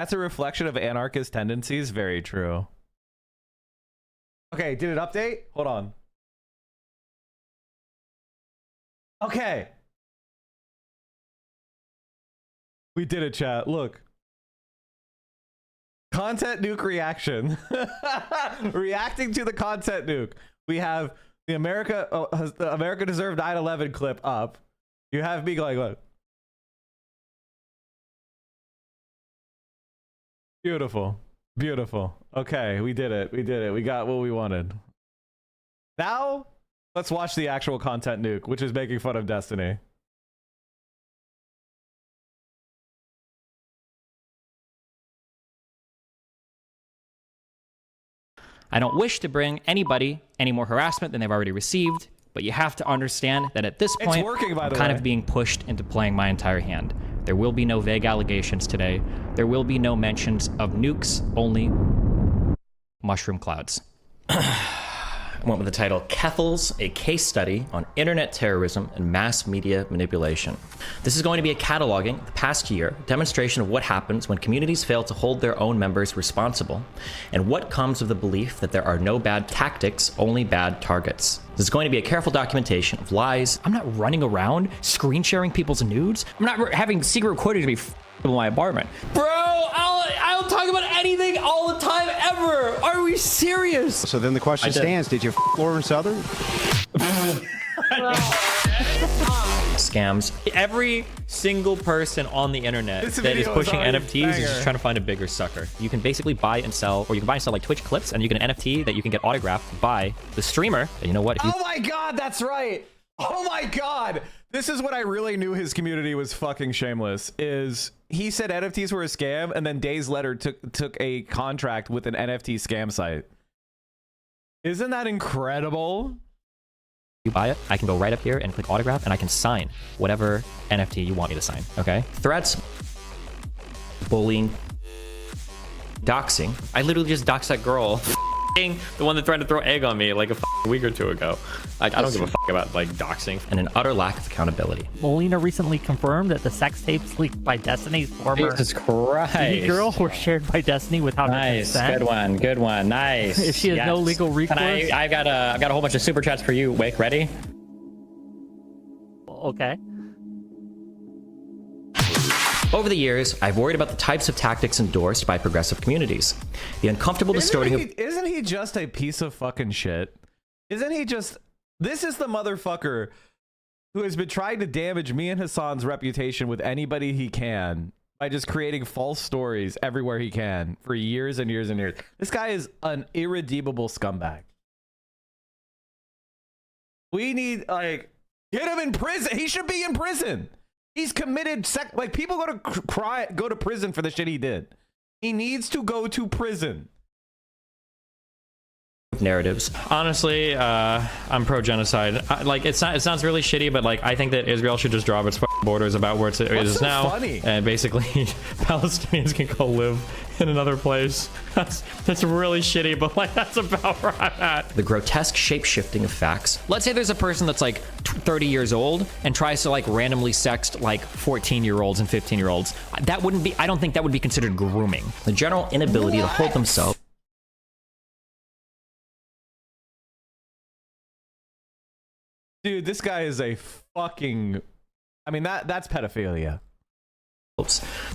That's a reflection of anarchist tendencies. Very true. Okay, did it update? Hold on. Okay. We did it, chat. Look. Content nuke reaction. Reacting to the content nuke. We have the America Deserved 9/11 clip up. You have me going, look. Beautiful. Beautiful. Okay, we did it. We did it. We got what we wanted. Now, let's watch the actual content nuke, which is making fun of Destiny. I don't wish to bring anybody any more harassment than they've already received, but you have to understand that at this point, I'm kind of being pushed into playing my entire hand. There will be no vague allegations today. There will be no mentions of nukes, only mushroom clouds. I went with the title, Kethels, a case study on internet terrorism and mass media manipulation. This is going to be a cataloging the past year, demonstration of what happens when communities fail to hold their own members responsible, and what comes of the belief that there are no bad tactics, only bad targets. This is going to be a careful documentation of lies. I'm not running around screen sharing people's nudes. I'm not having secret recordings to be in my apartment. Bro, I'll talk about anything all the time ever. Are we serious? So then the question stands, did you Lauren Southern? Scams. Every single person on the internet that is pushing NFTs is just trying to find a bigger sucker. You can basically buy and sell, or you can buy and sell like Twitch clips, and you get an NFT that you can get autographed by the streamer. And you know what? Oh my god, that's right. Oh my god. This is what I really knew his community was fucking shameless, is he said NFTs were a scam, and then days later took a contract with an NFT scam site. Isn't that incredible? You buy it, I can go right up here and click autograph, and I can sign whatever NFT you want me to sign, okay? Threats, bullying, doxing. I literally just doxed that girl. The one that tried to throw egg on me like a week or two ago. I don't give a fuck about like doxing. And an utter lack of accountability. Molina recently confirmed that the sex tapes leaked by Destiny's former girl were shared by Destiny without her consent. Good one, nice. If she has no legal recourse. I've got a whole bunch of super chats for you. Wake, ready? Okay. Over the years, I've worried about the types of tactics endorsed by progressive communities. The uncomfortable distorting of... Isn't he just a piece of fucking shit? Isn't he just... This is the motherfucker who has been trying to damage me and Hassan's reputation with anybody he can by just creating false stories everywhere he can for years and years and years. This guy is an irredeemable scumbag. We need, like... Get him in prison! He should be in prison! He's committed like people go to prison for the shit he did. He needs to go to prison. Narratives. Honestly, I'm pro-genocide. Like it sounds really shitty, but like I think that Israel should just drop its borders about where it is now, funny? And basically Palestinians can go live in another place. That's really shitty, but like that's about where I'm at. The grotesque shape-shifting of facts. Let's say there's a person that's like 30 years old and tries to like randomly sext like 14-year-olds and 15-year-olds. That wouldn't be. I don't think that would be considered grooming. The general inability to hold themselves. Dude, this guy is a fucking... I mean, that's pedophilia.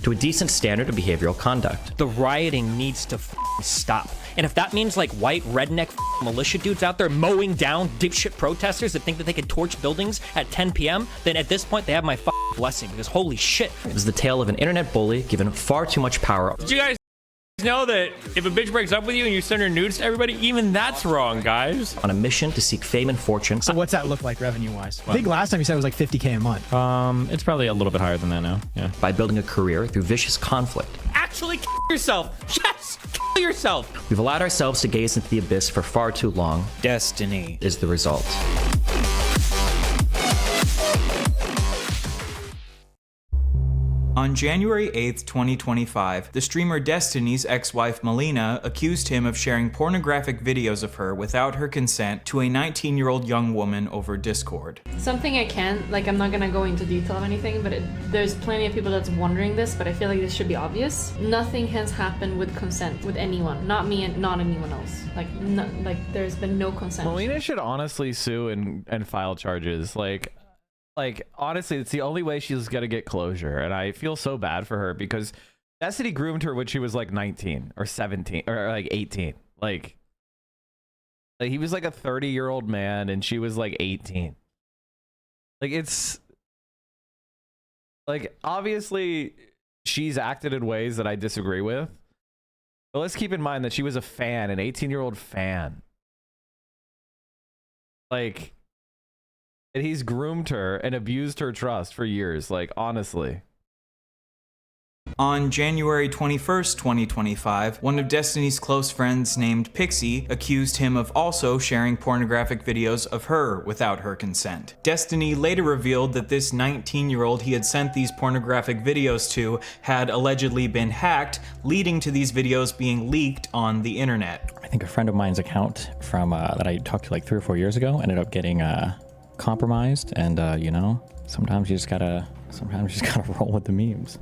To a decent standard of behavioral conduct. The rioting needs to stop. And if that means like white redneck militia dudes out there mowing down dipshit protesters that think that they can torch buildings at 10 p.m., then at this point they have my blessing, because holy shit. This is the tale of an internet bully given far too much power. Did you guys know that if a bitch breaks up with you and you send her nudes to everybody, even that's wrong, guys? On a mission to seek fame and fortune. So what's that look like revenue-wise? I think last time you said it was like 50K a month. It's probably a little bit higher than that now. Yeah. By building a career through vicious conflict. Actually kill yourself. Yes, kill yourself. We've allowed ourselves to gaze into the abyss for far too long. Destiny is the result. On January 8th, 2025, the streamer Destiny's ex-wife Melina accused him of sharing pornographic videos of her without her consent to a 19-year-old young woman over Discord. Something I can't, like, I'm not gonna go into detail of anything, but there's plenty of people that's wondering this, but I feel like this should be obvious. Nothing has happened with consent with anyone, not me and not anyone else. Like, there's been no consent. Melina should honestly sue and file charges. Like, honestly, it's the only way she's gonna get closure, and I feel so bad for her because Destiny groomed her when she was like 19 or 17 or like 18. Like he was like a 30-year-old man and she was like 18. Like, it's like, obviously she's acted in ways that I disagree with, but let's keep in mind that she was a fan, an 18-year-old fan. Like, and he's groomed her and abused her trust for years, like, honestly. On January 21st, 2025, one of Destiny's close friends named Pixie accused him of also sharing pornographic videos of her without her consent. Destiny later revealed that this 19-year-old he had sent these pornographic videos to had allegedly been hacked, leading to these videos being leaked on the internet. I think a friend of mine's account from that I talked to like 3 or 4 years ago ended up getting compromised, and you know, sometimes you just gotta roll with the memes.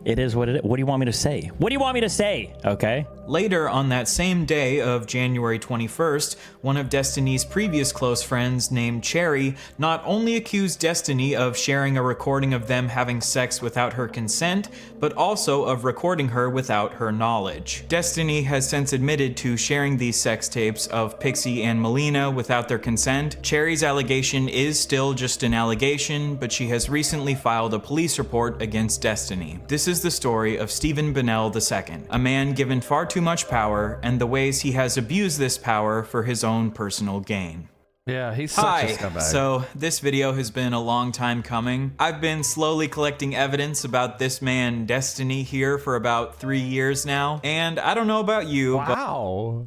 It is what it is. What do you want me to say? What do you want me to say? Okay. Later on that same day of January 21st, one of Destiny's previous close friends named Cherry not only accused Destiny of sharing a recording of them having sex without her consent, but also of recording her without her knowledge. Destiny has since admitted to sharing these sex tapes of Pixie and Melina without their consent. Cherry's allegation is still just an allegation, but she has recently filed a police report against Destiny. This is the story of Stephen Bennell II, a man given far too much power and the ways he has abused this power for his own personal gain. Yeah, he's such a scumbag. So this video has been a long time coming. I've been slowly collecting evidence about this man Destiny here for about 3 years now, and I don't know about you, wow.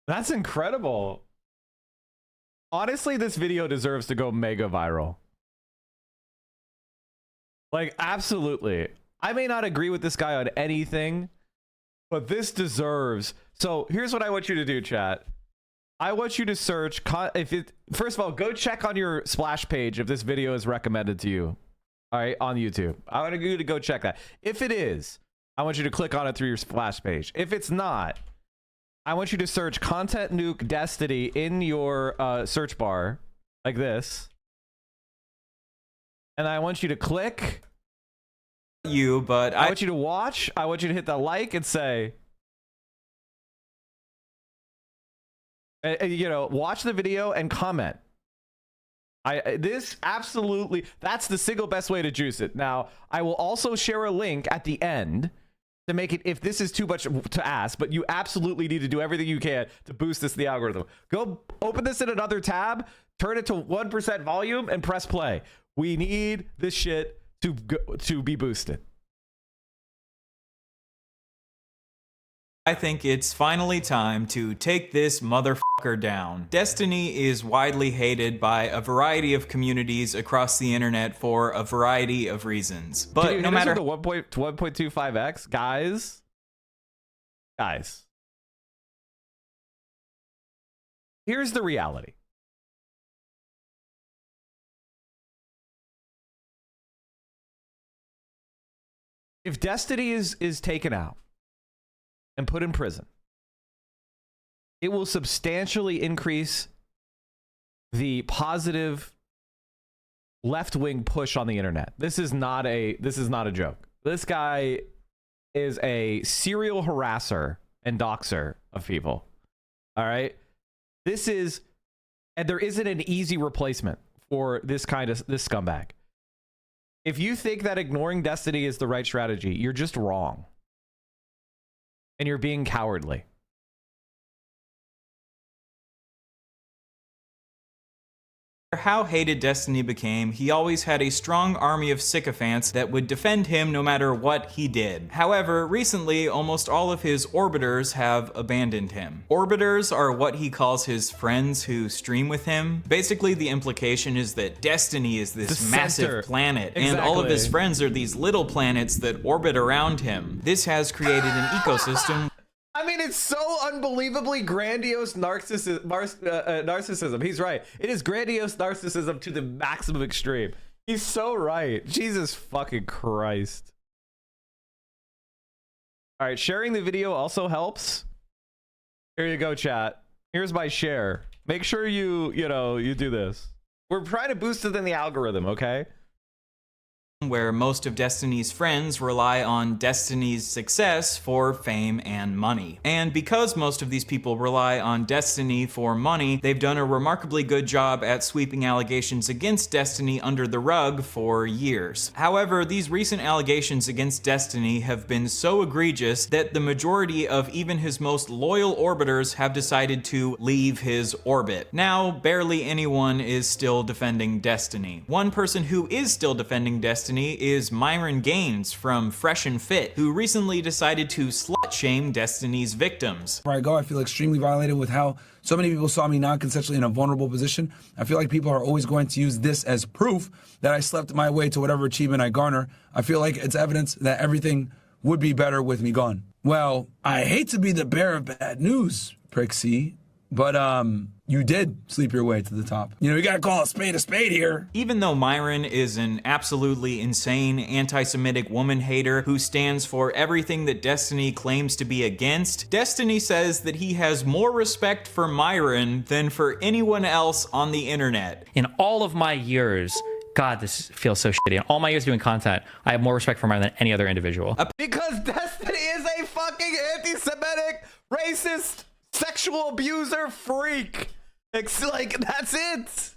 That's incredible. Honestly, this video deserves to go mega viral. Like, absolutely. I may not agree with this guy on anything, but this deserves. So here's what I want you to do, chat. I want you to search first of all, go check on your splash page if this video is recommended to you. All right, on YouTube. I want you to go check that. If it is, I want you to click on it through your splash page. If it's not, I want you to search Content Nuke Destiny in your search bar like this. And I want you to click. But I want you to watch. I want you to hit the like and say, you know, watch the video and comment. This absolutely, that's the single best way to juice it. Now, I will also share a link at the end to make it, if this is too much to ask, but you absolutely need to do everything you can to boost this in the algorithm. Go open this in another tab, turn it to 1% volume, and press play. We need this shit to be boosted. I think it's finally time to take this motherfucker down. Destiny is widely hated by a variety of communities across the internet for a variety of reasons. But no matter the 1.25x, guys, here's the reality. If Destiny is taken out and put in prison, it will substantially increase the positive left-wing push on the internet. This is not a joke. This guy is a serial harasser and doxer of people. All right? And there isn't an easy replacement for this scumbag. If you think that ignoring Destiny is the right strategy, you're just wrong. And you're being cowardly. How hated Destiny became, he always had a strong army of sycophants that would defend him no matter what he did. However, recently, almost all of his orbiters have abandoned him. Orbiters are what he calls his friends who stream with him. Basically, the implication is that Destiny is this massive planet, and all of his friends are these little planets that orbit around him. This has created an ecosystem. I mean, it's so unbelievably grandiose narcissism. He's right. It is grandiose narcissism to the maximum extreme. He's so right. Jesus fucking Christ. All right, sharing the video also helps. Here you go, chat. Here's my share. Make sure you do this. We're trying to boost it in the algorithm, okay? Where most of Destiny's friends rely on Destiny's success for fame and money. And because most of these people rely on Destiny for money, they've done a remarkably good job at sweeping allegations against Destiny under the rug for years. However, these recent allegations against Destiny have been so egregious that the majority of even his most loyal orbiters have decided to leave his orbit. Now, barely anyone is still defending Destiny. One person who is still defending Destiny is Myron Gaines from Fresh and Fit, who recently decided to slut-shame Destiny's victims. Where I go, I feel extremely violated with how so many people saw me non-consensually in a vulnerable position. I feel like people are always going to use this as proof that I slept my way to whatever achievement I garner. I feel like it's evidence that everything would be better with me gone. Well, I hate to be the bearer of bad news, Prixie, but you did sleep your way to the top. You know, you gotta call a spade here. Even though Myron is an absolutely insane anti-Semitic woman hater who stands for everything that Destiny claims to be against, Destiny says that he has more respect for Myron than for anyone else on the internet. In all of my years, God, this feels so shitty. In all my years doing content, I have more respect for Myron than any other individual. Because Destiny is a fucking anti-Semitic, racist, sexual abuser freak. It's like, that's it.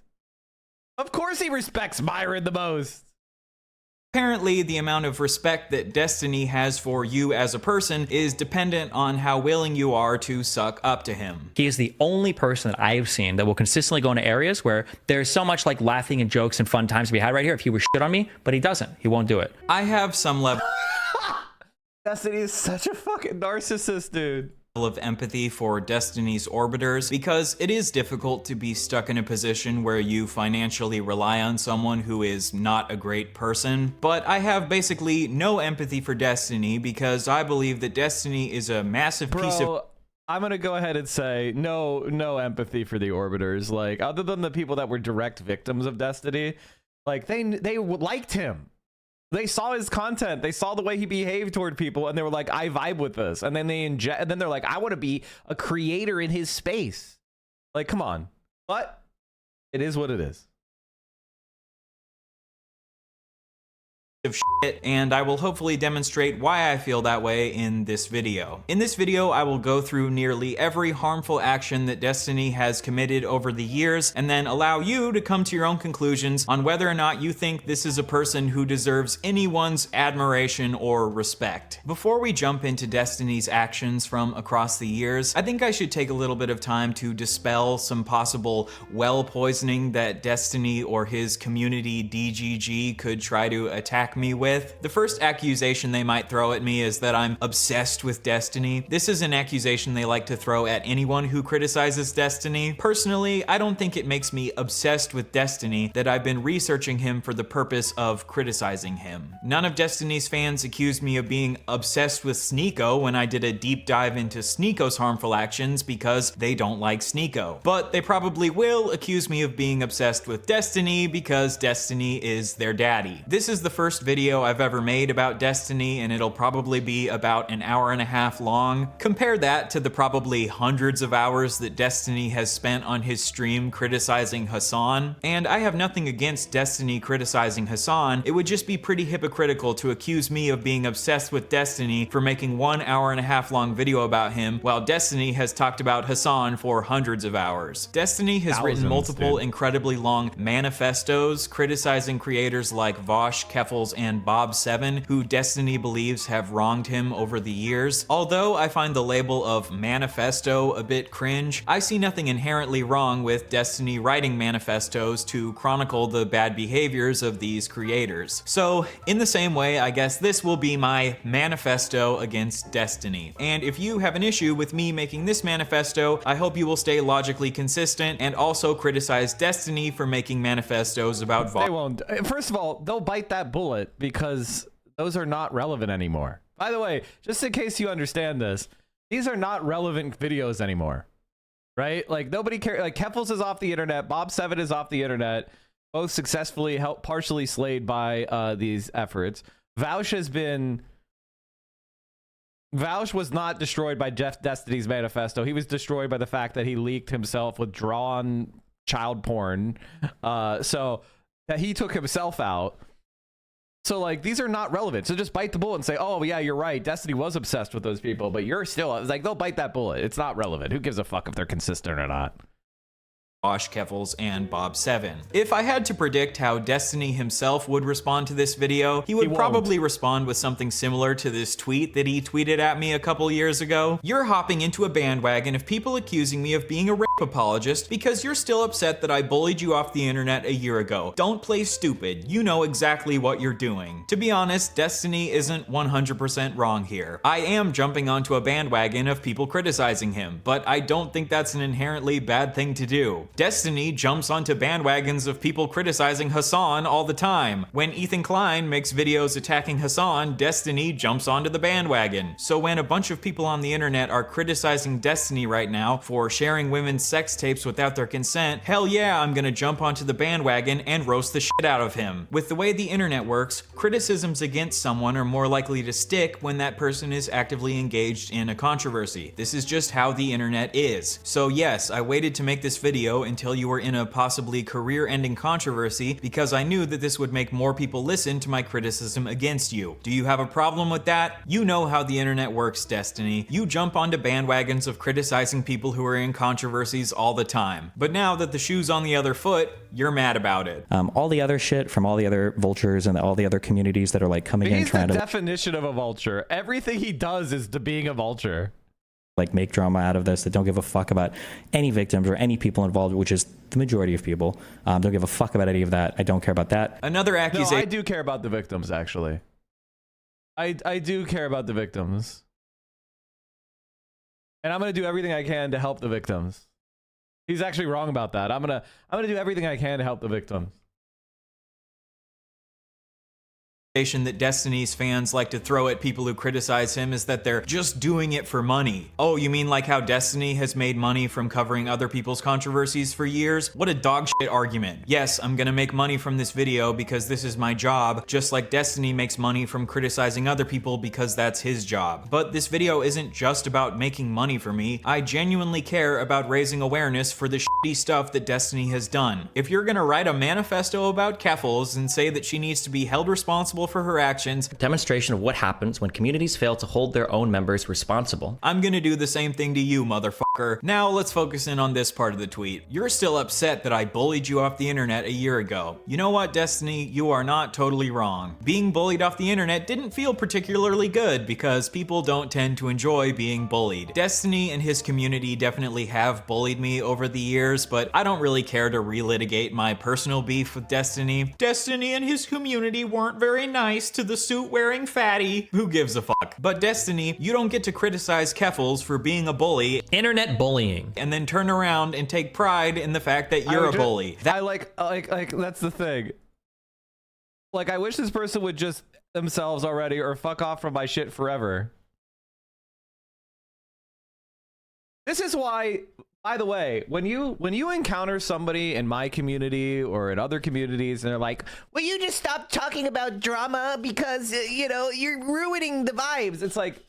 Of course he respects Myron the most. Apparently, the amount of respect that Destiny has for you as a person is dependent on how willing you are to suck up to him. He is the only person that I have seen that will consistently go into areas where there's so much like laughing and jokes and fun times to be had right here if he was shit on me, but he doesn't. He won't do it. I have some level Destiny is such a fucking narcissist, dude. Of empathy for Destiny's orbiters, because it is difficult to be stuck in a position where you financially rely on someone who is not a great person. But I have basically no empathy for Destiny because I believe that Destiny is a massive piece of... I'm gonna go ahead and say no empathy for the orbiters. Like, other than the people that were direct victims of Destiny, like they liked him. They saw his content, they saw the way he behaved toward people, and they were like, I vibe with this. And then and then they're like, I want to be a creator in his space. Like, come on. But it is what it is. Of shit, and I will hopefully demonstrate why I feel that way in this video. In this video, I will go through nearly every harmful action that Destiny has committed over the years, and then allow you to come to your own conclusions on whether or not you think this is a person who deserves anyone's admiration or respect. Before we jump into Destiny's actions from across the years, I think I should take a little bit of time to dispel some possible well poisoning that Destiny or his community DGG could try to attack me with. The first accusation they might throw at me is that I'm obsessed with Destiny. This is an accusation they like to throw at anyone who criticizes Destiny. Personally, I don't think it makes me obsessed with Destiny that I've been researching him for the purpose of criticizing him. None of Destiny's fans accused me of being obsessed with Sneeko when I did a deep dive into Sneeko's harmful actions because they don't like Sneeko. But they probably will accuse me of being obsessed with Destiny because Destiny is their daddy. This is the first video I've ever made about Destiny, and it'll probably be about an hour and a half long. Compare that to the probably hundreds of hours that Destiny has spent on his stream criticizing Hassan. And I have nothing against Destiny criticizing Hassan, it would just be pretty hypocritical to accuse me of being obsessed with Destiny for making 1 hour and a half long video about him, while Destiny has talked about Hassan for hundreds of hours. Destiny has written multiple incredibly long manifestos criticizing creators like Vosh, Keffels, Keffals and Bob7, who Destiny believes have wronged him over the years. Although I find the label of manifesto a bit cringe, I see nothing inherently wrong with Destiny writing manifestos to chronicle the bad behaviors of these creators. So, in the same way, I guess this will be my manifesto against Destiny. And if you have an issue with me making this manifesto, I hope you will stay logically consistent and also criticize Destiny for making manifestos about They won't. First of all, they'll bite that bullet because those are not relevant anymore. By the way, just in case you understand this, these are not relevant videos anymore, right? Like nobody cares. Like Keffals is off the internet. Bob7 is off the internet. Both successfully partially slayed by these efforts. Vaush was not destroyed by Jeff Destiny's manifesto. He was destroyed by the fact that he leaked himself with drawn child porn. So that he took himself out. So like these are not relevant. So just bite the bullet and say, oh yeah, you're right. Destiny was obsessed with those people, but you're still like, they'll bite that bullet. It's not relevant. Who gives a fuck if they're consistent or not? Josh Keffals and Bob7. If I had to predict how Destiny himself would respond to this video, he would probably respond with something similar to this tweet that he tweeted at me a couple years ago. You're hopping into a bandwagon of people accusing me of being a rape apologist because you're still upset that I bullied you off the internet a year ago. Don't play stupid. You know exactly what you're doing. To be honest, Destiny isn't 100% wrong here. I am jumping onto a bandwagon of people criticizing him, but I don't think that's an inherently bad thing to do. Destiny jumps onto bandwagons of people criticizing Hassan all the time. When Ethan Klein makes videos attacking Hassan, Destiny jumps onto the bandwagon. So when a bunch of people on the internet are criticizing Destiny right now for sharing women's sex tapes without their consent, hell yeah, I'm gonna jump onto the bandwagon and roast the shit out of him. With the way the internet works, criticisms against someone are more likely to stick when that person is actively engaged in a controversy. This is just how the internet is. So yes, I waited to make this video until you were in a possibly career-ending controversy because I knew that this would make more people listen to my criticism against you. Do you have a problem with that? You know how the internet works, Destiny. You jump onto bandwagons of criticizing people who are in controversies all the time. But now that the shoe's on the other foot, you're mad about it. All the other shit from all the other vultures and all the other communities that are like coming in trying to... He's the definition of a vulture. Everything he does is to being a vulture. Like make drama out of this, that don't give a fuck about any victims or any people involved, which is the majority of people. Don't give a fuck about any of that. I don't care about that. Another accusation. No, I do care about the victims, actually. I do care about the victims. And I'm going to do everything I can to help the victims. He's actually wrong about that. I'm going to do everything I can to help the victims. That Destiny's fans like to throw at people who criticize him is that they're just doing it for money. Oh, you mean like how Destiny has made money from covering other people's controversies for years? What a dog shit argument. Yes, I'm gonna make money from this video because this is my job, just like Destiny makes money from criticizing other people because that's his job. But this video isn't just about making money for me. I genuinely care about raising awareness for the shitty stuff that Destiny has done. If you're gonna write a manifesto about Keffals and say that she needs to be held responsible for her actions, demonstration of what happens when communities fail to hold their own members responsible, I'm gonna do the same thing to you, motherfucker. Now let's focus in on this part of the tweet. You're still upset that I bullied you off the internet a year ago. You know what, Destiny? You are not totally wrong. Being bullied off the internet didn't feel particularly good because people don't tend to enjoy being bullied. Destiny and his community definitely have bullied me over the years, but I don't really care to relitigate my personal beef with Destiny. Destiny and his community weren't very nice to the suit-wearing fatty. Who gives a fuck? But Destiny, you don't get to criticize Keffals for being a bully. Internet bullying. And then turn around and take pride in the fact that you're a bully. I like that's the thing. Like, I wish this person would just themselves already or fuck off from my shit forever. This is why, by the way, when you encounter somebody in my community or in other communities and they're like, "Will you just stop talking about drama because you know you're ruining the vibes?" It's like,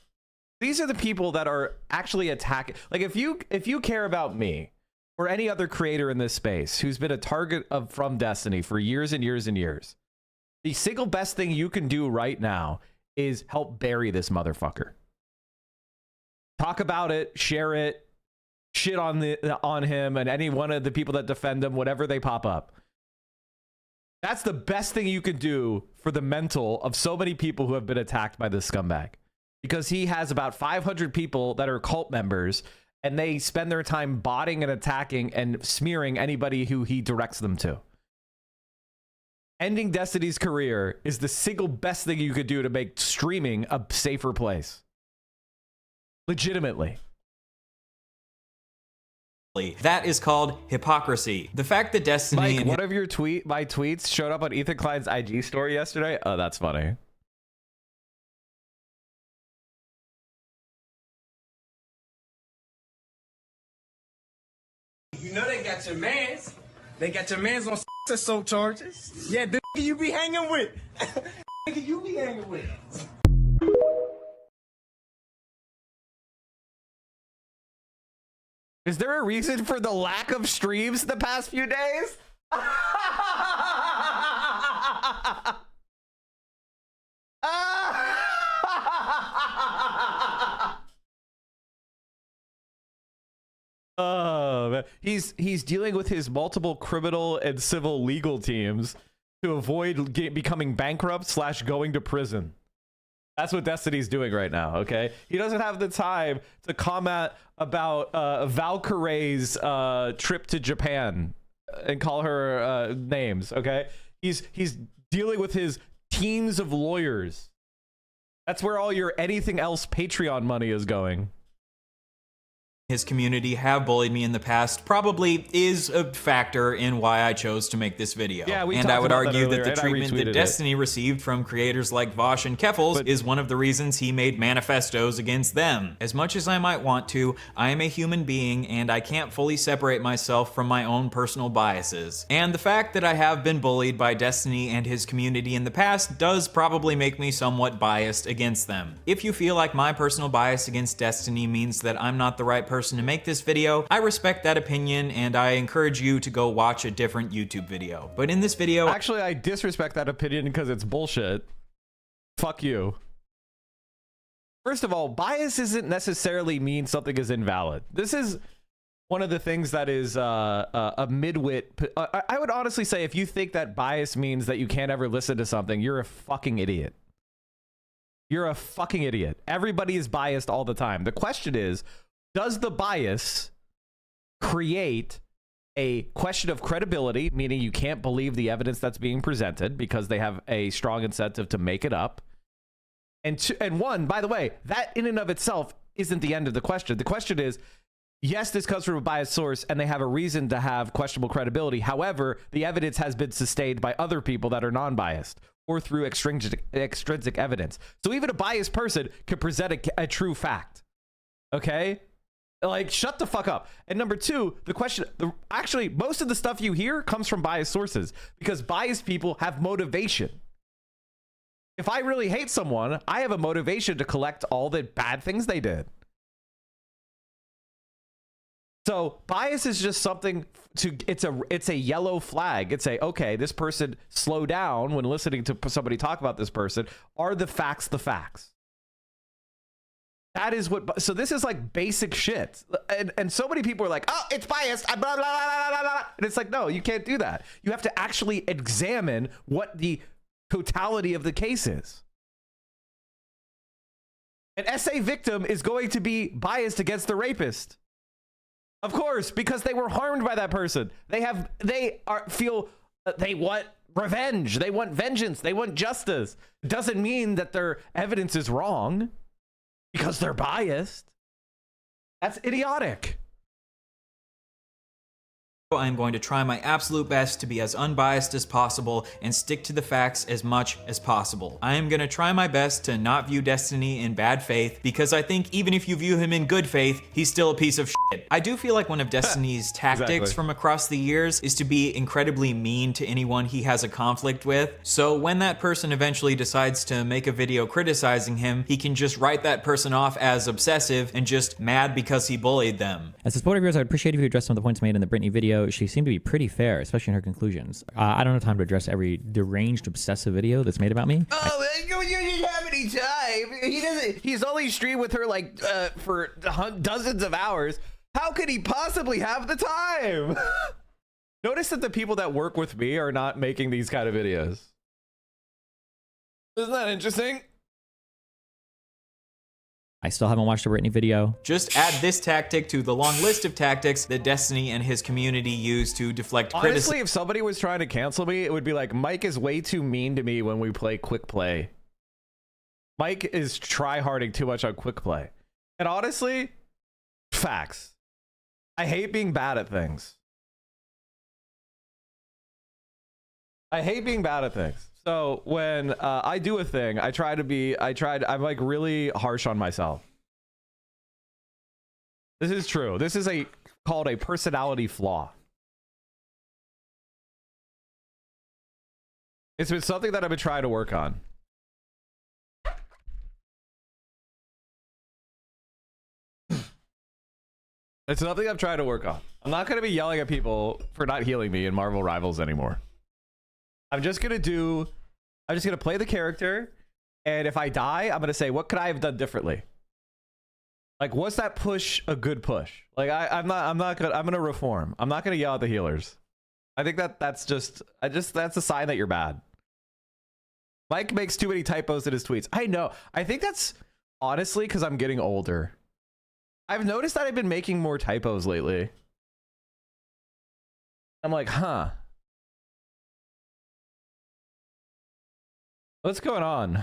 these are the people that are actually attacking. Like, if you care about me or any other creator in this space who's been a target from Destiny for years and years and years, the single best thing you can do right now is help bury this motherfucker. Talk about it, share it, shit on him and any one of the people that defend him, whatever they pop up. That's the best thing you can do for the mental of so many people who have been attacked by this scumbag. Because he has about 500 people that are cult members, and they spend their time botting and attacking and smearing anybody who he directs them to. Ending Destiny's career is the single best thing you could do to make streaming a safer place. Legitimately. That is called hypocrisy. The fact that Destiny... Mike, one of your my tweets showed up on Ethan Klein's IG story yesterday. Oh, that's funny. You know they got your mans. They got your mans on assault charges. Yeah, the you be hanging with. You be hanging with. Is there a reason for the lack of streams the past few days? Oh, man. He's dealing with his multiple criminal and civil legal teams to avoid becoming bankrupt / going to prison. That's what Destiny's doing right now, okay? He doesn't have the time to comment about Valkyrie's trip to Japan and call her names, okay? He's dealing with his teams of lawyers. That's where all your anything else Patreon money is going. His community have bullied me in the past probably is a factor in why I chose to make this video. Yeah, and I would argue that the treatment that Destiny received from creators like Vosh and Keffels is one of the reasons he made manifestos against them. As much as I might want to, I am a human being and I can't fully separate myself from my own personal biases. And the fact that I have been bullied by Destiny and his community in the past does probably make me somewhat biased against them. If you feel like my personal bias against Destiny means that I'm not the right person to make this video, I respect that opinion and I encourage you to go watch a different YouTube video. But in this video... Actually, I disrespect that opinion because it's bullshit. Fuck you. First of all, bias doesn't necessarily mean something is invalid. This is one of the things that is a midwit... I would honestly say if you think that bias means that you can't ever listen to something, you're a fucking idiot. You're a fucking idiot. Everybody is biased all the time. The question is, does the bias create a question of credibility, meaning you can't believe the evidence that's being presented because they have a strong incentive to make it up? And one, by the way, that in and of itself isn't the end of the question. The question is, yes, this comes from a biased source and they have a reason to have questionable credibility. However, the evidence has been sustained by other people that are non-biased or through extrinsic evidence. So even a biased person could present a true fact. Okay? Like, shut the fuck up. And number two, the question, actually, most of the stuff you hear comes from biased sources because biased people have motivation. If I really hate someone, I have a motivation to collect all the bad things they did. So bias is just something to, it's a yellow flag. It's okay, this person, slow down when listening to somebody talk about this person. Are the facts the facts? That is what, so this is like basic shit. And so many people are like, oh, it's biased, blah, blah, blah, blah, blah. And it's like, no, you can't do that. You have to actually examine what the totality of the case is. An SA victim is going to be biased against the rapist. Of course, because they were harmed by that person. They want revenge. They want vengeance. They want justice. It doesn't mean that their evidence is wrong. Because they're biased. That's idiotic. I'm going to try my absolute best to be as unbiased as possible and stick to the facts as much as possible. I am going to try my best to not view Destiny in bad faith because I think even if you view him in good faith, he's still a piece of shit. I do feel like one of Destiny's tactics from across the years is to be incredibly mean to anyone he has a conflict with. So when that person eventually decides to make a video criticizing him, he can just write that person off as obsessive and just mad because he bullied them. As a supporter of yours, I'd appreciate if you address some of the points made in the Britney video. She seemed to be pretty fair, especially in her conclusions. I don't have time to address every deranged, obsessive video that's made about me. Oh, you didn't have any time. He's only streamed with her like for dozens of hours. How could he possibly have the time? Notice that the people that work with me are not making these kind of videos. Isn't that interesting? I still haven't watched a Brittany video. Just add this tactic to the long list of tactics that Destiny and his community use to deflect criticism. Honestly, if somebody was trying to cancel me, it would be like, Mike is way too mean to me when we play quick play. Mike is try-harding too much on quick play. And honestly, facts. I hate being bad at things. I hate being bad at things. So when I do a thing, I'm like really harsh on myself. This is true. This is called a personality flaw. It's been something that I've been trying to work on. It's something I'm trying to work on. I'm not going to be yelling at people for not healing me in Marvel Rivals anymore. I'm just going to play the character, and if I die, I'm going to say, what could I have done differently? Like, was that push a good push? Like, I'm going to reform. I'm not going to yell at the healers. I think that's a sign that you're bad. Mike makes too many typos in his tweets. I know. I think that's honestly because I'm getting older. I've noticed that I've been making more typos lately. I'm like, huh. What's going on?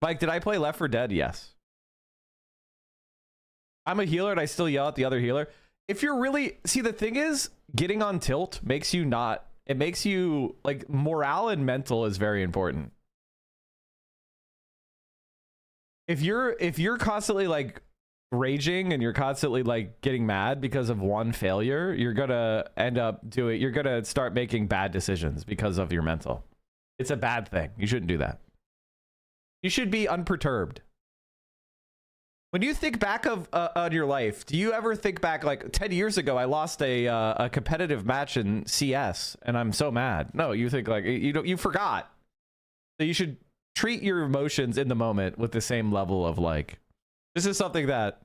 Mike, did I play Left 4 Dead? Yes. I'm a healer and I still yell at the other healer. If you're really... See, the thing is, getting on tilt makes you not... It makes you... Like, morale and mental is very important. If you're constantly, like, raging and you're constantly, like, getting mad because of one failure, you're gonna end up you're gonna start making bad decisions because of your mental. It's a bad thing. You shouldn't do that. You should be unperturbed. When you think back on your life, do you ever think back, like 10 years ago, I lost a competitive match in CS and I'm so mad? No, you think like, you forgot. So you should treat your emotions in the moment with the same level of like, this is something that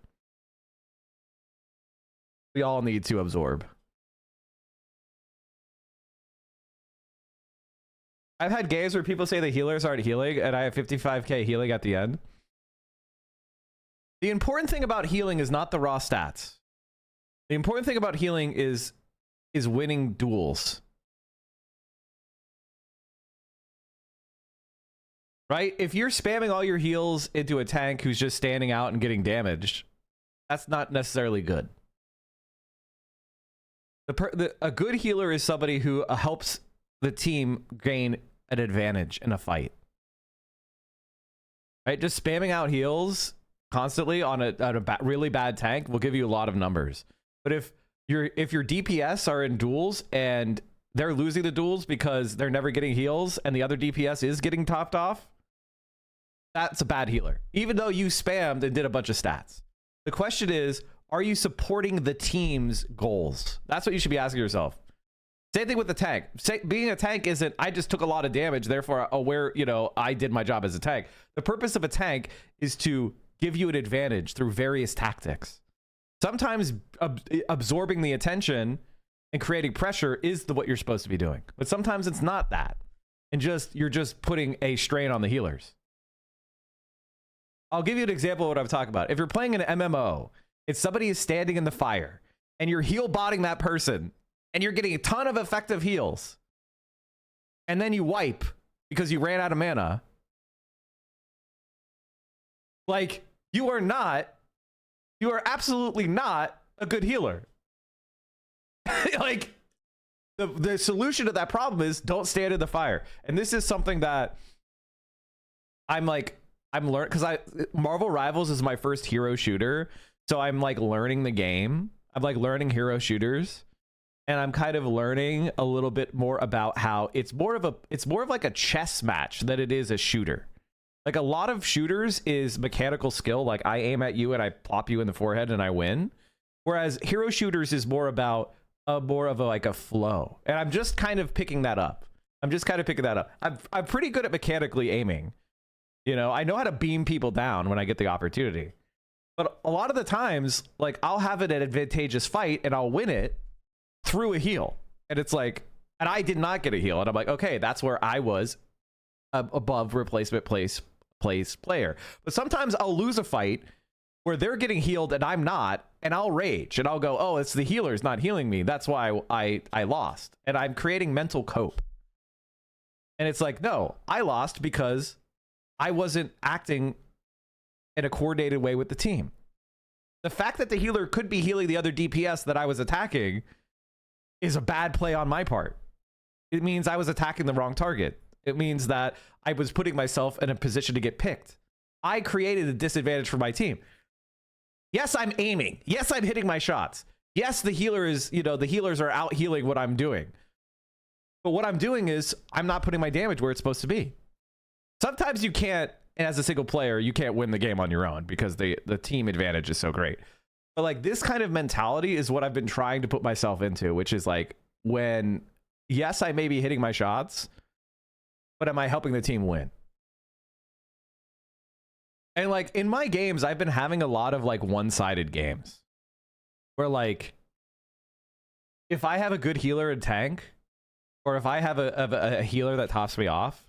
we all need to absorb. I've had games where people say the healers aren't healing and I have 55k healing at the end. The important thing about healing is not the raw stats. The important thing about healing is winning duels. Right? If you're spamming all your heals into a tank who's just standing out and getting damaged, that's not necessarily good. A good healer is somebody who helps the team gain an advantage in a fight. Right? Just spamming out heals constantly on a really bad tank will give you a lot of numbers. But if your DPS are in duels and they're losing the duels because they're never getting heals and the other DPS is getting topped off, that's a bad healer, even though you spammed and did a bunch of stats. The question is, are you supporting the team's goals? That's what you should be asking yourself. Same thing with the tank. Being a tank isn't, I just took a lot of damage, therefore aware, I did my job as a tank. The purpose of a tank is to give you an advantage through various tactics. Sometimes absorbing the attention and creating pressure is what you're supposed to be doing. But sometimes it's not that. And you're just putting a strain on the healers. I'll give you an example of what I'm talking about. If you're playing an MMO, if somebody is standing in the fire and you're heal botting that person and you're getting a ton of effective heals and then you wipe because you ran out of mana, like, you are absolutely not a good healer. Like, the solution to that problem is don't stand in the fire. And this is something that I'm learning, because Marvel Rivals is my first hero shooter. So I'm like learning the game. I'm like learning hero shooters. And I'm kind of learning a little bit more about how it's more of like a chess match than it is a shooter. Like, a lot of shooters is mechanical skill. Like, I aim at you and I plop you in the forehead and I win. Whereas hero shooters is more about a flow. And I'm just kind of picking that up. I'm pretty good at mechanically aiming. I know how to beam people down when I get the opportunity. But a lot of the times, like, I'll have an advantageous fight and I'll win it through a heal. And it's like, and I did not get a heal. And I'm like, okay, that's where I was above replacement place player. But sometimes I'll lose a fight where they're getting healed and I'm not, and I'll rage and I'll go, oh, it's the healer's not healing me. That's why I lost. And I'm creating mental cope. And it's like, no, I lost because I wasn't acting in a coordinated way with the team. The fact that the healer could be healing the other DPS that I was attacking is a bad play on my part. It means I was attacking the wrong target. It means that I was putting myself in a position to get picked. I created a disadvantage for my team. Yes, I'm aiming. Yes, I'm hitting my shots. Yes, the healer is, the healers are out healing what I'm doing. But what I'm doing is I'm not putting my damage where it's supposed to be. Sometimes you can't, as a single player, you can't win the game on your own because the team advantage is so great. But like this kind of mentality is what I've been trying to put myself into, which is like when, yes, I may be hitting my shots, but am I helping the team win? And like in my games, I've been having a lot of like one-sided games where like if I have a good healer and tank, or if I have a healer that tops me off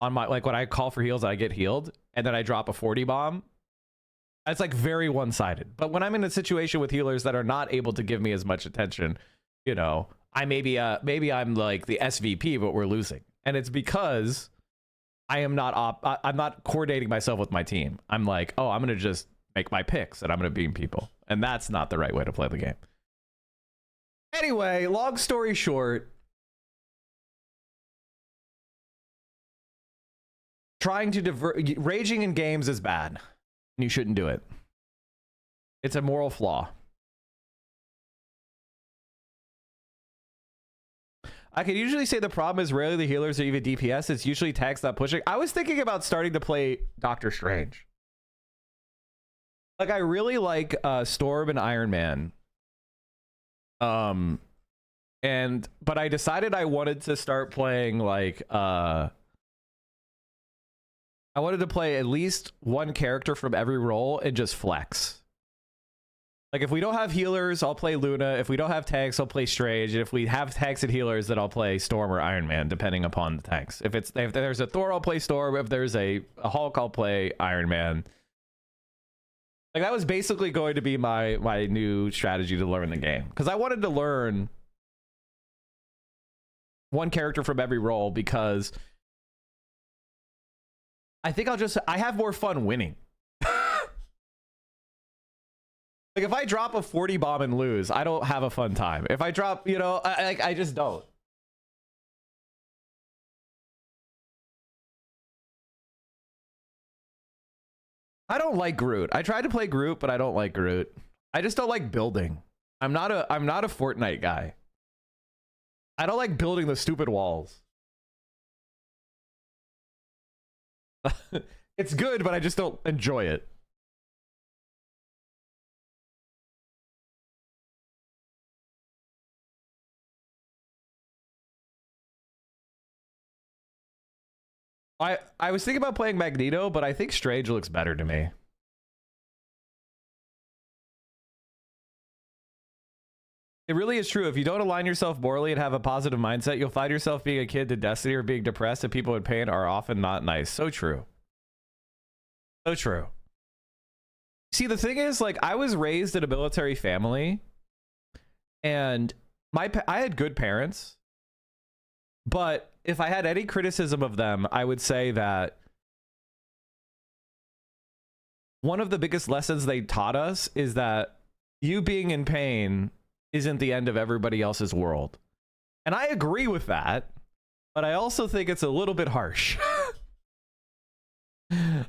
on my, like when I call for heals, I get healed and then I drop a 40 bomb. It's like very one-sided. But when I'm in a situation with healers that are not able to give me as much attention, I maybe I'm like the SVP, but we're losing. And it's because I'm not coordinating myself with my team. I'm like, oh, I'm going to just make my picks and I'm going to beam people. And that's not the right way to play the game. Anyway, long story short, raging in games is bad. You shouldn't do it. It's a moral flaw. I could usually say the problem is rarely the healers or even DPS. It's usually tanks not pushing. I was thinking about starting to play Doctor Strange. Like I really like Storm and Iron Man. But I decided I wanted to start playing like I wanted to play at least one character from every role and just flex. Like if we don't have healers, I'll play Luna. If we don't have tanks, I'll play Strange. And if we have tanks and healers, then I'll play Storm or Iron Man, depending upon the tanks. If there's a Thor, I'll play Storm. If there's a Hulk, I'll play Iron Man. Like that was basically going to be my new strategy to learn the game, because I wanted to learn one character from every role because I think I have more fun winning. Like if I drop a 40 bomb and lose, I don't have a fun time. If I drop, I just don't. I don't like Groot. I tried to play Groot, but I don't like Groot. I just don't like building. I'm not a Fortnite guy. I don't like building the stupid walls. It's good, but I just don't enjoy it. I was thinking about playing Magneto, but I think Strange looks better to me. It really is true. If you don't align yourself morally and have a positive mindset, you'll find yourself being a kid to Destiny or being depressed, and people in pain are often not nice. So true. So true. See, the thing is, like, I was raised in a military family, and I had good parents, but if I had any criticism of them, I would say that one of the biggest lessons they taught us is that you being in pain isn't the end of everybody else's world. And I agree with that, but I also think it's a little bit harsh. It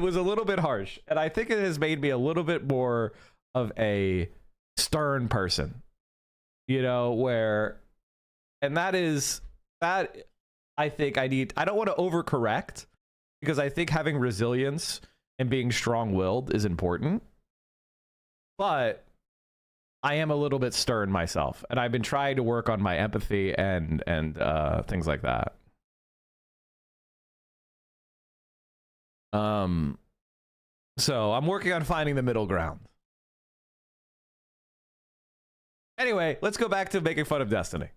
was a little bit harsh, and I think it has made me a little bit more of a stern person. I think I don't want to overcorrect, because I think having resilience and being strong-willed is important, but I am a little bit stern myself, and I've been trying to work on my empathy and things like that. So I'm working on finding the middle ground. Anyway, let's go back to making fun of Destiny.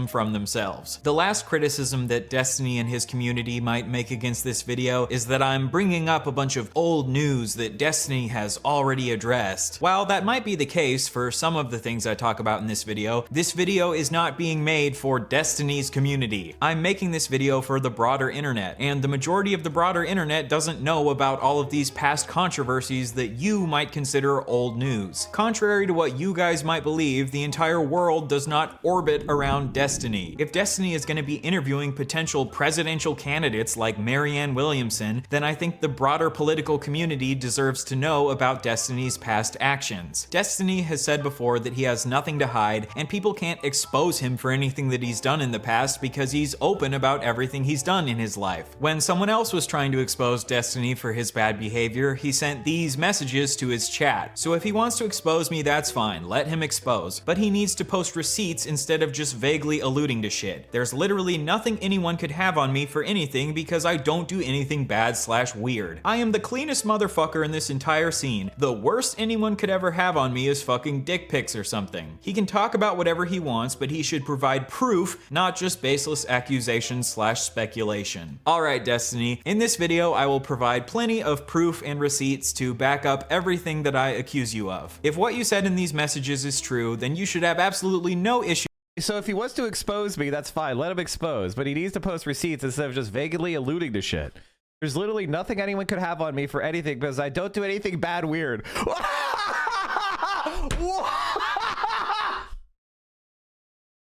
From themselves. The last criticism that Destiny and his community might make against this video is that I'm bringing up a bunch of old news that Destiny has already addressed. While that might be the case for some of the things I talk about in this video is not being made for Destiny's community. I'm making this video for the broader internet, and the majority of the broader internet doesn't know about all of these past controversies that you might consider old news. Contrary to what you guys might believe, the entire world does not orbit around Destiny. If Destiny is going to be interviewing potential presidential candidates like Marianne Williamson, then I think the broader political community deserves to know about Destiny's past actions. Destiny has said before that he has nothing to hide, and people can't expose him for anything that he's done in the past because he's open about everything he's done in his life. When someone else was trying to expose Destiny for his bad behavior, he sent these messages to his chat. So if he wants to expose me, that's fine, let him expose. But he needs to post receipts instead of just vaguely alluding to shit. There's literally nothing anyone could have on me for anything because I don't do anything bad/weird. I am the cleanest motherfucker in this entire scene. The worst anyone could ever have on me is fucking dick pics or something. He can talk about whatever he wants, but he should provide proof, not just baseless accusations/speculation. Alright, Destiny, in this video I will provide plenty of proof and receipts to back up everything that I accuse you of. If what you said in these messages is true, then you should have absolutely no issue. So if he wants to expose me, that's fine. Let him expose. But he needs to post receipts instead of just vaguely alluding to shit. There's literally nothing anyone could have on me for anything because I don't do anything bad weird.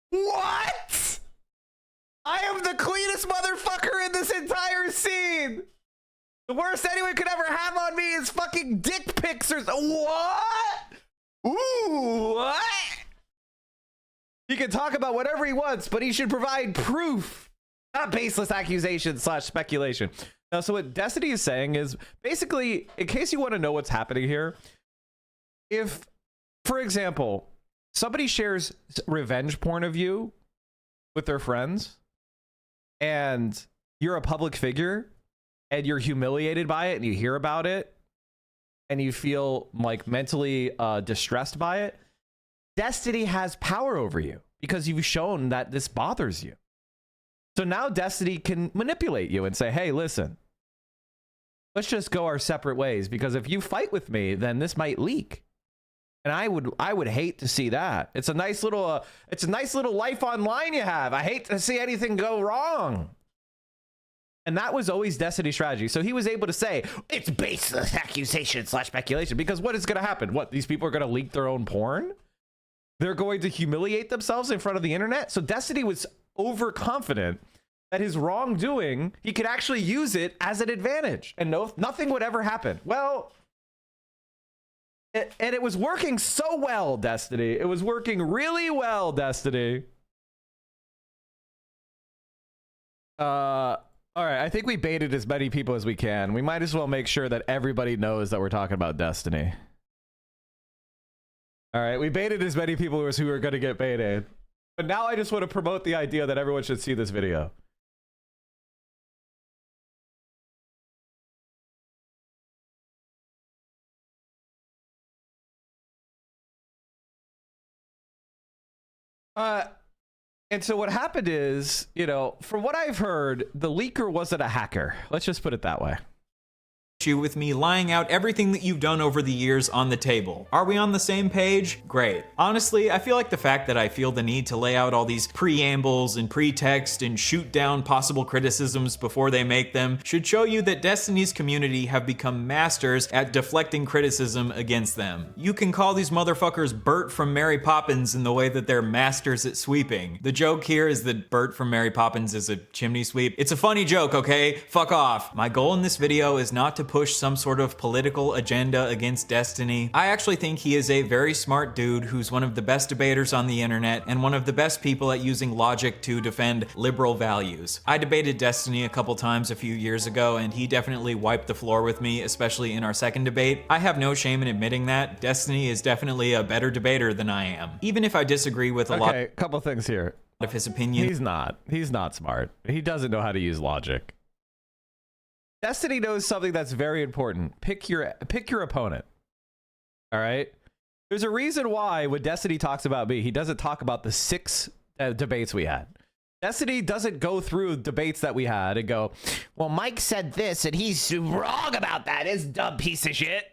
What? I am the cleanest motherfucker in this entire scene. The worst anyone could ever have on me is fucking dick pics or what? Ooh, what? He can talk about whatever he wants, but he should provide proof, not baseless accusations/speculation. Now, so what Destiny is saying is basically, in case you want to know what's happening here, if, for example, somebody shares revenge porn of you with their friends and you're a public figure and you're humiliated by it and you hear about it and you feel like mentally distressed by it, Destiny has power over you because you've shown that this bothers you. So now Destiny can manipulate you and say, hey, listen, let's just go our separate ways because if you fight with me, then this might leak. And I would hate to see that. It's a nice little life online you have. I hate to see anything go wrong. And that was always Destiny's strategy. So he was able to say, it's baseless accusation/speculation because what is going to happen? What, these people are going to leak their own porn? They're going to humiliate themselves in front of the internet. So Destiny was overconfident that his wrongdoing, he could actually use it as an advantage and nothing would ever happen. Well, and it was working so well, Destiny. It was working really well, Destiny. All right, I think we baited as many people as we can. We might as well make sure that everybody knows that we're talking about Destiny. All right, we baited as many people as who are going to get baited. But now I just want to promote the idea that everyone should see this video. And so what happened is, you know, from what I've heard, the leaker wasn't a hacker. Let's just put it that way. With me lying out everything that you've done over the years on the table. Are we on the same page? Great. Honestly, I feel like the fact that I feel the need to lay out all these preambles and pretext and shoot down possible criticisms before they make them should show you that Destiny's community have become masters at deflecting criticism against them. You can call these motherfuckers Bert from Mary Poppins in the way that they're masters at sweeping. The joke here is that Bert from Mary Poppins is a chimney sweep. It's a funny joke, okay? Fuck off. My goal in this video is not to push some sort of political agenda against Destiny. I actually think he is a very smart dude who's one of the best debaters on the internet and one of the best people at using logic to defend liberal values. I debated Destiny a couple times a few years ago and he definitely wiped the floor with me, especially in our second debate. I have no shame in admitting that. Destiny is definitely a better debater than I am. Even if I disagree with a lot couple things here. Of his opinion. He's not smart. He doesn't know how to use logic. Destiny knows something that's very important. Pick your opponent. All right? There's a reason why when Destiny talks about me, he doesn't talk about the 6 debates we had. Destiny doesn't go through debates that we had and go, well, Mike said this and he's wrong about that. It's a dumb piece of shit.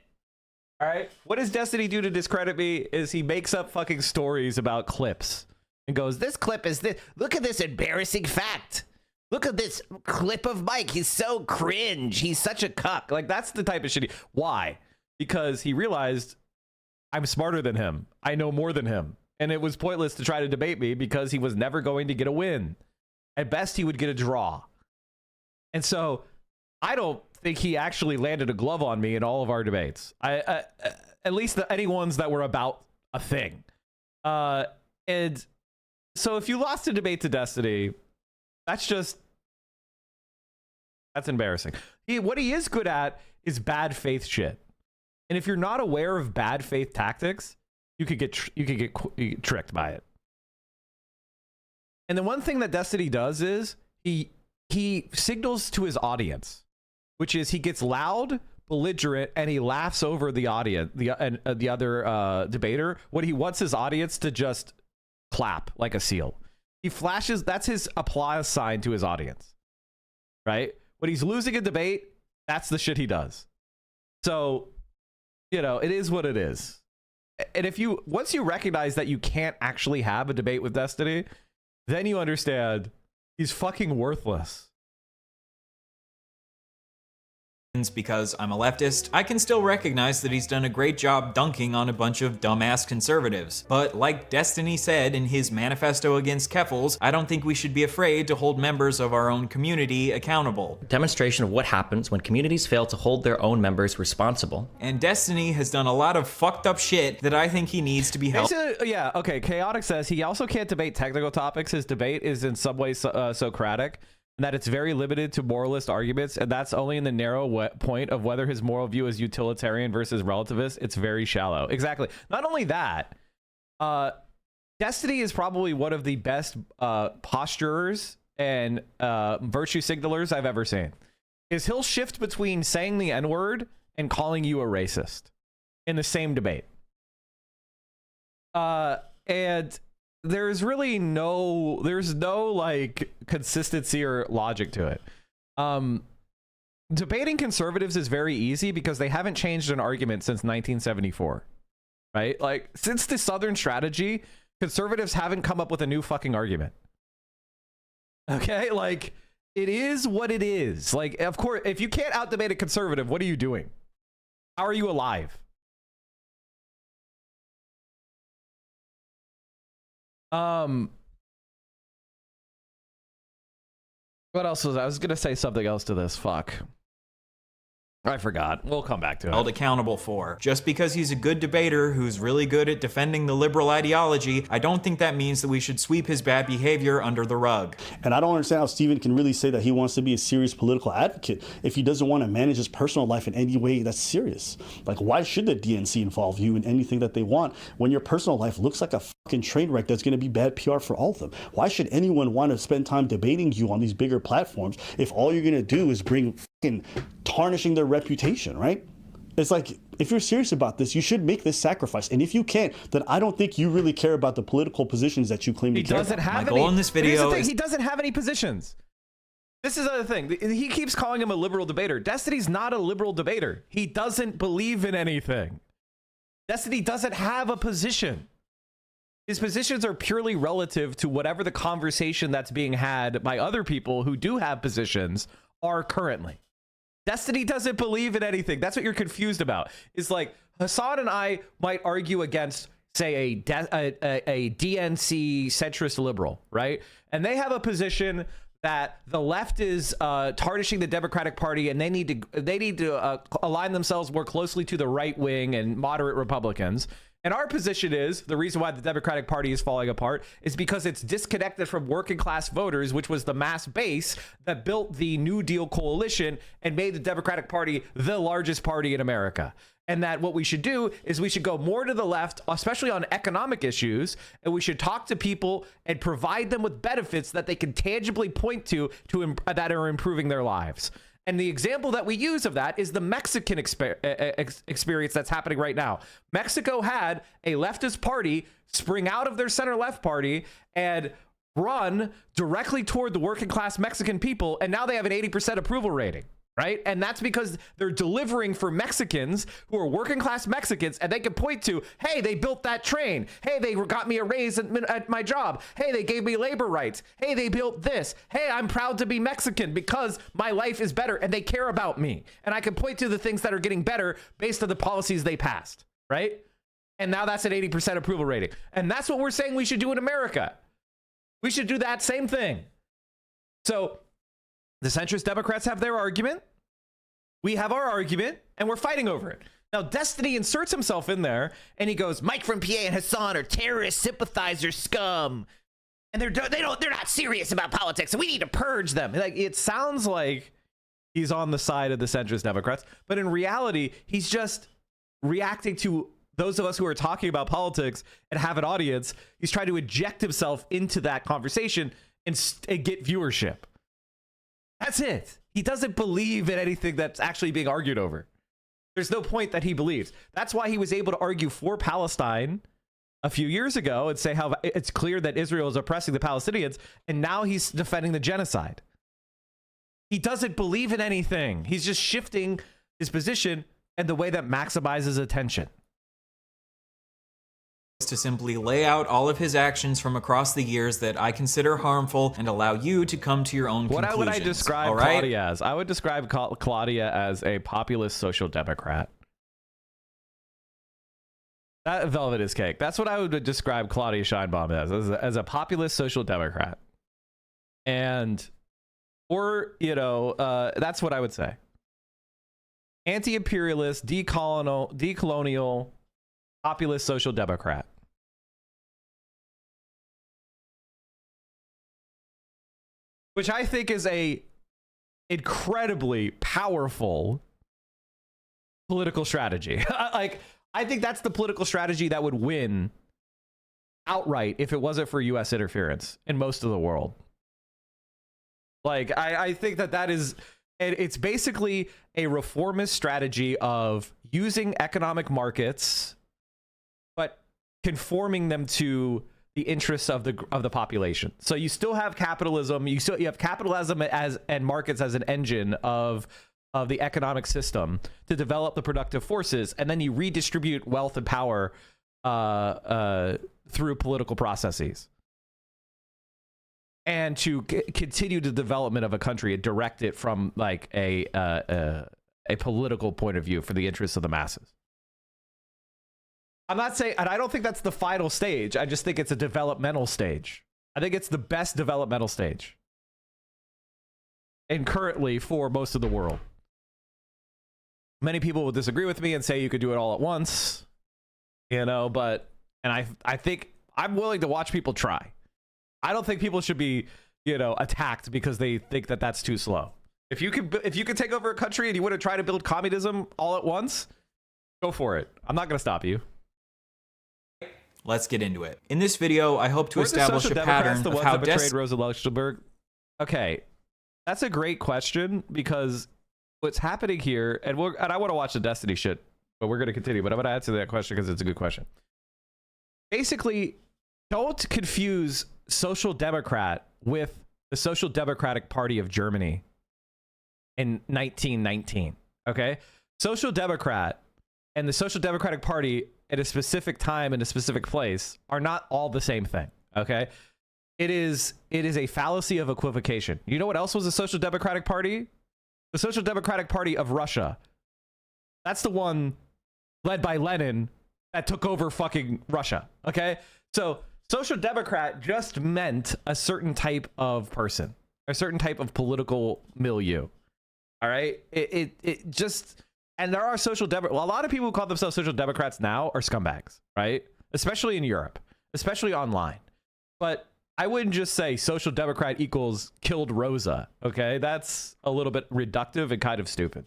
All right. What does Destiny do to discredit me is he makes up fucking stories about clips and goes, this clip is this. Look at this embarrassing fact. Look at this clip of Mike. He's so cringe. He's such a cuck. Like, that's the type of shit. Why? Because he realized I'm smarter than him. I know more than him. And it was pointless to try to debate me because he was never going to get a win. At best, he would get a draw. And so I don't think he actually landed a glove on me in all of our debates. At least any ones that were about a thing. And so if you lost a debate to Destiny, that's embarrassing. What he is good at is bad faith shit. And if you're not aware of bad faith tactics, you could get tricked by it. And the one thing that Destiny does is he signals to his audience, which is he gets loud, belligerent, and he laughs over the audience, the other debater. What he wants his audience to just clap like a seal. He flashes. That's his applause sign to his audience, right? When he's losing a debate, that's the shit he does. So, you know, it is what it is. And once you recognize that you can't actually have a debate with Destiny, then you understand he's fucking worthless. Because I'm a leftist, I can still recognize that he's done a great job dunking on a bunch of dumbass conservatives. But like Destiny said in his manifesto against Keffals, I don't think we should be afraid to hold members of our own community accountable. Demonstration of what happens when communities fail to hold their own members responsible. And Destiny has done a lot of fucked up shit that I think he needs to be held. Yeah, okay. Chaotic says he also can't debate technical topics. His debate is in some ways Socratic. And that it's very limited to moralist arguments, and that's only in the narrow point of whether his moral view is utilitarian versus relativist. It's very shallow. Exactly. Not only that, Destiny is probably one of the best posturers and virtue signalers I've ever seen. He'll shift between saying the N-word and calling you a racist in the same debate. And there's really no like consistency or logic to it. Debating conservatives is very easy because they haven't changed an argument since 1974, right? Like, since the Southern strategy, conservatives haven't come up with a new fucking argument. Okay, like, it is what it is. Like, of course, if you can't out debate a conservative, what are you doing? How are you alive? What else was I was gonna say something else to this. Fuck. I forgot. We'll come back to it. Held accountable for. Just because he's a good debater who's really good at defending the liberal ideology, I don't think that means that we should sweep his bad behavior under the rug. And I don't understand how Steven can really say that he wants to be a serious political advocate if he doesn't want to manage his personal life in any way that's serious. Like, why should the DNC involve you in anything that they want when your personal life looks like a fucking train wreck that's going to be bad PR for all of them? Why should anyone want to spend time debating you on these bigger platforms if all you're going to do is bring fucking tarnishing their reputation, right? It's like, if you're serious about this, you should make this sacrifice. And if you can't, then I don't think you really care about the political positions that you claim to care about. He doesn't have any. My goal in this video is... He doesn't have any positions. This is the other thing. He keeps calling him a liberal debater. Destiny's not a liberal debater. He doesn't believe in anything. Destiny doesn't have a position. His positions are purely relative to whatever the conversation that's being had by other people who do have positions are currently. Destiny doesn't believe in anything. That's what you're confused about. It's like Hassan and I might argue against, say, a DNC centrist liberal, right? And they have a position that the left is tarnishing the Democratic Party, and they need to align themselves more closely to the right wing and moderate Republicans. And our position is the reason why the Democratic Party is falling apart is because it's disconnected from working class voters, which was the mass base that built the New Deal coalition and made the Democratic Party the largest party in America. And that what we should do is we should go more to the left, especially on economic issues, and we should talk to people and provide them with benefits that they can tangibly point to that are improving their lives. And the example that we use of that is the Mexican experience that's happening right now. Mexico had a leftist party spring out of their center left party and run directly toward the working class Mexican people. And now they have an 80% approval rating, right? And that's because they're delivering for Mexicans who are working class Mexicans, and they can point to, hey, they built that train. Hey, they got me a raise at my job. Hey, they gave me labor rights. Hey, they built this. Hey, I'm proud to be Mexican because my life is better and they care about me. And I can point to the things that are getting better based on the policies they passed, right? And now that's an 80% approval rating. And that's what we're saying we should do in America. We should do that same thing. So the centrist Democrats have their argument. We have our argument, and we're fighting over it. Now, Destiny inserts himself in there, and he goes, Mike from PA and Hassan are terrorist sympathizer scum. And they're not serious about politics, so we need to purge them. Like, it sounds like he's on the side of the centrist Democrats, but in reality, he's just reacting to those of us who are talking about politics and have an audience. He's trying to eject himself into that conversation and get viewership. That's it. He doesn't believe in anything that's actually being argued over. There's no point that he believes. That's why he was able to argue for Palestine a few years ago and say how it's clear that Israel is oppressing the Palestinians, and now he's defending the genocide. He doesn't believe in anything. He's just shifting his position in the way that maximizes attention. To simply lay out all of his actions from across the years that I consider harmful and allow you to come to your own conclusions. What would I describe Claudia as? I would describe Claudia as a populist social democrat. That velvet is cake. That's what I would describe Claudia Scheinbaum as a populist social democrat. And, or, you know, that's what I would say. Anti-imperialist, decolonial, populist social democrat. Which I think is a incredibly powerful political strategy. I think that's the political strategy that would win outright if it wasn't for US interference in most of the world. Like, I think that is, it's basically a reformist strategy of using economic markets but conforming them to the interests of the population. So you still have capitalism. You have capitalism and markets as an engine of the economic system to develop the productive forces, and then you redistribute wealth and power through political processes, and to continue the development of a country and direct it from like a political point of view for the interests of the masses. I'm not saying, and I don't think that's the final stage. I just think it's a developmental stage. I think it's the best developmental stage. And currently for most of the world. Many people will disagree with me and say you could do it all at once, you know, but, and I think I'm willing to watch people try. I don't think people should be, you know, attacked because they think that that's too slow. If you could take over a country and you want to try to build communism all at once, go for it. I'm not going to stop you. Let's get into it. In this video, I hope to establish a pattern of how betrayed Rosa Luxemburg. Okay, that's a great question, because what's happening here, and I want to watch the Destiny shit, but we're going to continue. But I'm going to answer that question because it's a good question. Basically, don't confuse Social Democrat with the Social Democratic Party of Germany in 1919. Okay, Social Democrat and the Social Democratic Party at a specific time in a specific place are not all the same thing. Okay, it is a fallacy of equivocation. You know what else was a Social Democratic Party? The Social Democratic Party of Russia. That's the one led by Lenin that took over fucking Russia. Okay, so Social Democrat just meant a certain type of person, a certain type of political milieu. All right, it just. And there are social democrats. Well, a lot of people who call themselves social democrats now are scumbags, right? Especially in Europe, especially online. But I wouldn't just say social democrat equals killed Rosa. Okay, that's a little bit reductive and kind of stupid.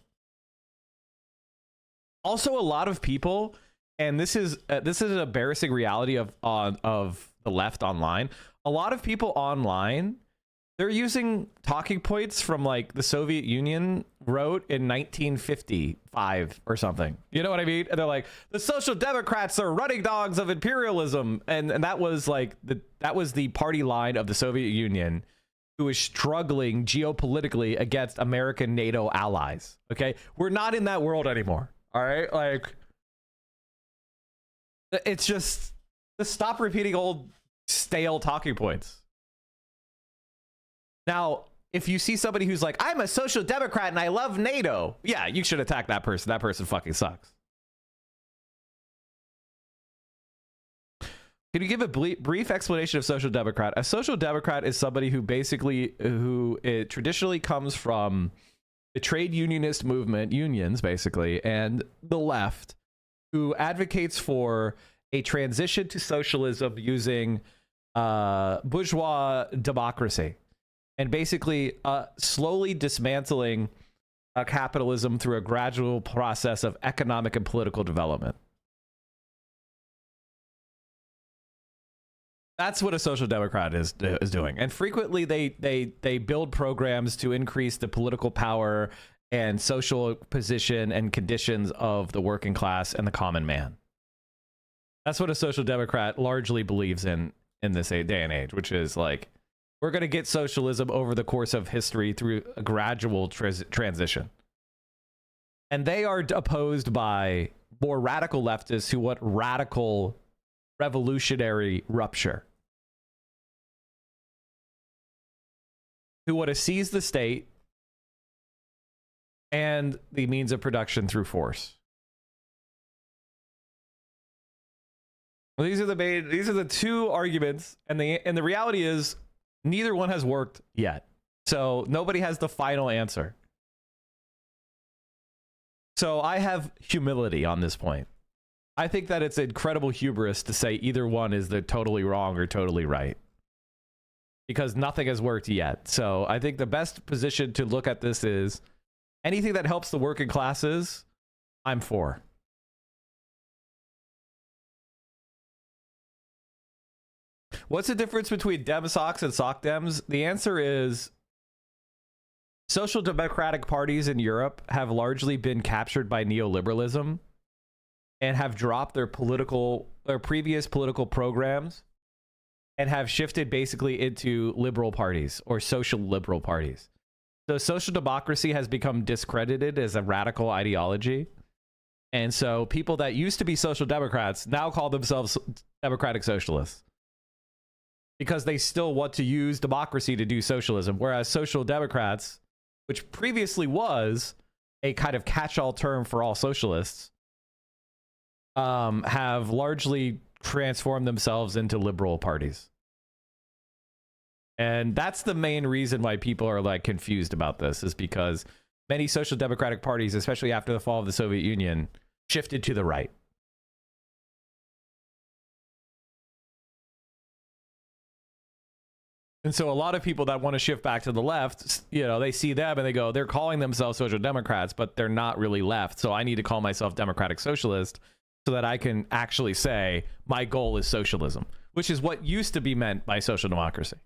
Also, a lot of people, and this is an embarrassing reality of the left online. A lot of people online They're using talking points from like the Soviet Union wrote in 1955 or something. You know what I mean? And they're like, the Social Democrats are running dogs of imperialism. And that was like that was the party line of the Soviet Union, who is struggling geopolitically against American NATO allies. Okay. We're not in that world anymore. All right. Like, it's just stop repeating old stale talking points. Now, if you see somebody who's like, I'm a social democrat and I love NATO, yeah, you should attack that person. That person fucking sucks. Can you give a brief explanation of social democrat? A social democrat is somebody who basically, it traditionally comes from the trade unionist movement, unions basically, and the left, who advocates for a transition to socialism using bourgeois democracy. And basically slowly dismantling capitalism through a gradual process of economic and political development. That's what a social democrat is doing. And frequently they build programs to increase the political power and social position and conditions of the working class and the common man. That's what a social democrat largely believes in this day and age, which is like, we're going to get socialism over the course of history through a gradual transition. And they are opposed by more radical leftists who want radical revolutionary rupture, who want to seize the state and the means of production through force. Well, these are the two arguments, and the reality is, neither one has worked yet. So nobody has the final answer. So I have humility on this point. I think that it's incredible hubris to say either one is the totally wrong or totally right, because nothing has worked yet. So I think the best position to look at this is anything that helps the working classes, I'm for. What's the difference between Dem Socks and Sock Dems? The answer is social democratic parties in Europe have largely been captured by neoliberalism and have dropped their previous political programs and have shifted basically into liberal parties or social liberal parties. So social democracy has become discredited as a radical ideology. And so people that used to be social democrats now call themselves democratic socialists, because they still want to use democracy to do socialism. Whereas social democrats, which previously was a kind of catch-all term for all socialists, have largely transformed themselves into liberal parties. And that's the main reason why people are like confused about this, is because many social democratic parties, especially after the fall of the Soviet Union, shifted to the right. And so a lot of people that want to shift back to the left, you know, they see them and they go, they're calling themselves social democrats, but they're not really left. So I need to call myself democratic socialist so that I can actually say my goal is socialism, which is what used to be meant by social democracy.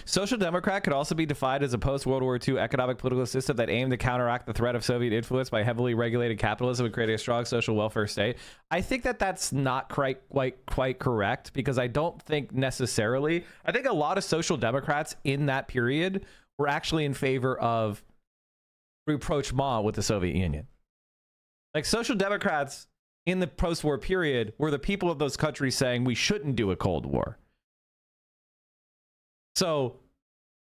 Social democrat could also be defined as a post-World War II economic political system that aimed to counteract the threat of Soviet influence by heavily regulated capitalism and creating a strong social welfare state. I think that that's not quite correct, because I don't think necessarily. I think a lot of social democrats in that period were actually in favor of rapprochement with the Soviet Union. Like, social democrats in the post-war period were the people of those countries saying we shouldn't do a Cold War. So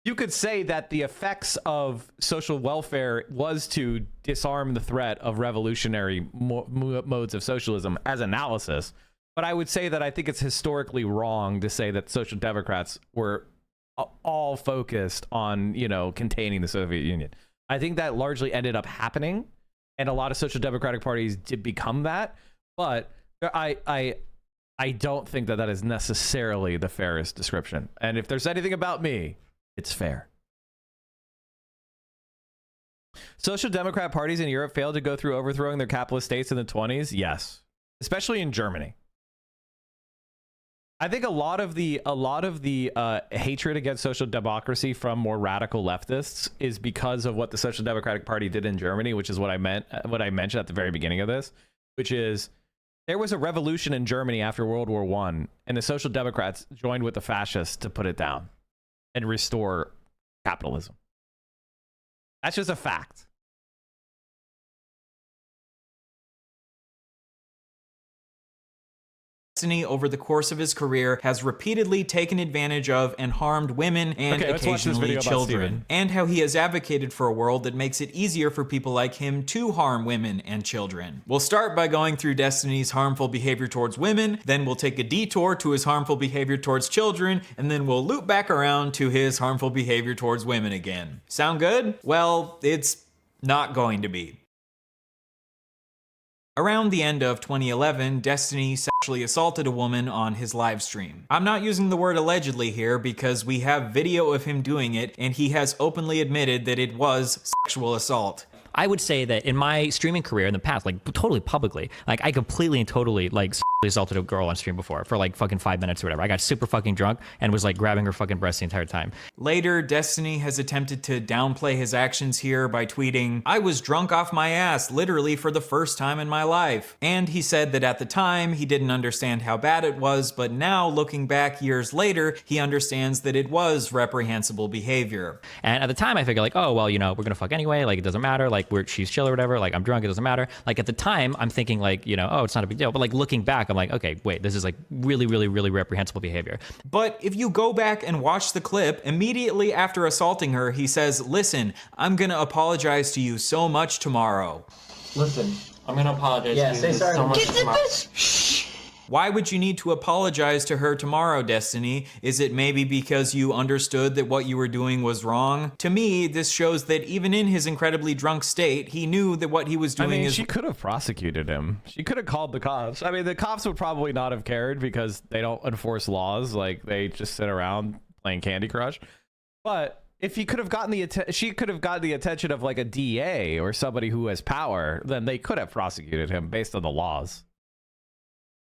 you could say that the effects of social welfare was to disarm the threat of revolutionary modes of socialism as analysis. But I would say that I think it's historically wrong to say that social democrats were all focused on, you know, containing the Soviet Union. I think that largely ended up happening, and a lot of social democratic parties did become that. But I don't think that that is necessarily the fairest description. And if there's anything about me, it's fair. Social democrat parties in Europe failed to go through overthrowing their capitalist states in the 20s? Yes. Especially in Germany. I think a lot of the hatred against social democracy from more radical leftists is because of what the Social Democratic Party did in Germany, which is what I mentioned at the very beginning of this, which is there was a revolution in Germany after World War I, and the Social Democrats joined with the fascists to put it down and restore capitalism. That's just a fact. Destiny, over the course of his career, has repeatedly taken advantage of and harmed women and occasionally children, and how he has advocated for a world that makes it easier for people like him to harm women and children. We'll start by going through Destiny's harmful behavior towards women, then we'll take a detour to his harmful behavior towards children, and then we'll loop back around to his harmful behavior towards women again. Sound good? Well, it's not going to be. Around the end of 2011, Destiny sexually assaulted a woman on his live stream. I'm not using the word allegedly here because we have video of him doing it, and he has openly admitted that it was sexual assault. I would say that in my streaming career in the past, like totally publicly, like I completely and totally like assaulted a girl on stream before for like fucking 5 minutes or whatever. I got super fucking drunk and was like grabbing her fucking breast the entire time. Later, Destiny has attempted to downplay his actions here by tweeting, "I was drunk off my ass literally for the first time in my life." And he said that at the time he didn't understand how bad it was, but now looking back years later, he understands that it was reprehensible behavior. And at the time I figured like, oh, well, you know, we're gonna fuck anyway, like it doesn't matter, like she's chill or whatever, like I'm drunk, it doesn't matter. Like at the time I'm thinking like, you know, oh, it's not a big deal. But like looking back, I'm like, okay, wait, this is like really, really, really reprehensible behavior. But if you go back and watch the clip, immediately after assaulting her, he says, "Listen, I'm gonna apologize to you so much tomorrow." Listen, I'm gonna apologize to you say sorry. so much tomorrow. Why would you need to apologize to her tomorrow, Destiny? Is it maybe because you understood that what you were doing was wrong? To me, this shows that even in his incredibly drunk state, he knew that what he was doing is... she could have prosecuted him. She could have called the cops. I mean, the cops would probably not have cared because they don't enforce laws. Like, they just sit around playing Candy Crush. But if he could have gotten she could have gotten the attention of like a DA or somebody who has power, then they could have prosecuted him based on the laws.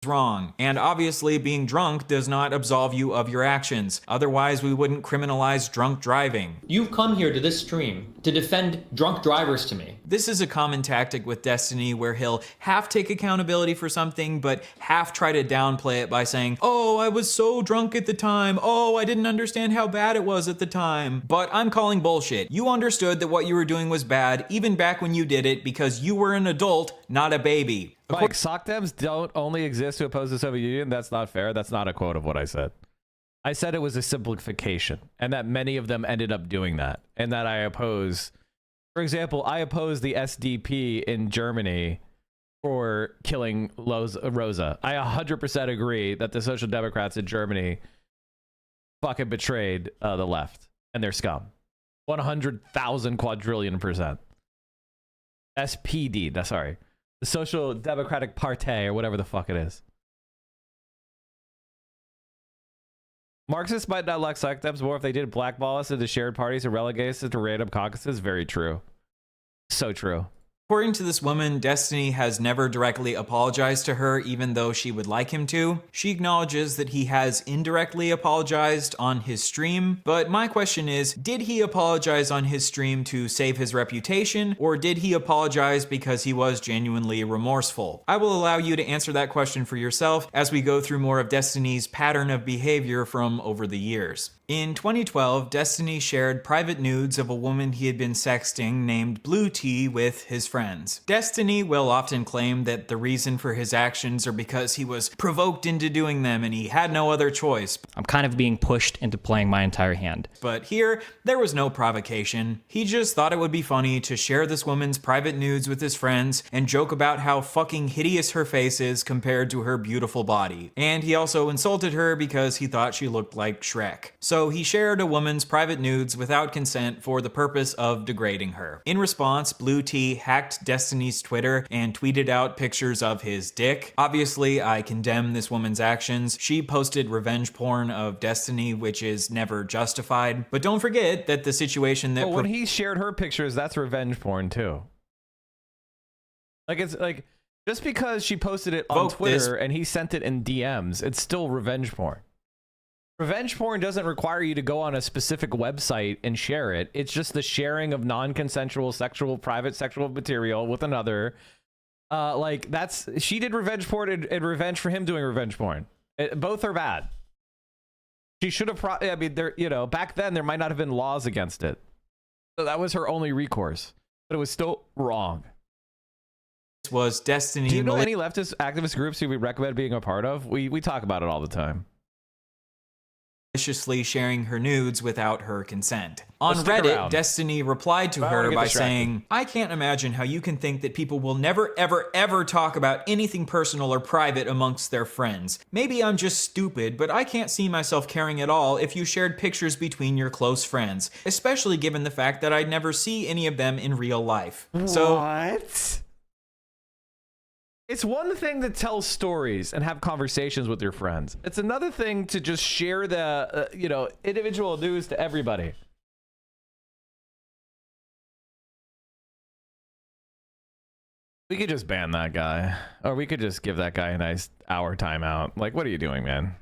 Wrong. And obviously being drunk does not absolve you of your actions. Otherwise we wouldn't criminalize drunk driving. You've come here to this stream to defend drunk drivers to me. This is a common tactic with Destiny where he'll half take accountability for something but half try to downplay it by saying, "Oh, I was so drunk at the time. Oh, I didn't understand how bad it was at the time." But I'm calling bullshit. You understood that what you were doing was bad even back when you did it because you were an adult, not a baby. Like, SOCDEMs don't only exist to oppose the Soviet Union. That's not fair. That's not a quote of what I said. I said it was a simplification and that many of them ended up doing that, and that I oppose, for example, I oppose the SDP in Germany for killing Rosa. I 100% agree that the Social Democrats in Germany fucking betrayed the left and their scum. 100,000 quadrillion %. SPD, sorry. The Social Democratic Party, or whatever the fuck it is. Marxists might not like SOCDEMs more if they did blackball us into shared parties and relegate us into random caucuses. Very true. So true. According to this woman, Destiny has never directly apologized to her, even though she would like him to. She acknowledges that he has indirectly apologized on his stream, but my question is, did he apologize on his stream to save his reputation, or did he apologize because he was genuinely remorseful? I will allow you to answer that question for yourself as we go through more of Destiny's pattern of behavior from over the years. In 2012, Destiny shared private nudes of a woman he had been sexting named Blue Tea with his friends. Destiny will often claim that the reason for his actions are because he was provoked into doing them and he had no other choice. I'm kind of being pushed into playing my entire hand. But here, there was no provocation. He just thought it would be funny to share this woman's private nudes with his friends and joke about how fucking hideous her face is compared to her beautiful body. And he also insulted her because he thought she looked like Shrek. So he shared a woman's private nudes without consent for the purpose of degrading her. In response, Blue Tea hacked Destiny's Twitter and tweeted out pictures of his dick. Obviously, I condemn this woman's actions. She posted revenge porn of Destiny, which is never justified. But don't forget that the situation that... But when he shared her pictures, that's revenge porn too. Like, it's like... Just because she posted it on Twitter and he sent it in DMs, it's still revenge porn. Revenge porn doesn't require you to go on a specific website and share it. It's just the sharing of non-consensual private sexual material with another. Like she did revenge porn and revenge for him doing revenge porn. Both are bad. She should have I mean, back then there might not have been laws against it. So that was her only recourse, but it was still wrong. This was Destiny. Do you know any leftist activist groups who we recommend being a part of? We talk about it all the time. Maliciously sharing her nudes without her consent. On Reddit, Destiny replied to her by saying, I can't imagine how you can think that people will never, ever, ever talk about anything personal or private amongst their friends. Maybe I'm just stupid, but I can't see myself caring at all if you shared pictures between your close friends, especially given the fact that I'd never see any of them in real life. What? It's one thing to tell stories and have conversations with your friends. It's another thing to just share the, individual news to everybody. We could just ban that guy, or we could just give that guy a nice hour timeout. Like, what are you doing, man?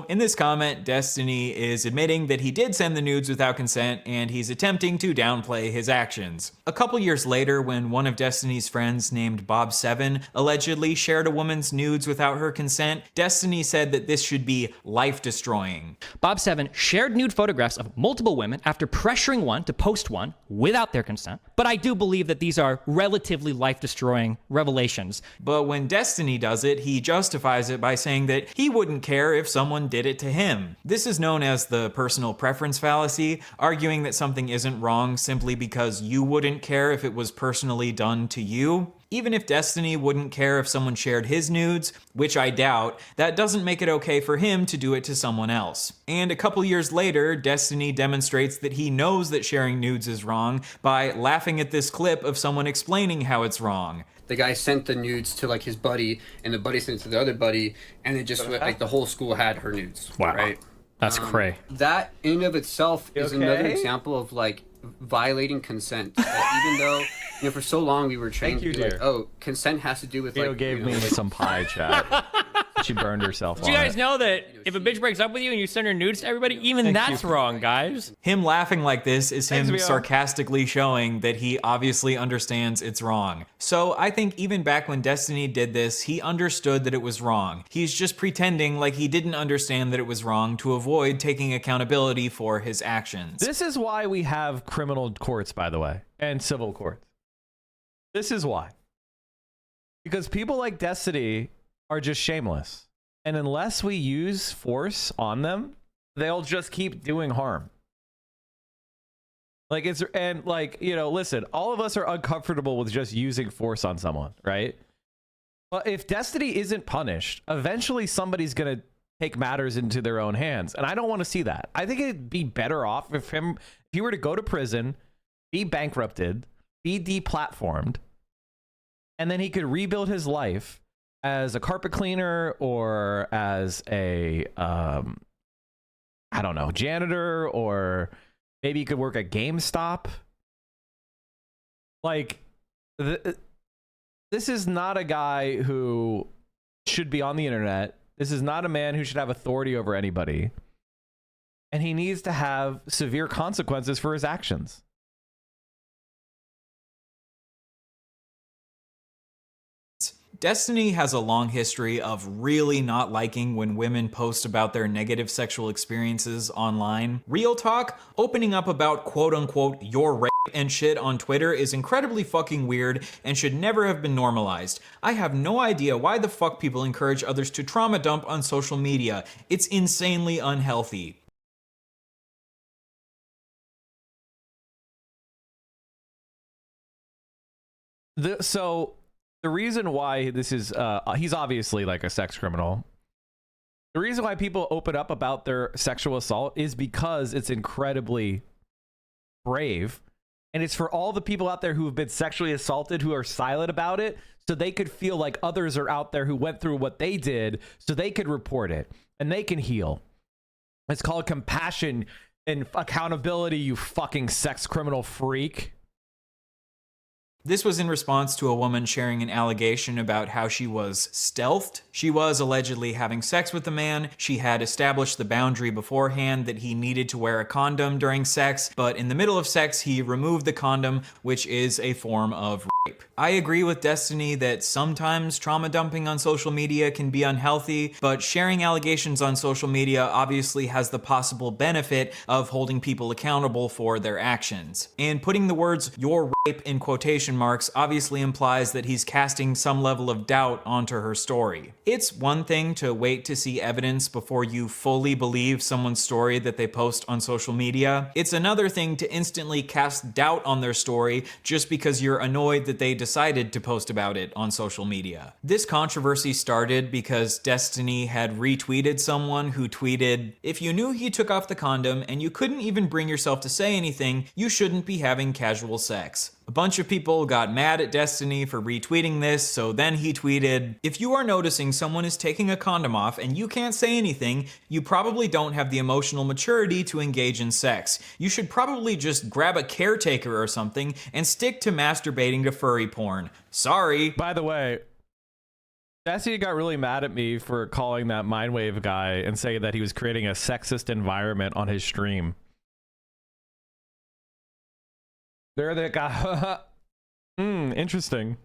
In this comment, Destiny is admitting that he did send the nudes without consent, and he's attempting to downplay his actions. A couple years later, when one of Destiny's friends named Bob7 allegedly shared a woman's nudes without her consent, Destiny said that this should be life-destroying. Bob7 shared nude photographs of multiple women after pressuring one to post one without their consent, but I do believe that these are relatively life-destroying revelations. But when Destiny does it, he justifies it by saying that he wouldn't care if someone did it to him. This is known as the personal preference fallacy, arguing that something isn't wrong simply because you wouldn't care if it was personally done to you. Even if Destiny wouldn't care if someone shared his nudes, which I doubt, that doesn't make it okay for him to do it to someone else. And a couple years later, Destiny demonstrates that he knows that sharing nudes is wrong by laughing at this clip of someone explaining how it's wrong. The guy sent the nudes to like his buddy, and the buddy sent it to the other buddy, and it just went, like the whole school had her nudes. Wow. Right? That's cray. That in of itself is another example of like violating consent. Even though, for so long we were trained to be like, oh, consent has to do with like. Gave me some pie chat. She burned herself. Did you guys know that if a bitch breaks up with you and you send her nudes to everybody, even that's wrong, guys? Him laughing like this is him sarcastically showing that he obviously understands it's wrong. So I think even back when Destiny did this, he understood that it was wrong. He's just pretending like he didn't understand that it was wrong to avoid taking accountability for his actions. This is why we have criminal courts, by the way, and civil courts. This is why. Because people like Destiny are just shameless. And unless we use force on them, they'll just keep doing harm. Like listen, all of us are uncomfortable with just using force on someone, right? But if Destiny isn't punished, eventually somebody's going to take matters into their own hands. And I don't want to see that. I think it'd be better off if he were to go to prison, be bankrupted, be deplatformed, and then he could rebuild his life as a carpet cleaner or as a I don't know, janitor, or maybe you could work at GameStop. Like this is not a guy who should be on the internet. This is not a man who should have authority over anybody, and he needs to have severe consequences for his actions. Destiny has a long history of really not liking when women post about their negative sexual experiences online. Real talk, opening up about quote-unquote your rape and shit on Twitter is incredibly fucking weird and should never have been normalized. I have no idea why the fuck people encourage others to trauma dump on social media. It's insanely unhealthy. The reason why this is, he's obviously like a sex criminal. The reason why people open up about their sexual assault is because it's incredibly brave. And it's for all the people out there who have been sexually assaulted who are silent about it, so they could feel like others are out there who went through what they did, so they could report it and they can heal. It's called compassion and accountability, you fucking sex criminal freak. This was in response to a woman sharing an allegation about how she was stealthed. She was allegedly having sex with the man. She had established the boundary beforehand that he needed to wear a condom during sex, but in the middle of sex, he removed the condom, which is a form of rape. I agree with Destiny that sometimes trauma dumping on social media can be unhealthy, but sharing allegations on social media obviously has the possible benefit of holding people accountable for their actions. And putting the words "your rape" in quotation marks obviously implies that he's casting some level of doubt onto her story. It's one thing to wait to see evidence before you fully believe someone's story that they post on social media. It's another thing to instantly cast doubt on their story just because you're annoyed that they decided to post about it on social media. This controversy started because Destiny had retweeted someone who tweeted, "If you knew he took off the condom and you couldn't even bring yourself to say anything, you shouldn't be having casual sex." A bunch of people got mad at Destiny for retweeting this, so then he tweeted, "If you are noticing someone is taking a condom off and you can't say anything, you probably don't have the emotional maturity to engage in sex. You should probably just grab a caretaker or something and stick to masturbating to furry porn. Sorry." By the way, Destiny got really mad at me for calling that Mindwave guy and saying that he was creating a sexist environment on his stream. There they got interesting.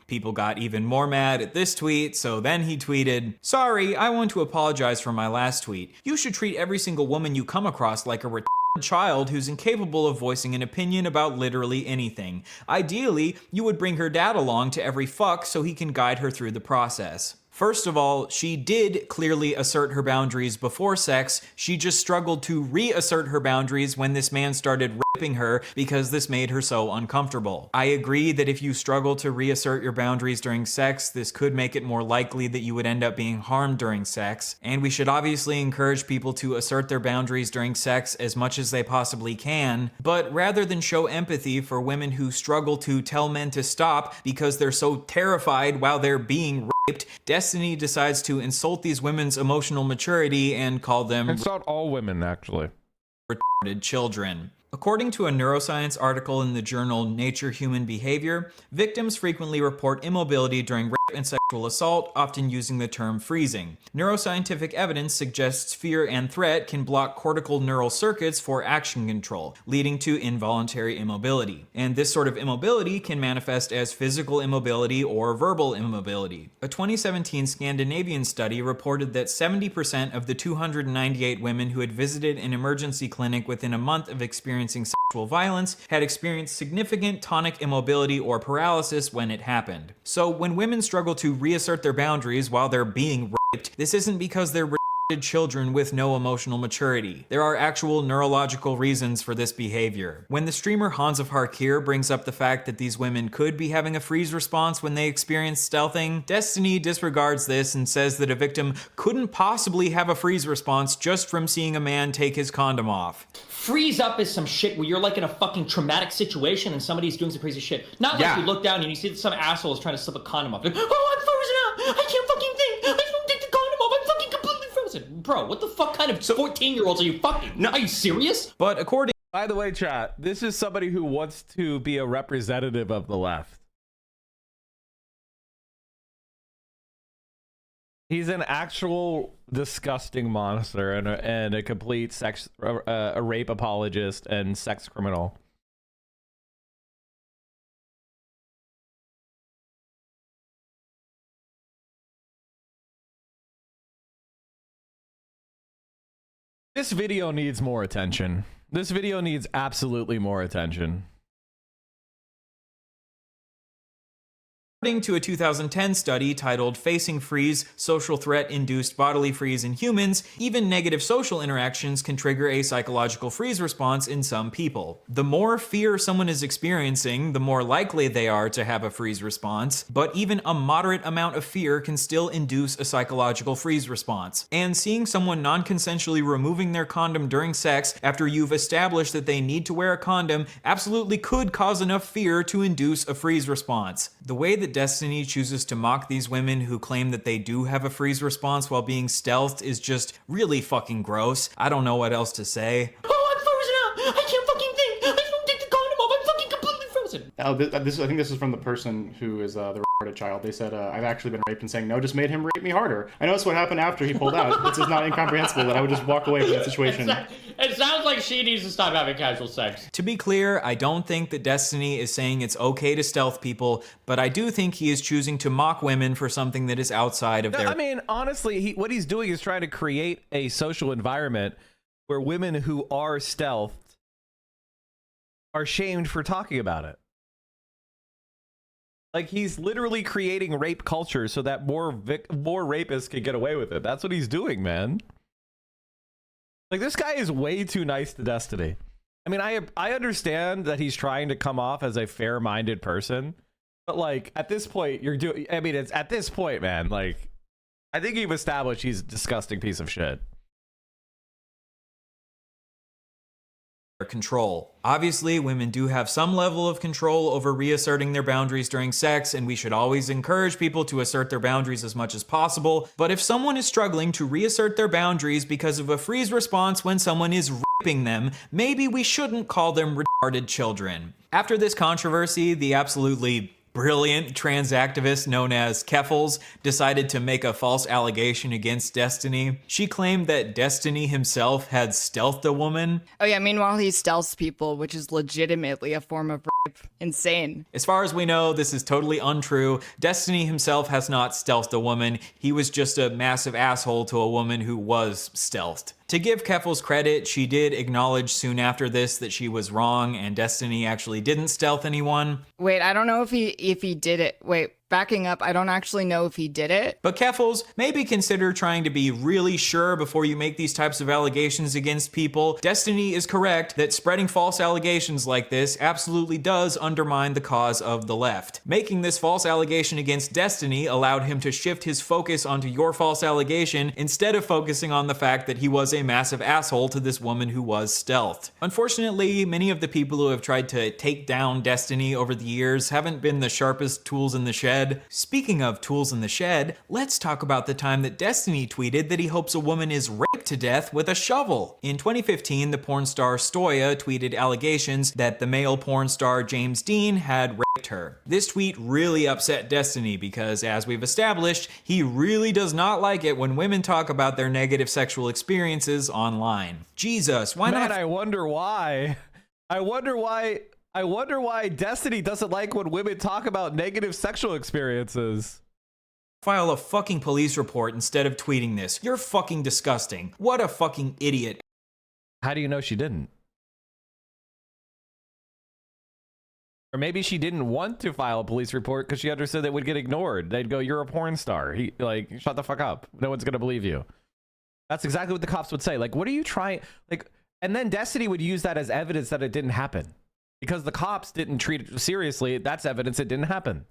People got even more mad at this tweet, so then he tweeted, "Sorry, I want to apologize for my last tweet. You should treat every single woman you come across like a retarded child who's incapable of voicing an opinion about literally anything. Ideally, you would bring her dad along to every fuck so he can guide her through the process." First of all, she did clearly assert her boundaries before sex. She just struggled to reassert her boundaries when this man started raping her because this made her so uncomfortable. I agree that if you struggle to reassert your boundaries during sex, this could make it more likely that you would end up being harmed during sex. And we should obviously encourage people to assert their boundaries during sex as much as they possibly can. But rather than show empathy for women who struggle to tell men to stop because they're so terrified while they're being raped, Destiny decides to insult these women's emotional maturity and call them insult all women, actually, retarded children. According to a neuroscience article in the journal Nature Human Behavior, victims frequently report immobility during rape and sexual assault, often using the term freezing. Neuroscientific evidence suggests fear and threat can block cortical neural circuits for action control, leading to involuntary immobility. And this sort of immobility can manifest as physical immobility or verbal immobility. A 2017 Scandinavian study reported that 70% of the 298 women who had visited an emergency clinic within a month of experiencing sexual violence had experienced significant tonic immobility or paralysis when it happened. So when women struggle to reassert their boundaries while they're being raped, this isn't because they're children with no emotional maturity. There are actual neurological reasons for this behavior. When the streamer Hans of Harkir brings up the fact that these women could be having a freeze response when they experience stealthing, Destiny disregards this and says that a victim couldn't possibly have a freeze response just from seeing a man take his condom off. Freeze up is some shit where you're like in a fucking traumatic situation and somebody's doing some crazy shit. Not like you look down and you see that some asshole is trying to slip a condom off. Like, oh, I'm frozen out. I can't fucking think. I just want to take the condom off. I'm fucking completely frozen. Bro, what the fuck kind of 14-year-olds are you fucking? No, are you serious? But according... By the way, chat, this is somebody who wants to be a representative of the left. He's an actual disgusting monster and a complete sex, a rape apologist and sex criminal. This video needs more attention. This video needs absolutely more attention. According to a 2010 study titled Facing Freeze, Social Threat Induced Bodily Freeze in Humans, even negative social interactions can trigger a psychological freeze response in some people. The more fear someone is experiencing, the more likely they are to have a freeze response, but even a moderate amount of fear can still induce a psychological freeze response. And seeing someone non-consensually removing their condom during sex after you've established that they need to wear a condom absolutely could cause enough fear to induce a freeze response. The way that Destiny chooses to mock these women who claim that they do have a freeze response while being stealthed is just really fucking gross. I don't know what else to say. Oh, I'm frozen out. I can't fucking think. I just want to take the condom off. I'm fucking completely frozen. I think this is from the person who is the retarded child. They said, I've actually been raped, and saying no just made him rape me harder. I know that's what happened after he pulled out. It's just not incomprehensible that I would just walk away from that situation. It sounds like she needs to stop having casual sex. To be clear, I don't think that Destiny is saying it's okay to stealth people, but I do think he is choosing to mock women for something that is outside of their... I mean, honestly, what he's doing is trying to create a social environment where women who are stealthed are shamed for talking about it. Like, he's literally creating rape culture so that more rapists can get away with it. That's what he's doing, man. Like, this guy is way too nice to Destiny. I mean, I understand that he's trying to come off as a fair-minded person, but like, at this point, it's at this point, man, like, I think you've established he's a disgusting piece of shit. Control. Obviously, women do have some level of control over reasserting their boundaries during sex, and we should always encourage people to assert their boundaries as much as possible. But if someone is struggling to reassert their boundaries because of a freeze response when someone is raping them, maybe we shouldn't call them retarded children. After this controversy, the absolutely brilliant trans activist known as Keffels decided to make a false allegation against Destiny. She claimed that Destiny himself had stealthed a woman. Oh yeah, meanwhile he stealths people, which is legitimately a form of rape. Insane. As far as we know, this is totally untrue. Destiny himself has not stealthed a woman. He was just a massive asshole to a woman who was stealthed. To give Keffels credit, she did acknowledge soon after this that she was wrong and Destiny actually didn't stealth anyone. Wait, I don't know if he did it. Wait, backing up, I don't actually know if he did it. But Keffels, maybe consider trying to be really sure before you make these types of allegations against people. Destiny is correct that spreading false allegations like this absolutely does undermine the cause of the left. Making this false allegation against Destiny allowed him to shift his focus onto your false allegation instead of focusing on the fact that he was a massive asshole to this woman who was stealthed. Unfortunately, many of the people who have tried to take down Destiny over the years haven't been the sharpest tools in the shed. Speaking of tools in the shed, let's talk about the time that Destiny tweeted that he hopes a woman is raped to death with a shovel. In 2015, the porn star Stoya tweeted allegations that the male porn star James Dean had raped her. This tweet really upset Destiny because, as we've established, he really does not like it when women talk about their negative sexual experiences online. Jesus, why not? I wonder why. I wonder why Destiny doesn't like when women talk about negative sexual experiences. File a fucking police report instead of tweeting this. You're fucking disgusting. What a fucking idiot. How do you know she didn't? Or maybe she didn't want to file a police report because she understood that it would get ignored. They'd go, "You're a porn star." Shut the fuck up. No one's gonna believe you. That's exactly what the cops would say. Like, what are you trying? Like, and then Destiny would use that as evidence that it didn't happen. Because the cops didn't treat it seriously, that's evidence it didn't happen.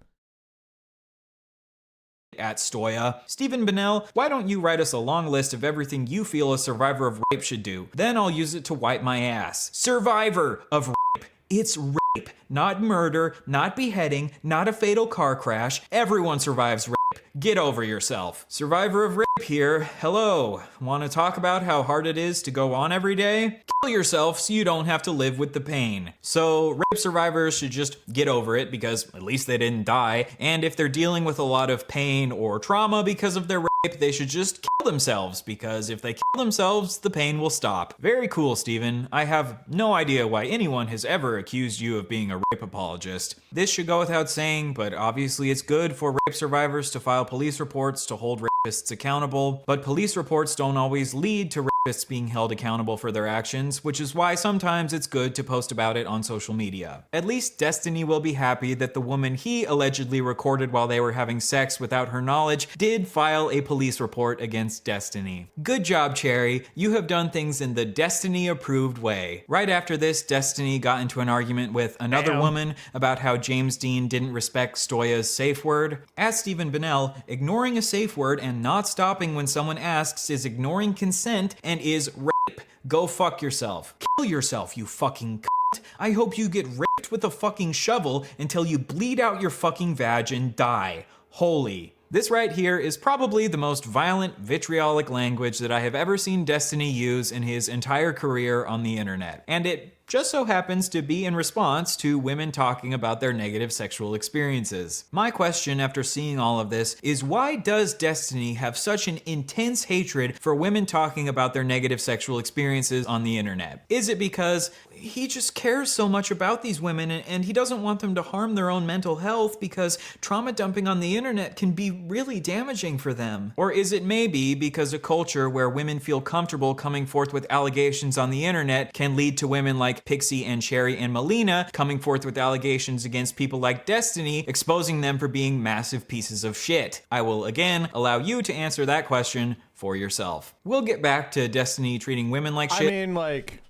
At Stoya. Stephen Bennell, why don't you write us a long list of everything you feel a survivor of rape should do? Then I'll use it to wipe my ass. Survivor of rape. It's rape, not murder, not beheading, not a fatal car crash. Everyone survives rape. Get over yourself. Survivor of rape here. Hello. Want to talk about how hard it is to go on every day? Kill yourself so you don't have to live with the pain. So rape survivors should just get over it because at least they didn't die. And if they're dealing with a lot of pain or trauma because of their rape, they should just kill themselves because if they kill themselves, the pain will stop. Very cool, Steven. I have no idea why anyone has ever accused you of being a rape apologist. This should go without saying, but obviously it's good for rape survivors to file police reports to hold rapists accountable, but police reports don't always lead to rapists being held accountable for their actions, which is why sometimes it's good to post about it on social media. At least Destiny will be happy that the woman he allegedly recorded while they were having sex without her knowledge did file a police report against Destiny. Good job, Cherry. You have done things in the Destiny-approved way. Right after this, Destiny got into an argument with another woman about how James Dean didn't respect Stoya's safe word. As Stephen Bennell, ignoring a safe word and not stopping when someone asks is ignoring consent and is rape. Go fuck yourself. Kill yourself, you fucking cunt. I hope you get raped with a fucking shovel until you bleed out your fucking vag and die. Holy. This right here is probably the most violent, vitriolic language that I have ever seen Destiny use in his entire career on the internet. And it just so happens to be in response to women talking about their negative sexual experiences. My question after seeing all of this is, why does Destiny have such an intense hatred for women talking about their negative sexual experiences on the internet? Is it because he just cares so much about these women and he doesn't want them to harm their own mental health because trauma dumping on the internet can be really damaging for them? Or is it maybe because a culture where women feel comfortable coming forth with allegations on the internet can lead to women like Pixie and Cherry and Melina coming forth with allegations against people like Destiny, exposing them for being massive pieces of shit? I will again allow you to answer that question for yourself. We'll get back to Destiny treating women like shit. I mean, like,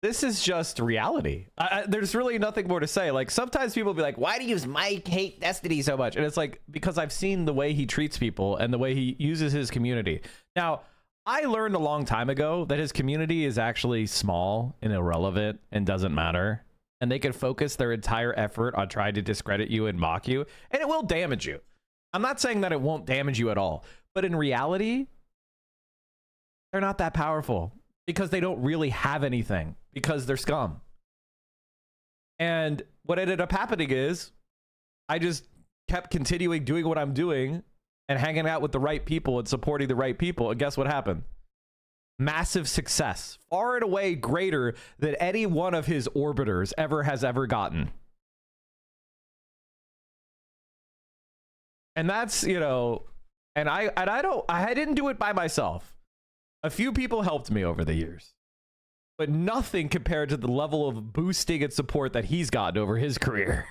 this is just reality. There's really nothing more to say. Like, sometimes people be like, why do you Mike hate Destiny so much? And it's like, because I've seen the way he treats people and the way he uses his community. Now, I learned a long time ago that his community is actually small and irrelevant and doesn't matter. And they can focus their entire effort on trying to discredit you and mock you. And it will damage you. I'm not saying that it won't damage you at all. But in reality, they're not that powerful because they don't really have anything. Because they're scum. And what ended up happening is I just kept continuing doing what I'm doing and hanging out with the right people and supporting the right people. And guess what happened? Massive success. Far and away greater than any one of his orbiters has ever gotten. And that's, you know, and I didn't do it by myself. A few people helped me over the years. But nothing compared to the level of boosting and support that he's gotten over his career.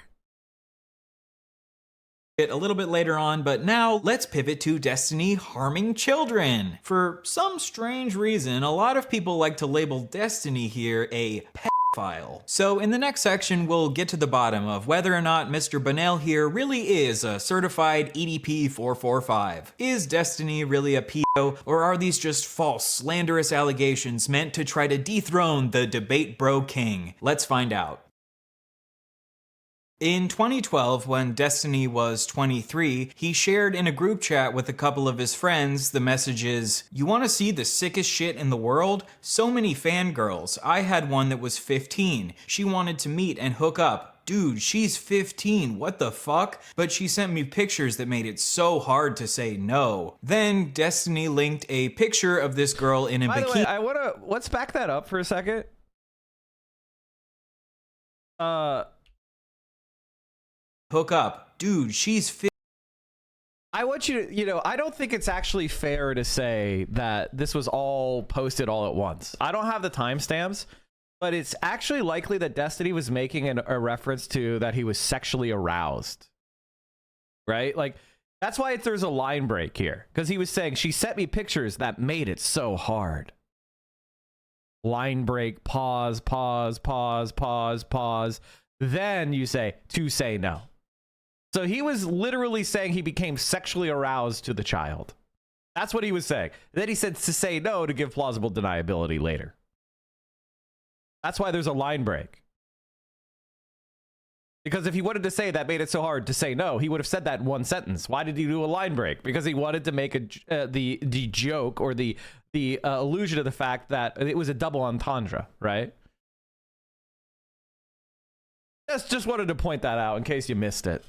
A little bit later on, but now let's pivot to Destiny harming children. For some strange reason, a lot of people like to label Destiny here a pedophile. So in the next section, we'll get to the bottom of whether or not Mr. Bunnell here really is a certified EDP 445. Is Destiny really a pedo, or are these just false, slanderous allegations meant to try to dethrone the debate bro king? Let's find out. In 2012, when Destiny was 23, he shared in a group chat with a couple of his friends the messages, "You want to see the sickest shit in the world? So many fangirls. I had one that was 15. She wanted to meet and hook up. Dude, she's 15, what the fuck? But she sent me pictures that made it so hard to say no." Then Destiny linked a picture of this girl in a bikini. By the way, let's back that up for a second. Hook up. Dude, she's I want you to, you know, I don't think it's actually fair to say that this was all posted all at once. I don't have the timestamps, but it's actually likely that Destiny was making a reference to that he was sexually aroused. Right? Like, that's why there's a line break here. Because he was saying, she sent me pictures that made it so hard. Line break, pause, pause, pause, pause, pause. Then you say, to say no. So he was literally saying he became sexually aroused to the child. That's what he was saying. Then he said to say no to give plausible deniability later. That's why there's a line break. Because if he wanted to say that made it so hard to say no, he would have said that in one sentence. Why did he do a line break? Because he wanted to make the joke or the allusion to the fact that it was a double entendre, right? Just wanted to point that out in case you missed it.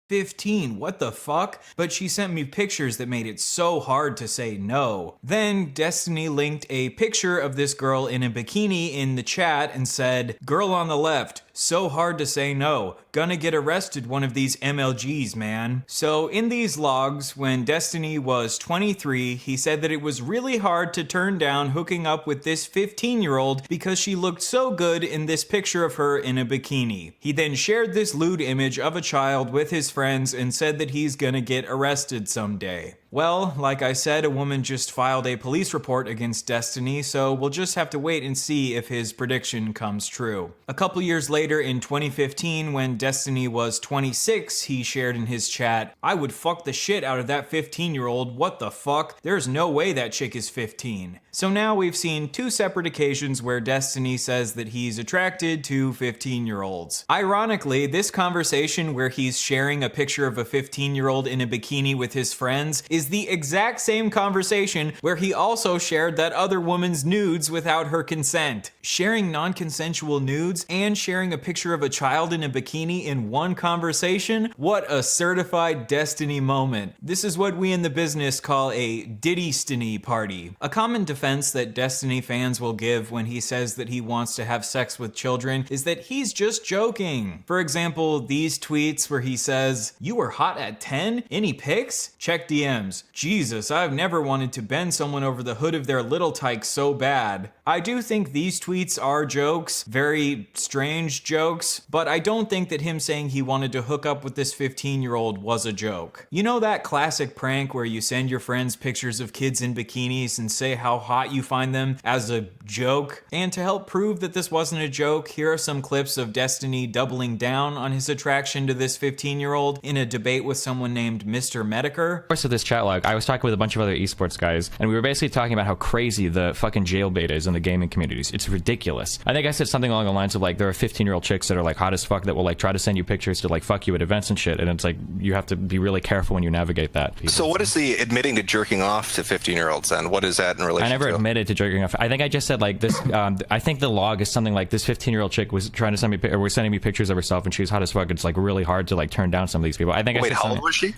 15, what the fuck? But she sent me pictures that made it so hard to say no. Then Destiny linked a picture of this girl in a bikini in the chat and said, "Girl on the left, so hard to say no. Gonna get arrested one of these MLGs, man." So in these logs, when Destiny was 23, he said that it was really hard to turn down hooking up with this 15-year-old because she looked so good in this picture of her in a bikini. He then shared this lewd image of a child with his friends and said that he's gonna get arrested someday. Well, like I said, a woman just filed a police report against Destiny, so we'll just have to wait and see if his prediction comes true. A couple years later, later in 2015, when Destiny was 26, he shared in his chat, "I would fuck the shit out of that 15-year-old. What the fuck? There's no way that chick is 15. So now we've seen 2 separate occasions where Destiny says that he's attracted to 15-year-olds. Ironically, this conversation where he's sharing a picture of a 15-year-old in a bikini with his friends is the exact same conversation where he also shared that other woman's nudes without her consent. Sharing non-consensual nudes and sharing a picture of a child in a bikini in one conversation? What a certified Destiny moment. This is what we in the business call a Diddy-stiny party. A common defense that Destiny fans will give when he says that he wants to have sex with children is that he's just joking. For example, these tweets where he says, "You were hot at 10? Any pics? Check DMs. Jesus, I've never wanted to bend someone over the hood of their little tyke so bad." I do think these tweets are jokes, very strange jokes, but I don't think that him saying he wanted to hook up with this 15-year-old was a joke. You know that classic prank where you send your friends pictures of kids in bikinis and say how hot you find them as a joke? And to help prove that this wasn't a joke, here are some clips of Destiny doubling down on his attraction to this 15-year-old in a debate with someone named Mr. Medicare. Of course, of this chat log, I was talking with a bunch of other esports guys, and we were basically talking about how crazy the fucking jailbait is in the gaming communities. It's ridiculous. I think I said something along the lines of like, there are 15-year-old chicks that are like hot as fuck that will like try to send you pictures to like fuck you at events and shit, and it's like, you have to be really careful when you navigate that. So what is the admitting to jerking off to 15-year-olds then? What is that in relation to? I never admitted to jerking off. I think I just said like this, I think the log is something like this 15-year-old chick was trying to send me, or was sending me pictures of herself and she was hot as fuck. It's like really hard to like turn down some of these people. I think Wait, how old was she?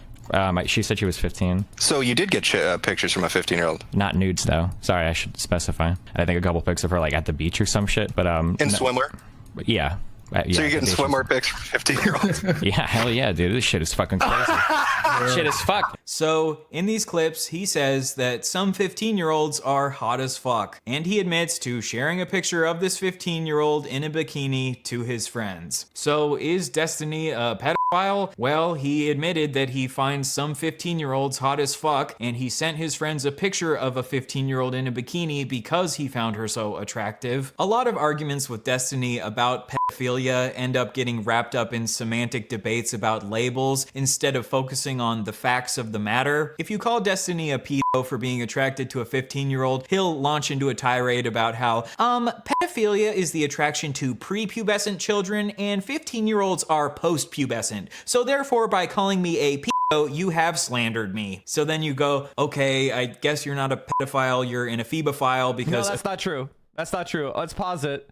She said she was 15. So you did get pictures from a 15-year-old? Not nudes though. Sorry, I should specify. I think a couple pics of her like at the beach or some shit, but in swimwear? Yeah. So you're getting swimwear pics from 15-year-olds? Yeah, hell yeah, dude. This shit is fucking crazy. Shit is fuck. So, in these clips, he says that some 15-year-olds are hot as fuck, and he admits to sharing a picture of this 15-year-old in a bikini to his friends. So, is Destiny a pedophile? Well, he admitted that he finds some 15-year-olds hot as fuck, and he sent his friends a picture of a 15-year-old in a bikini because he found her so attractive. A lot of arguments with Destiny about pedophilia end up getting wrapped up in semantic debates about labels instead of focusing on the facts of the matter. If you call Destiny a pedo for being attracted to a 15-year-old, he'll launch into a tirade about how, pedophilia is the attraction to prepubescent children and 15-year-olds are post-pubescent. So therefore, by calling me a pedo, you have slandered me. So then you go, okay, I guess you're not a pedophile, you're an ephebophile because— No, that's not true. That's not true. Let's pause it.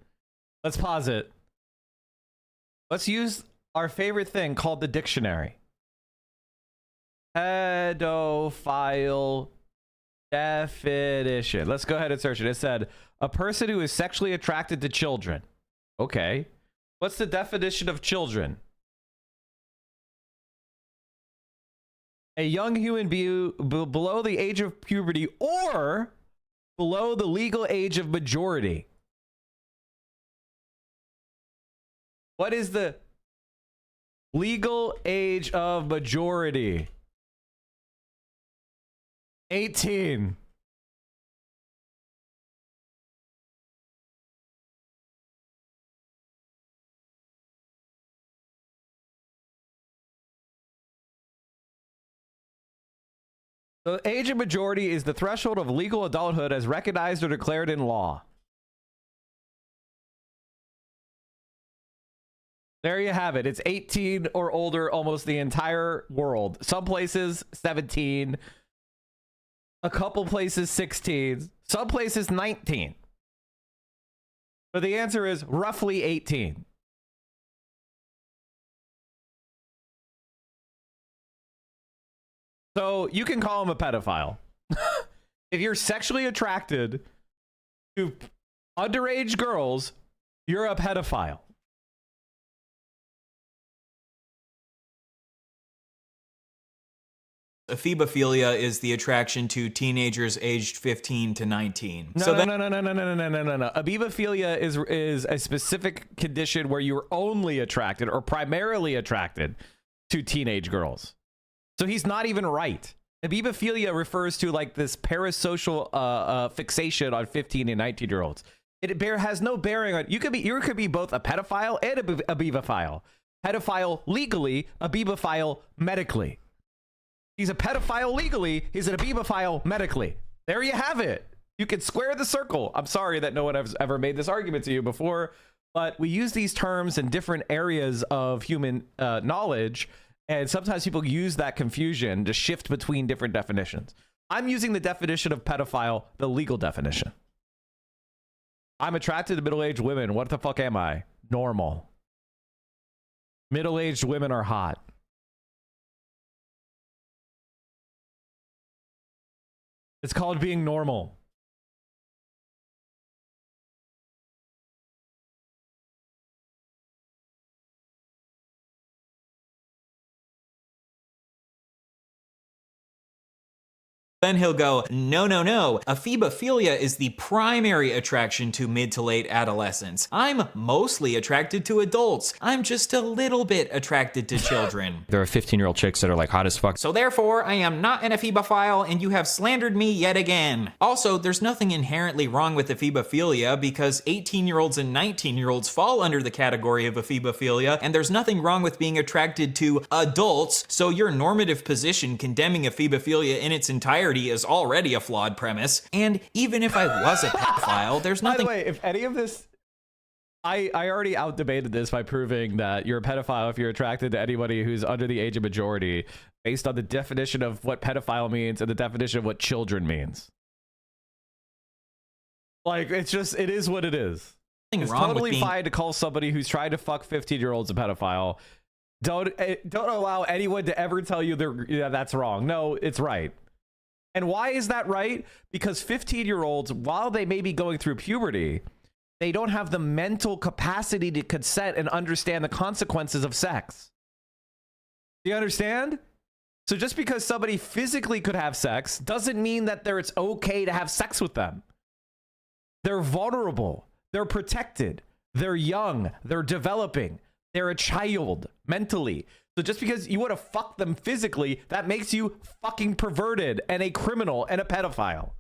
Let's pause it. Let's use our favorite thing called the dictionary. Pedophile definition. Let's go ahead and search it. It said, a person who is sexually attracted to children. Okay. What's the definition of children? A young human being below the age of puberty or below the legal age of majority. What is the legal age of majority? 18. The age of majority is the threshold of legal adulthood as recognized or declared in law. There you have it. It's 18 or older almost the entire world. Some places 17. A couple places 16. Some places 19. But the answer is roughly 18. So you can call him a pedophile. If you're sexually attracted to underage girls, you're a pedophile. Ephebophilia is the attraction to teenagers aged 15 to 19. No. Ephebophilia is a specific condition where you're only attracted or primarily attracted to teenage girls. So he's not even right. Ephebophilia refers to like this parasocial fixation on 15 and 19-year-olds. has no bearing on you could be both a pedophile and a beebophile. Pedophile legally, a beebophile medically. He's a pedophile legally, he's a beebophile medically. There you have it. You can square the circle. I'm sorry that no one has ever made this argument to you before, but we use these terms in different areas of human knowledge, and sometimes people use that confusion to shift between different definitions. I'm using the definition of pedophile, the legal definition. I'm attracted to middle-aged women. What the fuck am I? Normal. Middle-aged women are hot. It's called being normal. Then he'll go, no, no, no. Ephebophilia is the primary attraction to mid to late adolescents. I'm mostly attracted to adults. I'm just a little bit attracted to children. There are 15-year-old chicks that are like hot as fuck. So therefore, I am not an ephebophile, and you have slandered me yet again. Also, there's nothing inherently wrong with ephebophilia because 18-year-olds and 19-year-olds fall under the category of ephebophilia, and there's nothing wrong with being attracted to adults, so your normative position condemning ephebophilia in its entirety is already a flawed premise. And even if I was a pedophile, there's nothing— By the way, if any of this— I already out-debated this by proving that you're a pedophile if you're attracted to anybody who's under the age of majority based on the definition of what pedophile means and the definition of what children means. Like, it's just, it is what it is. It's totally fine to call somebody who's trying to fuck 15-year-olds a pedophile. Don't allow anyone to ever tell you that's wrong. No, it's right. And why is that right? Because 15-year-olds, while they may be going through puberty, they don't have the mental capacity to consent and understand the consequences of sex. Do you understand? So just because somebody physically could have sex doesn't mean that it's okay to have sex with them. They're vulnerable. They're protected. They're young. They're developing. They're a child mentally. So just because you want to fuck them physically, that makes you fucking perverted and a criminal and a pedophile.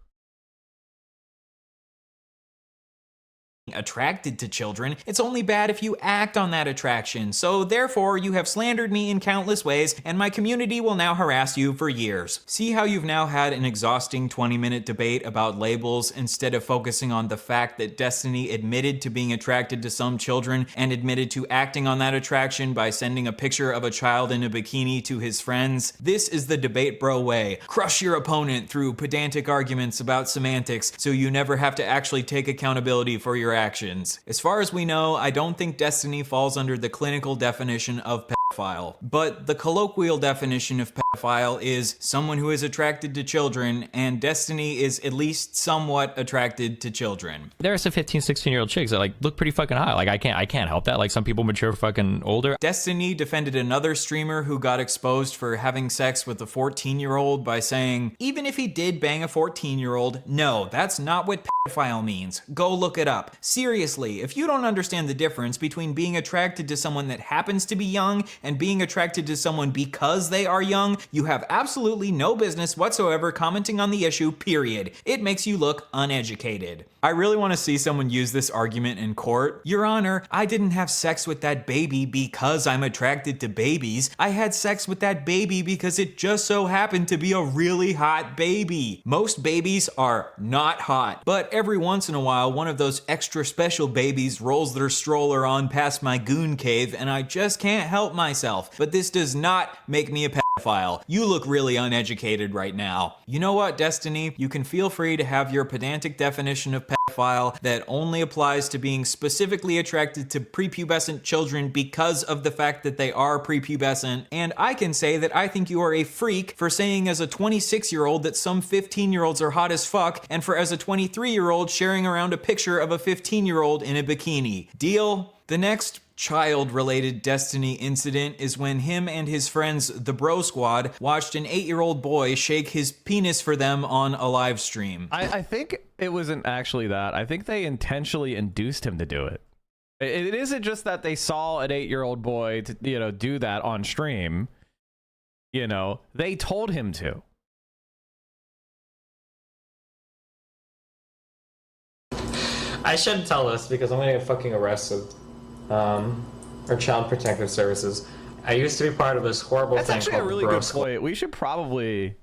Attracted to children, it's only bad if you act on that attraction. So therefore, you have slandered me in countless ways, and my community will now harass you for years. See how you've now had an exhausting 20-minute debate about labels instead of focusing on the fact that Destiny admitted to being attracted to some children and admitted to acting on that attraction by sending a picture of a child in a bikini to his friends? This is the debate bro way. Crush your opponent through pedantic arguments about semantics so you never have to actually take accountability for your actions. As far as we know, I don't think Destiny falls under the clinical definition of pedophile, but the colloquial definition of pedophile is someone who is attracted to children, and Destiny is at least somewhat attracted to children. There are some 15, 16-year-old chicks that like look pretty fucking hot. Like I can't help that. Like some people mature fucking older. Destiny defended another streamer who got exposed for having sex with a 14-year-old by saying, even if he did bang a 14-year-old, no, that's not what pedophile means. Go look it up. Seriously, if you don't understand the difference between being attracted to someone that happens to be young and being attracted to someone because they are young, you have absolutely no business whatsoever commenting on the issue, period. It makes you look uneducated. I really want to see someone use this argument in court. Your Honor, I didn't have sex with that baby because I'm attracted to babies. I had sex with that baby because it just so happened to be a really hot baby. Most babies are not hot, but every once in a while, one of those extra special babies rolls their stroller on past my goon cave and I just can't help myself. But this does not make me a pedophile. You look really uneducated right now. You know what, Destiny? You can feel free to have your pedantic definition of pedophile that only applies to being specifically attracted to prepubescent children because of the fact that they are prepubescent. And I can say that I think you are a freak for saying as a 26-year-old that some 15-year-olds are hot as fuck, and for as a 23-year-old sharing around a picture of a 15-year-old in a bikini. Deal? The next child-related Destiny incident is when him and his friends, the Bro Squad, watched an 8-year-old boy shake his penis for them on a live stream. I think it wasn't actually that. I think they intentionally induced him to do it. It isn't just that they saw an 8-year-old boy do that on stream. They told him to. I shouldn't tell this because I'm gonna get fucking arrested. Or Child Protective Services. I used to be part of this horrible thing called That's actually a really good Squad. point. We should probably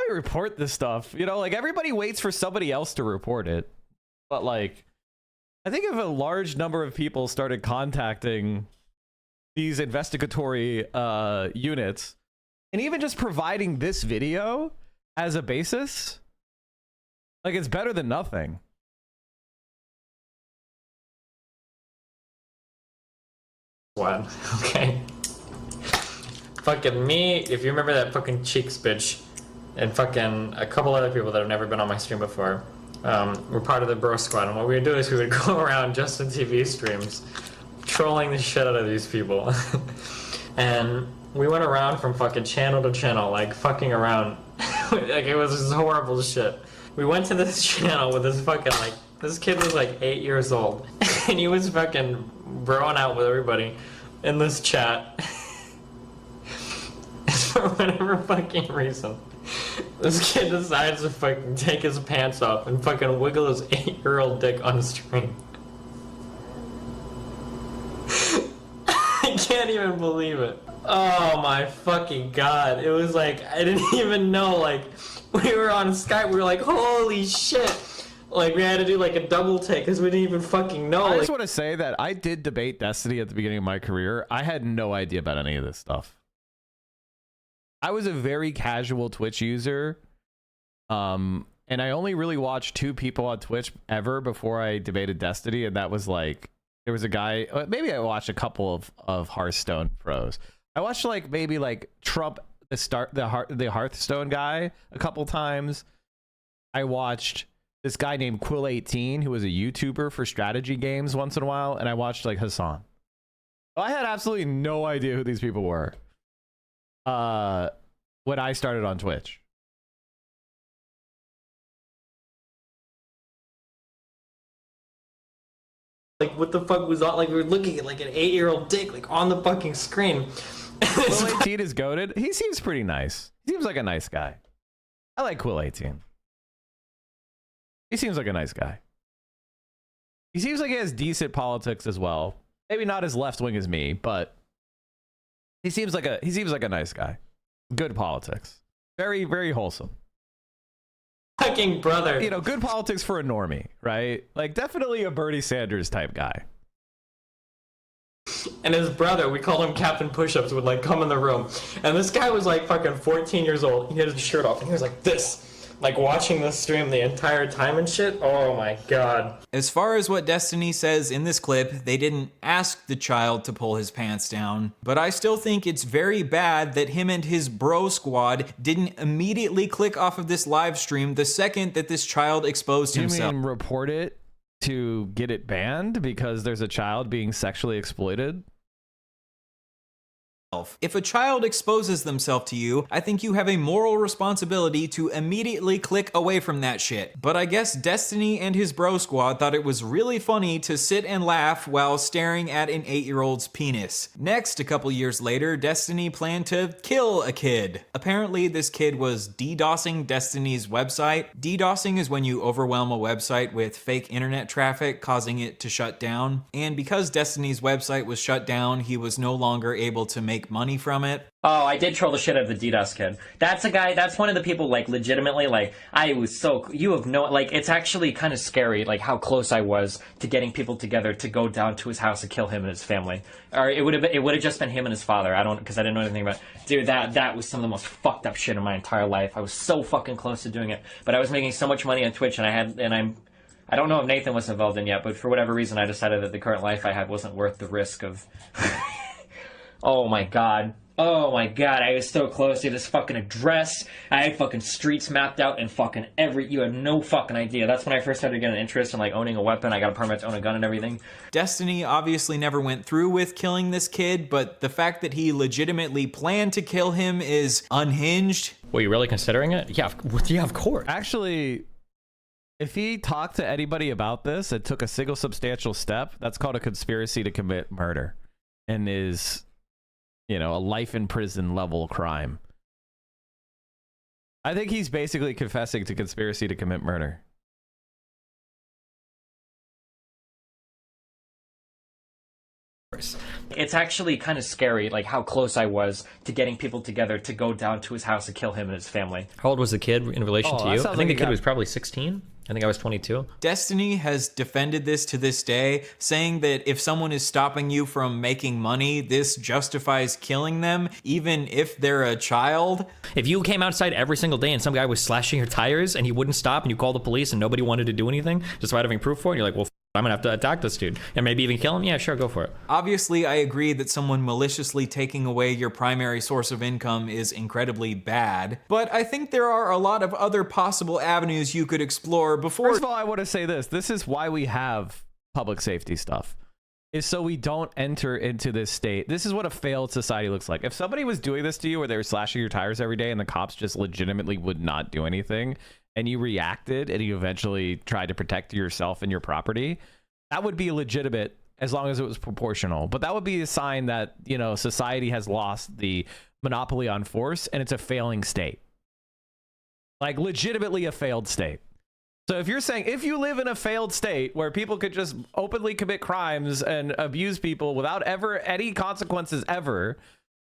report this stuff. You know, like everybody waits for somebody else to report it. But like, I think if a large number of people started contacting these investigatory units and even just providing this video as a basis, like it's better than nothing. One. Okay. Fucking me, if you remember that fucking Cheeks bitch, and fucking a couple other people that have never been on my stream before, we're part of the Bro Squad, and what we would do is we would go around Justin TV streams, trolling the shit out of these people. And we went around from fucking channel to channel, like fucking around. Like it was just horrible shit. We went to this channel with this fucking like, this kid was like 8 years old, and he was fucking broing out with everybody in this chat. For whatever fucking reason, this kid decides to fucking take his pants off and fucking wiggle his 8-year-old dick on stream. I can't even believe it. Oh my fucking god. It was like, I didn't even know, like, we were on Skype, we were like, holy shit. Like, we had to do like a double take because we didn't even fucking know. I just want to say that I did debate Destiny at the beginning of my career. I had no idea about any of this stuff. I was a very casual Twitch user. And I only really watched 2 people on Twitch ever before I debated Destiny. And that was like, there was a guy, maybe I watched a couple of Hearthstone pros. I watched like maybe like Trump, the Hearthstone guy a couple times. I watched this guy named Quill18, who was a YouTuber for strategy games once in a while. And I watched like Hassan. I had absolutely no idea who these people were when I started on Twitch. Like, what the fuck was on? Like, we were looking at like an 8-year-old dick like on the fucking screen. Quill18 is goated. He seems pretty nice. He seems like a nice guy. I like Quill18. He seems like a nice guy. He seems like he has decent politics as well. Maybe not as left wing as me, but he seems like a nice guy. Good politics. Very, very wholesome. Fucking brother. You know, good politics for a normie, right? Like definitely a Bernie Sanders type guy. And his brother, we called him Captain Push-Ups, would like come in the room. And this guy was like fucking 14 years old. He had his shirt off and he was like this. Like watching this stream the entire time and shit. Oh my god. As far as what Destiny says in this clip, they didn't ask the child to pull his pants down, but I still think it's very bad that him and his bro squad didn't immediately click off of this live stream the second that this child exposed himself. You mean report it to get it banned because there's a child being sexually exploited? If a child exposes themselves to you, I think you have a moral responsibility to immediately click away from that shit. But I guess Destiny and his bro squad thought it was really funny to sit and laugh while staring at an 8-year-old's penis. Next, a couple years later, Destiny planned to kill a kid. Apparently, this kid was DDoSing Destiny's website. DDoSing is when you overwhelm a website with fake internet traffic, causing it to shut down. And because Destiny's website was shut down, he was no longer able to make money from it. Oh, I did troll the shit out of the DDoS kid. That's a guy, that's one of the people, like, legitimately, like, I was so, you have no, like, it's actually kind of scary, like, how close I was to getting people together to go down to his house and kill him and his family. Or it would have just been him and his father. Because I didn't know anything about it. Dude, that was some of the most fucked up shit in my entire life. I was so fucking close to doing it. But I was making so much money on Twitch, and I don't know if Nathan was involved in yet, but for whatever reason, I decided that the current life I had wasn't worth the risk of... Oh my god. Oh my god, I was so close to this fucking address. I had fucking streets mapped out and fucking you had no fucking idea. That's when I first started getting interest in like owning a weapon. I got a permit to own a gun and everything. Destiny obviously never went through with killing this kid, but the fact that he legitimately planned to kill him is unhinged. Were you really considering it? Yeah, of course. Actually, if he talked to anybody about this and took a single substantial step, that's called a conspiracy to commit murder and is... you know, a life in prison level crime. I think he's basically confessing to conspiracy to commit murder. It's actually kind of scary, like how close I was to getting people together to go down to his house and kill him and his family. How old was the kid in relation to you? I think the kid was probably 16. I think I was 22. Destiny has defended this to this day, saying that if someone is stopping you from making money, this justifies killing them, even if they're a child. If you came outside every single day and some guy was slashing your tires and he wouldn't stop and you called the police and nobody wanted to do anything, despite having proof for it, you're like, well, I'm gonna have to attack this dude and maybe even kill him. Yeah, sure, go for it. Obviously, I agree that someone maliciously taking away your primary source of income is incredibly bad, but I think there are a lot of other possible avenues you could explore before. First of all, I want to say this. This is why we have public safety stuff, is so we don't enter into this state. This is what a failed society looks like. If somebody was doing this to you where they were slashing your tires every day and the cops just legitimately would not do anything, and you reacted and you eventually tried to protect yourself and your property, that would be legitimate as long as it was proportional. But that would be a sign that, you know, society has lost the monopoly on force and it's a failing state. Like legitimately a failed state. So if you're saying, if you live in a failed state where people could just openly commit crimes and abuse people without ever any consequences ever,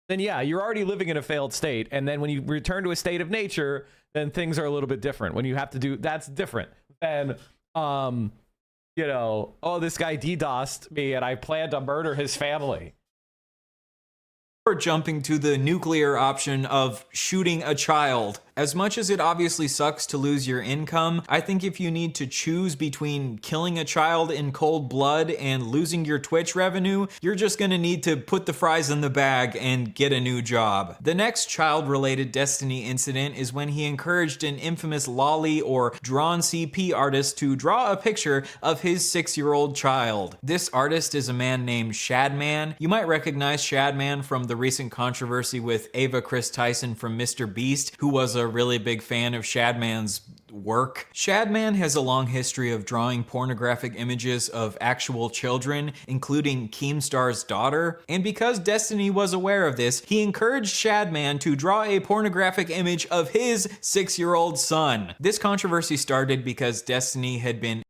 then yeah, you're already living in a failed state. And then when you return to a state of nature, then things are a little bit different. When you have to do, that's different than, you know, oh, this guy DDoSed me and I plan to murder his family. Or jumping to the nuclear option of shooting a child. As much as it obviously sucks to lose your income, I think if you need to choose between killing a child in cold blood and losing your Twitch revenue, you're just gonna need to put the fries in the bag and get a new job. The next child-related Destiny incident is when he encouraged an infamous lolly or drawn CP artist to draw a picture of his 6-year-old child. This artist is a man named Shadman. You might recognize Shadman from the recent controversy with Ava Chris Tyson from Mr. Beast, who was a really big fan of Shadman's work. Shadman has a long history of drawing pornographic images of actual children, including Keemstar's daughter, and because Destiny was aware of this, he encouraged Shadman to draw a pornographic image of his 6-year-old son. This controversy started because Destiny had been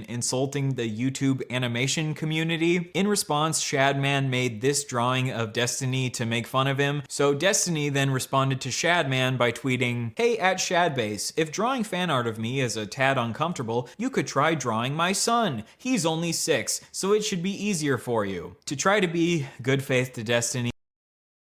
insulting the YouTube animation community. In response, Shadman made this drawing of Destiny to make fun of him, so Destiny then responded to Shadman by tweeting, "Hey at Shadbase, if drawing fan art of me is a tad uncomfortable, you could try drawing my son. He's only 6, so it should be easier for you." To try to be good faith to Destiny,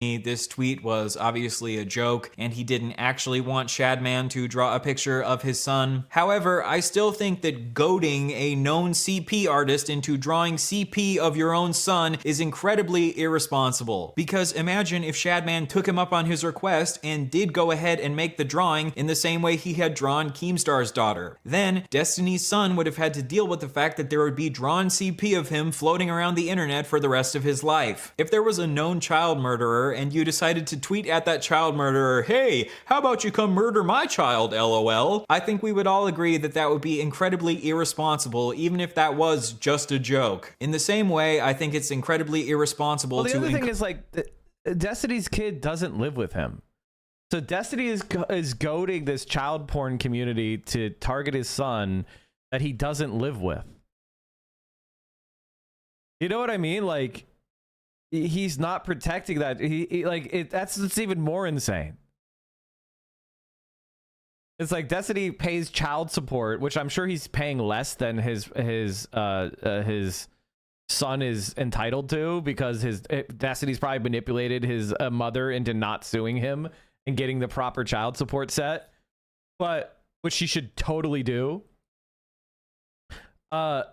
this tweet was obviously a joke, and he didn't actually want Shadman to draw a picture of his son. However, I still think that goading a known CP artist into drawing CP of your own son is incredibly irresponsible. Because imagine if Shadman took him up on his request and did go ahead and make the drawing in the same way he had drawn Keemstar's daughter. Then, Destiny's son would have had to deal with the fact that there would be drawn CP of him floating around the internet for the rest of his life. If there was a known child murderer and you decided to tweet at that child murderer, "Hey, how about you come murder my child, LOL?" I think we would all agree that that would be incredibly irresponsible, even if that was just a joke. In the same way, I think it's incredibly irresponsible to... Well, the other thing is, like, Destiny's kid doesn't live with him. So Destiny is goading this child porn community to target his son that he doesn't live with. You know what I mean? Like, he's not protecting that. That's even more insane. It's like Destiny pays child support, which I'm sure he's paying less than his son is entitled to, because Destiny's probably manipulated his mother into not suing him and getting the proper child support set, but which she should totally do. The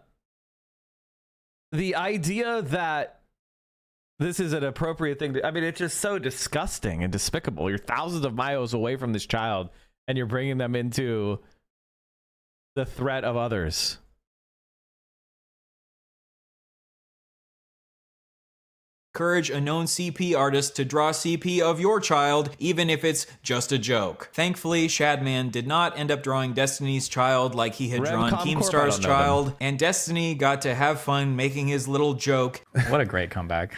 idea that this is an appropriate thing to, I mean, it's just so disgusting and despicable. You're thousands of miles away from this child and you're bringing them into the threat of others. encourage a known CP artist to draw CP of your child, even if it's just a joke. Thankfully, Shadman did not end up drawing Destiny's child like he had drawn Keemstar's child, and Destiny got to have fun making his little joke. What a great comeback.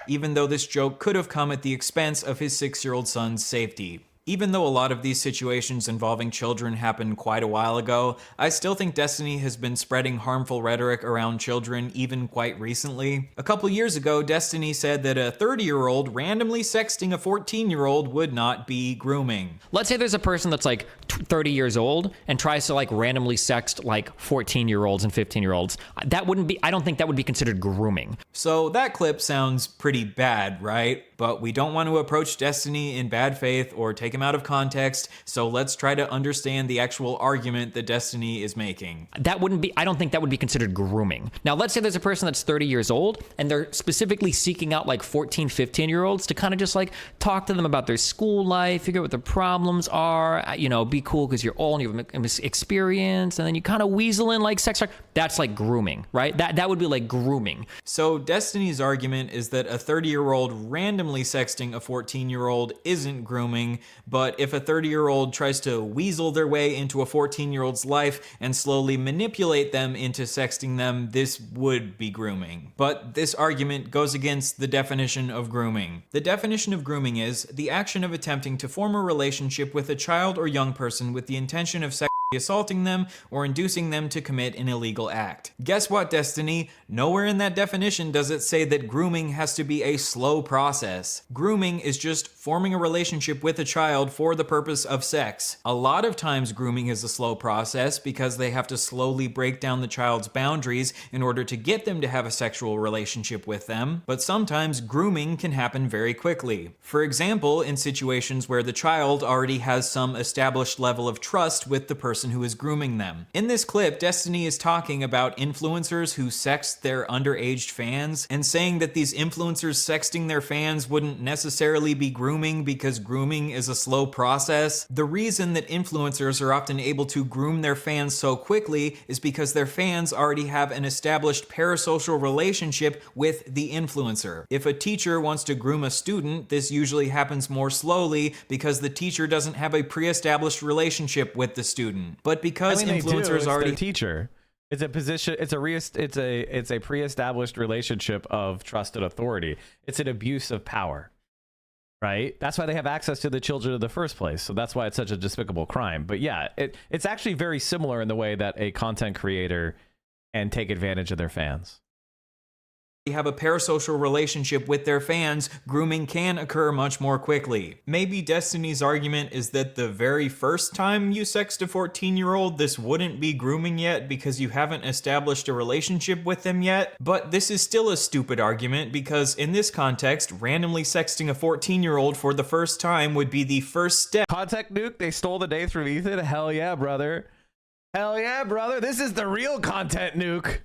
Even though this joke could have come at the expense of his 6-year-old son's safety. Even though a lot of these situations involving children happened quite a while ago, I still think Destiny has been spreading harmful rhetoric around children even quite recently. A couple years ago, Destiny said that a 30-year-old randomly sexting a 14-year-old would not be grooming. Let's say there's a person that's like 30 years old and tries to like randomly sext like 14-year-olds and 15-year-olds. That wouldn't be, I don't think that would be considered grooming. So that clip sounds pretty bad, right? But we don't want to approach Destiny in bad faith or take him out of context, so let's try to understand the actual argument that Destiny is making. That wouldn't be, I don't think that would be considered grooming. Now, let's say there's a person that's 30 years old and they're specifically seeking out like 14, 15-year-olds to kind of just like talk to them about their school life, figure out what their problems are, you know, be cool because you're old and you have experience, and then you kind of weasel in like sex. That's like grooming, right? That would be like grooming. So Destiny's argument is that a 30-year-old randomly sexting a 14-year-old isn't grooming, but if a 30-year-old tries to weasel their way into a 14-year-old's life and slowly manipulate them into sexting them, this would be grooming. But this argument goes against the definition of grooming. The definition of grooming is the action of attempting to form a relationship with a child or young person with the intention of assaulting them or inducing them to commit an illegal act. Guess what, Destiny? Nowhere in that definition does it say that grooming has to be a slow process. Grooming is just forming a relationship with a child for the purpose of sex. A lot of times grooming is a slow process because they have to slowly break down the child's boundaries in order to get them to have a sexual relationship with them, but sometimes grooming can happen very quickly. For example, in situations where the child already has some established level of trust with the person who is grooming them. In this clip, Destiny is talking about influencers who sext their underage fans and saying that these influencers sexting their fans wouldn't necessarily be grooming because grooming is a slow process. The reason that influencers are often able to groom their fans so quickly is because their fans already have an established parasocial relationship with the influencer. If a teacher wants to groom a student, this usually happens more slowly because the teacher doesn't have a pre-established relationship with the student. But because influencers already their teacher, it's a position, it's a pre-established relationship of trust and authority. It's an abuse of power, right? That's why they have access to the children in the first place. So that's why it's such a despicable crime. But yeah, it's actually very similar in the way that a content creator can take advantage of their fans. Have a parasocial relationship with their fans, grooming can occur much more quickly. Maybe Destiny's argument is that the very first time you sext a 14-year-old, this wouldn't be grooming yet because you haven't established a relationship with them yet, but this is still a stupid argument because in this context, randomly sexting a 14-year-old for the first time would be the first step. Contact Nuke, they stole the day from Ethan? Hell yeah, brother. Hell yeah, brother. This is the real content, Nuke.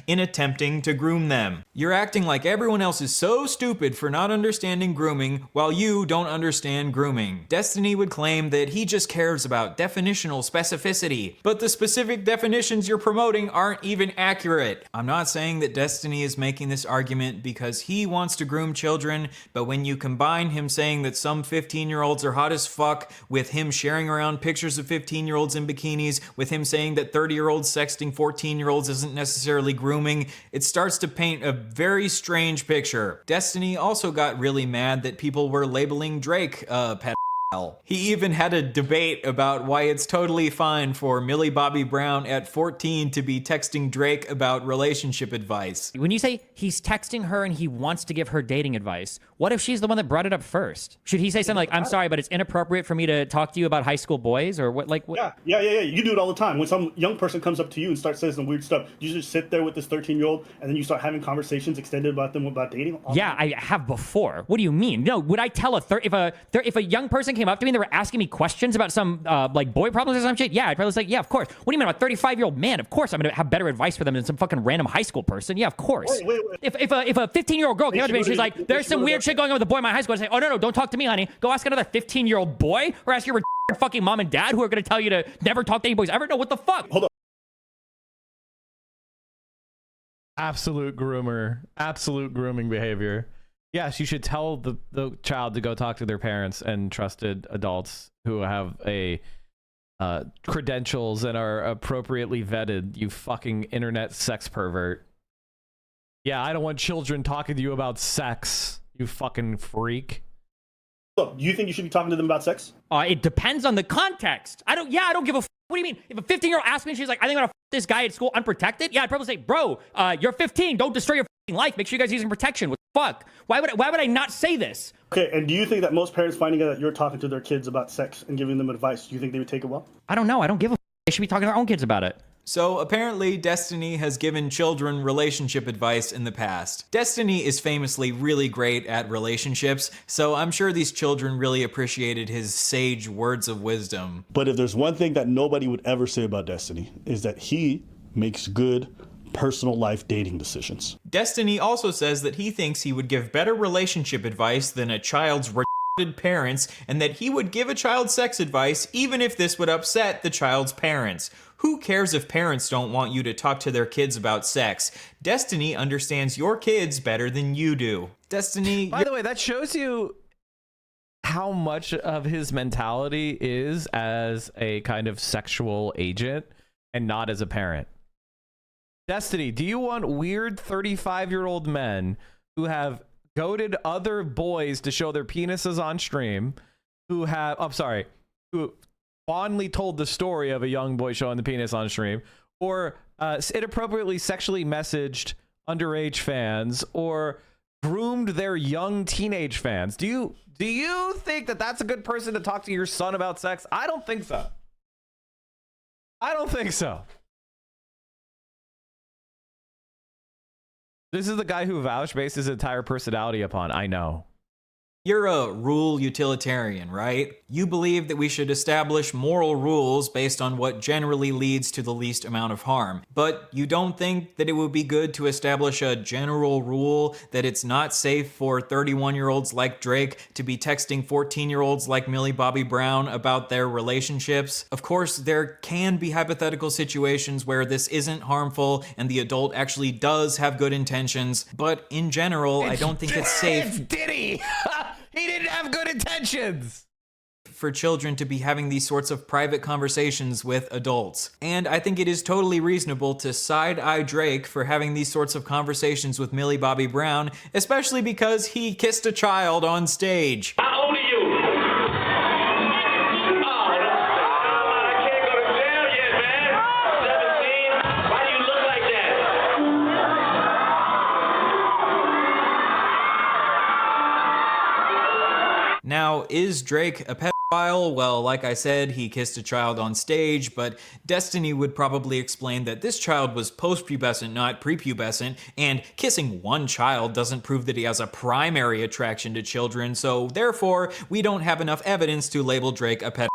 In attempting to groom them. You're acting like everyone else is so stupid for not understanding grooming while you don't understand grooming. Destiny would claim that he just cares about definitional specificity, but the specific definitions you're promoting aren't even accurate. I'm not saying that Destiny is making this argument because he wants to groom children, but when you combine him saying that some 15-year-olds are hot as fuck with him sharing around pictures of 15-year-olds in bikinis, with him saying that 30-year-olds sexting 14-year-olds isn't necessarily grooming, it starts to paint a very strange picture. Destiny also got really mad that people were labeling Drake a pedophile. He even had a debate about why it's totally fine for Millie Bobby Brown at 14 to be texting Drake about relationship advice. When you say he's texting her and he wants to give her dating advice, what if she's the one that brought it up first? Should he say something like, I'm sorry, but it's inappropriate for me to talk to you about high school boys? Or what? Like, what? Yeah. You do it all the time. When some young person comes up to you and starts saying some weird stuff, you just sit there with this 13-year-old and then you start having conversations extended about them about dating. Yeah, I have before. What do you mean? No, would I tell if a young person came up to me and they were asking me questions about some like boy problems or some shit? Yeah, I'd probably say, yeah, of course. What do you mean, I'm a 35-year-old man? Of course I'm gonna have better advice for them than some fucking random high school person. Yeah, of course. Wait. If a 15-year-old girl came up to me and she's like, there's some weird shit going on with a boy in my high school, I'd say, oh no, don't talk to me, honey. Go ask another 15-year-old boy, or ask your fucking mom and dad who are gonna tell you to never talk to any boys ever. No, what the fuck? Hold on. Absolute groomer. Absolute grooming behavior. Yes, you should tell the child to go talk to their parents and trusted adults who have a credentials and are appropriately vetted, you fucking internet sex pervert. Yeah, I don't want children talking to you about sex, you fucking freak. Look, do you think you should be talking to them about sex? It depends on the context. I don't give a what do you mean? If a 15-year-old asks me and she's like, I think I'm gonna this guy at school unprotected, yeah, I'd probably say, bro, you're 15, don't destroy your life. Make sure you guys are using protection. What the fuck? Why would I not say this? Okay, and do you think that most parents finding out that you're talking to their kids about sex and giving them advice, do you think they would take it well? I don't know. I don't give a They should be talking to their own kids about it. So apparently Destiny has given children relationship advice in the past. Destiny is famously really great at relationships, so I'm sure these children really appreciated his sage words of wisdom. But if there's one thing that nobody would ever say about Destiny, is that he makes good personal life dating decisions. Destiny also says that he thinks he would give better relationship advice than a child's parents, and that he would give a child sex advice even if this would upset the child's parents. Who cares if parents don't want you to talk to their kids about sex? Destiny understands your kids better than you do. Destiny... By the way, that shows you how much of his mentality is as a kind of sexual agent and not as a parent. Destiny, do you want weird 35-year-old men who have goaded other boys to show their penises on stream, who fondly told the story of a young boy showing the penis on stream, or inappropriately sexually messaged underage fans, or groomed their young teenage fans? Do you think that that's a good person to talk to your son about sex? I don't think so. I don't think so. This is the guy who Vouch based his entire personality upon. I know. You're a rule utilitarian, right? You believe that we should establish moral rules based on what generally leads to the least amount of harm. But you don't think that it would be good to establish a general rule that it's not safe for 31-year-olds like Drake to be texting 14-year-olds like Millie Bobby Brown about their relationships? Of course, there can be hypothetical situations where this isn't harmful and the adult actually does have good intentions, but in general, I don't think it's safe. It's Diddy! He didn't have good intentions! For children to be having these sorts of private conversations with adults. And I think it is totally reasonable to side-eye Drake for having these sorts of conversations with Millie Bobby Brown, especially because he kissed a child on stage. How old are you? Now, is Drake a pedophile? Well, like I said, he kissed a child on stage, but Destiny would probably explain that this child was post-pubescent, not prepubescent, and kissing one child doesn't prove that he has a primary attraction to children, so therefore, we don't have enough evidence to label Drake a pedophile.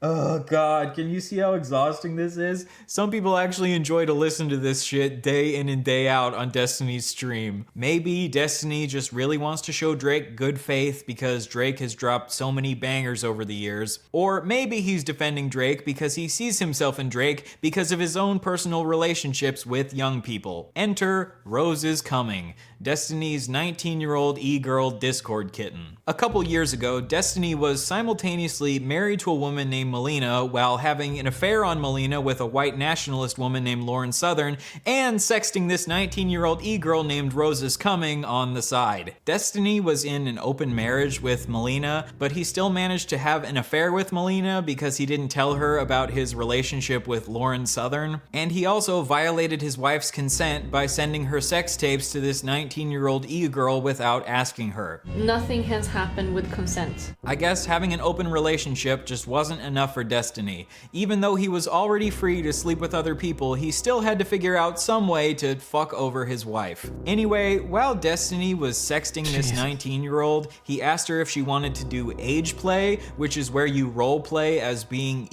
Oh god, can you see how exhausting this is? Some people actually enjoy to listen to this shit day in and day out on Destiny's stream. Maybe Destiny just really wants to show Drake good faith because Drake has dropped so many bangers over the years. Or maybe he's defending Drake because he sees himself in Drake because of his own personal relationships with young people. Enter Rose is Coming, Destiny's 19-year-old e-girl Discord kitten. A couple years ago, Destiny was simultaneously married to a woman named Melina while having an affair on Melina with a white nationalist woman named Lauren Southern and sexting this 19-year-old e-girl named Rose is Coming on the side. Destiny was in an open marriage with Melina, but he still managed to have an affair with Melina because he didn't tell her about his relationship with Lauren Southern. And he also violated his wife's consent by sending her sex tapes to this 19-year-old e-girl without asking her. Nothing has happened with consent. I guess having an open relationship just wasn't enough for Destiny. Even though he was already free to sleep with other people, he still had to figure out some way to fuck over his wife. Anyway, while Destiny was sexting this 19-year-old, he asked her if she wanted to do age play, which is where you role play as being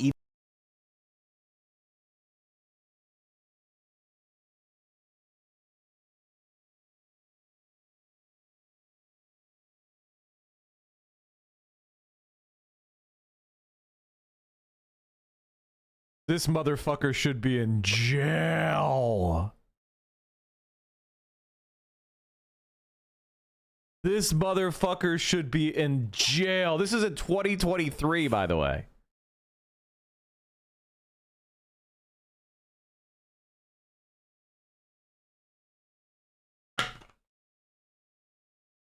This motherfucker should be in jail. This motherfucker should be in jail. This is in 2023, by the way.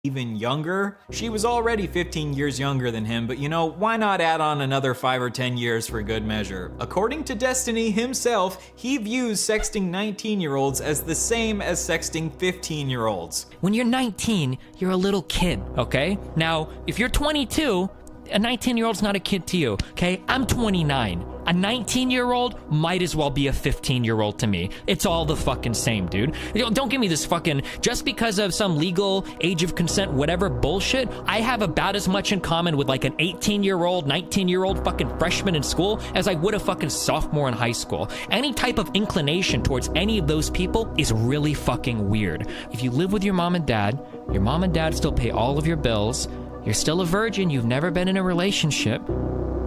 Even younger. She was already 15 years younger than him, but you know, why not add on another 5 or 10 years for good measure? According to Destiny himself, he views sexting 19-year-olds as the same as sexting 15-year-olds. When you're 19, you're a little kid, okay? Now, if you're 22, a 19-year-old's not a kid to you, okay? I'm 29. A 19-year-old might as well be a 15-year-old to me. It's all the fucking same, dude. Don't give me this fucking, just because of some legal age of consent, whatever bullshit, I have about as much in common with like an 18-year-old, 19-year-old fucking freshman in school as I would a fucking sophomore in high school. Any type of inclination towards any of those people is really fucking weird. If you live with your mom and dad still pay all of your bills, you're still a virgin, you've never been in a relationship,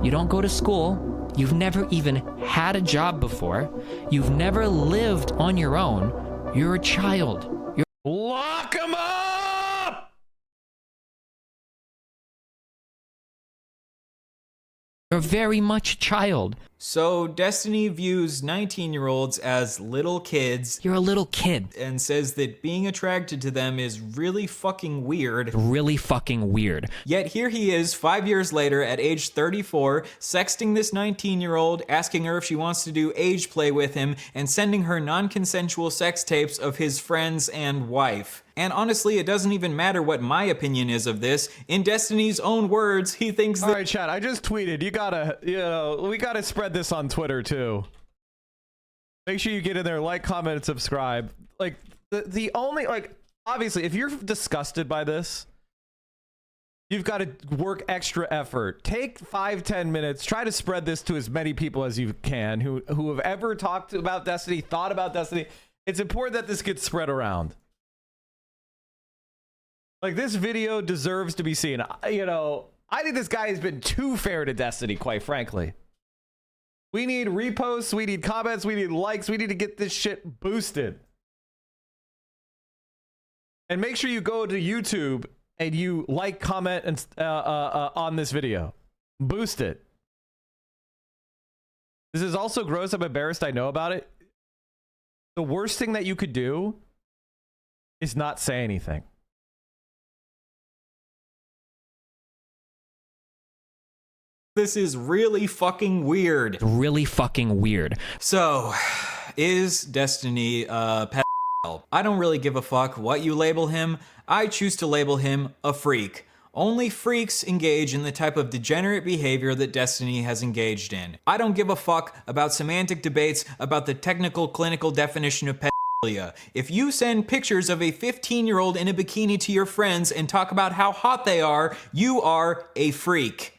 you don't go to school, you've never even had a job before, you've never lived on your own, you're a child. Lock him up! You're very much a child. So Destiny views 19-year-olds as little kids. You're a little kid. And says that being attracted to them is really fucking weird. Really fucking weird. Yet here he is 5 years later at age 34, sexting this 19-year-old, asking her if she wants to do age play with him, and sending her non-consensual sex tapes of his friends and wife. And honestly, it doesn't even matter what my opinion is of this. In Destiny's own words, he thinks that— All right, chat, I just tweeted. You gotta, we gotta spread this on Twitter too. Make sure you get in there, like, comment, and subscribe. Like, the only, like, obviously, if you're disgusted by this, you've got to work extra effort. Take 5-10 minutes. Try to spread this to as many people as you can who have ever talked about Destiny, thought about Destiny. It's important that this gets spread around. Like, this video deserves to be seen. You know, I think this guy has been too fair to Destiny, quite frankly. We need reposts, we need comments, we need likes, we need to get this shit boosted. And make sure you go to YouTube and you like, comment, and on this video. Boost it. This is also gross. I'm embarrassed I know about it. The worst thing that you could do is not say anything. this is really fucking weird. Really fucking weird. So, is Destiny a pedophile? I don't really give a fuck what you label him. I choose to label him a freak. Only freaks engage in the type of degenerate behavior that Destiny has engaged in. I don't give a fuck about semantic debates about the technical clinical definition of pedophilia. If you send pictures of a 15-year-old in a bikini to your friends and talk about how hot they are, you are a freak.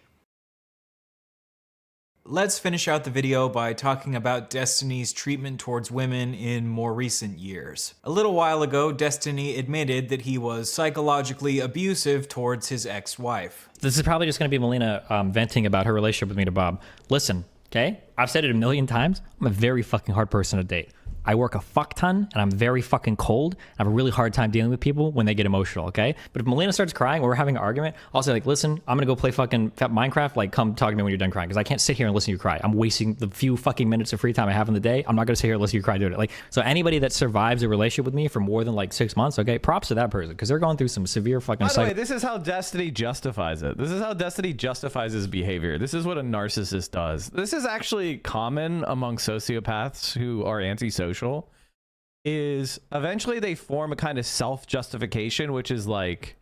Let's finish out the video by talking about Destiny's treatment towards women in more recent years. A little while ago, Destiny admitted that he was psychologically abusive towards his ex-wife. This is probably just going to be Melina venting about her relationship with me to Bob. Listen, okay? I've said it a million times. I'm a very fucking hard person to date. I work a fuck ton, and I'm very fucking cold. I have a really hard time dealing with people when they get emotional, okay? But if Melina starts crying or we're having an argument, I'll say, like, listen, I'm gonna go play fucking Minecraft. Like, come talk to me when you're done crying, because I can't sit here and listen to you cry. I'm wasting the few fucking minutes of free time I have in the day. I'm not gonna sit here and listen to you cry doing it. Like, so anybody that survives a relationship with me for more than like 6 months, okay, props to that person, because they're going through some severe fucking. By the way, this is how Destiny justifies it. This is how Destiny justifies his behavior. This is what a narcissist does. This is actually common among sociopaths who are antisocial. Is eventually they form a kind of self-justification, which is like,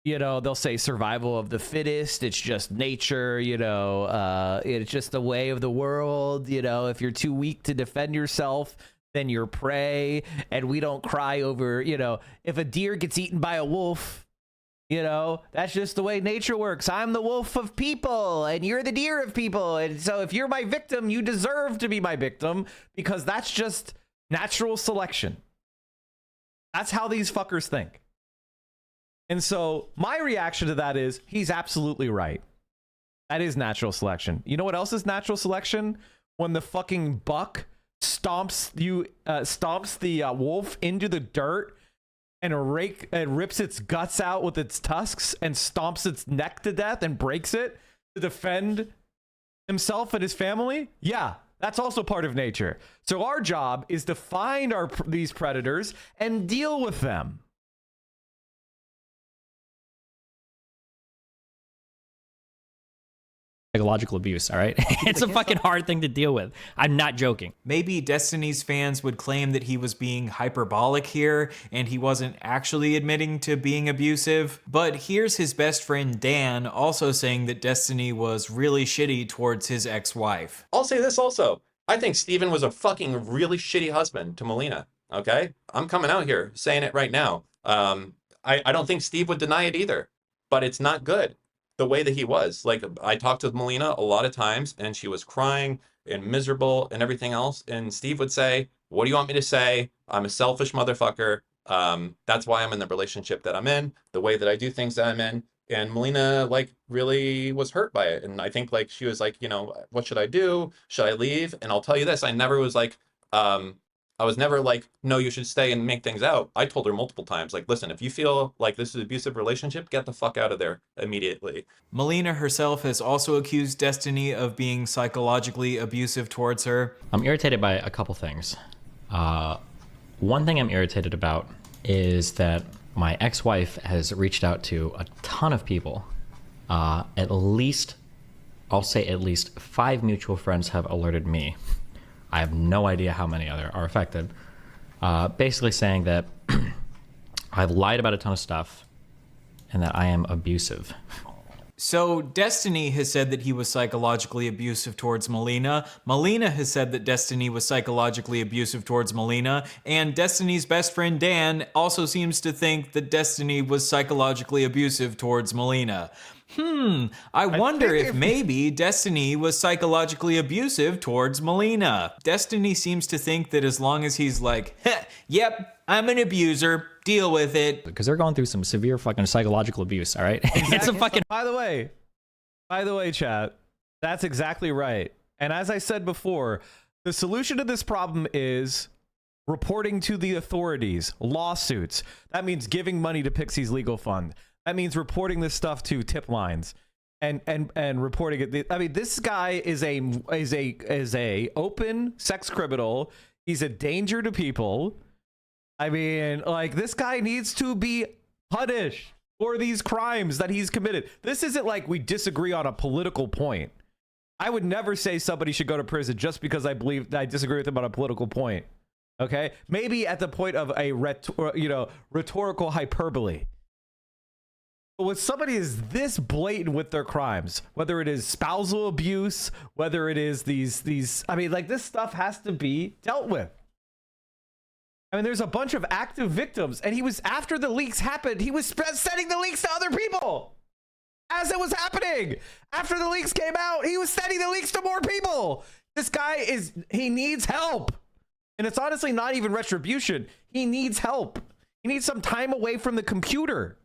you know, they'll say survival of the fittest, it's just nature, you know, it's just the way of the world, you know, if you're too weak to defend yourself, then you're prey, and we don't cry over, you know, if a deer gets eaten by a wolf, you know, that's just the way nature works. I'm the wolf of people, and you're the deer of people. And so if you're my victim, you deserve to be my victim, because that's just natural selection. That's how these fuckers think. And so my reaction to that is, he's absolutely right. That is natural selection. You know what else is natural selection? When the fucking buck stomps the wolf into the dirt, and rips its guts out with its tusks and stomps its neck to death and breaks it to defend himself and his family? Yeah, that's also part of nature. So our job is to find these predators and deal with them. Psychological abuse, all right? It's a fucking hard thing to deal with. I'm not joking. Maybe Destiny's fans would claim that he was being hyperbolic here and he wasn't actually admitting to being abusive. But here's his best friend Dan also saying that Destiny was really shitty towards his ex-wife. I'll say this also. I think Steven was a fucking really shitty husband to Melina, okay? I'm coming out here saying it right now. I don't think Steve would deny it either, but it's not good. The way that he was. Like, I talked to Melina a lot of times and she was crying and miserable and everything else. And Steve would say, what do you want me to say? I'm a selfish motherfucker. That's why I'm in the relationship that I'm in, the way that I do things that I'm in. And Melina, like, really was hurt by it. And I think, like, she was like, you know, what should I do? Should I leave? And I'll tell you this, I never was like, I was never like, no, you should stay and make things out. I told her multiple times, like, listen, if you feel like this is an abusive relationship, get the fuck out of there immediately. Melina herself has also accused Destiny of being psychologically abusive towards her. I'm irritated by a couple things. One thing I'm irritated about is that my ex-wife has reached out to a ton of people. At least 5 mutual friends have alerted me. I have no idea how many other are affected. Basically saying that I've lied about a ton of stuff and that I am abusive. So Destiny has said that he was psychologically abusive towards Melina. Melina has said that Destiny was psychologically abusive towards Melina. And Destiny's best friend Dan also seems to think that Destiny was psychologically abusive towards Melina. I wonder if maybe Destiny was psychologically abusive towards Melina. Destiny seems to think that as long as he's like, yep, I'm an abuser, deal with it. Because they're going through some severe fucking psychological abuse, all right? It's a fucking... By the way, chat, that's exactly right. And as I said before, the solution to this problem is reporting to the authorities, lawsuits. That means giving money to Pixie's legal fund. That means reporting this stuff to tip lines and reporting it. I mean, this guy is a open sex criminal. He's a danger to people. I mean, like, this guy needs to be punished for these crimes that he's committed. This isn't like we disagree on a political point. I would never say somebody should go to prison just because I disagree with them on a political point. Okay, maybe at the point of a rhetorical hyperbole. But when somebody is this blatant with their crimes, whether it is spousal abuse, whether it is these, I mean, like, this stuff has to be dealt with. I mean, there's a bunch of active victims, and he was, after the leaks happened, he was sending the leaks to other people. As it was happening, after the leaks came out, he was sending the leaks to more people. This guy he needs help. And it's honestly not even retribution. He needs help. He needs some time away from the computer.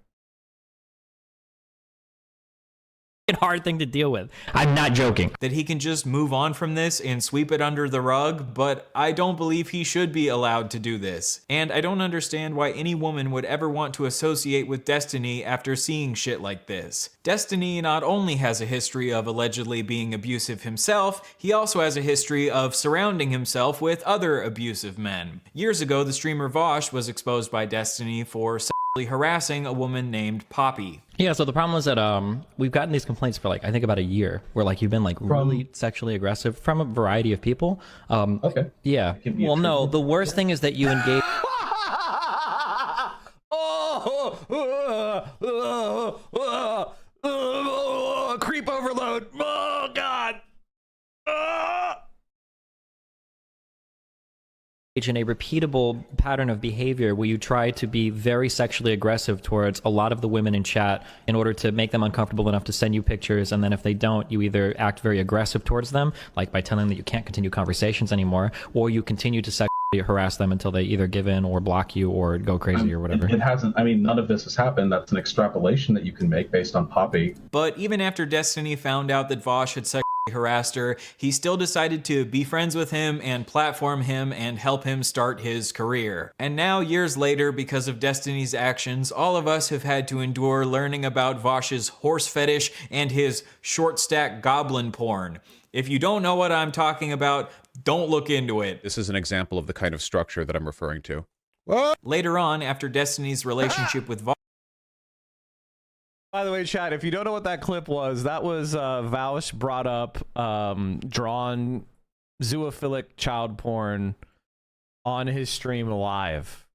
Hard thing to deal with. I'm not joking. That he can just move on from this and sweep it under the rug, but I don't believe he should be allowed to do this. And I don't understand why any woman would ever want to associate with Destiny after seeing shit like this. Destiny not only has a history of allegedly being abusive himself, he also has a history of surrounding himself with other abusive men. Years ago, the streamer Vosh was exposed by Destiny for harassing a woman named Poppy. Yeah, so the problem is that we've gotten these complaints for, like, I think about a year, where, like, you've been, like, really sexually aggressive from a variety of people. Okay. Yeah. Well, no, the worst thing is that you engage... Creep overload. Oh, God. In a repeatable pattern of behavior where you try to be very sexually aggressive towards a lot of the women in chat in order to make them uncomfortable enough to send you pictures, and then if they don't, you either act very aggressive towards them, like by telling them that you can't continue conversations anymore, or you continue to sexually harass them until they either give in or block you or go crazy or whatever. It hasn't, I mean, none of this has happened. That's an extrapolation that you can make based on Poppy. But even after Destiny found out that Vosh had sexually harassed her, he still decided to be friends with him and platform him and help him start his career. And now, years later, because of Destiny's actions, all of us have had to endure learning about Vosh's horse fetish and his short stack goblin porn. If you don't know what I'm talking about, don't look into it. This is an example of the kind of structure that I'm referring to. Later on, after Destiny's relationship with Vosh. By the way, chat, if you don't know what that clip was, that was Vaush brought up drawn zoophilic child porn on his stream live.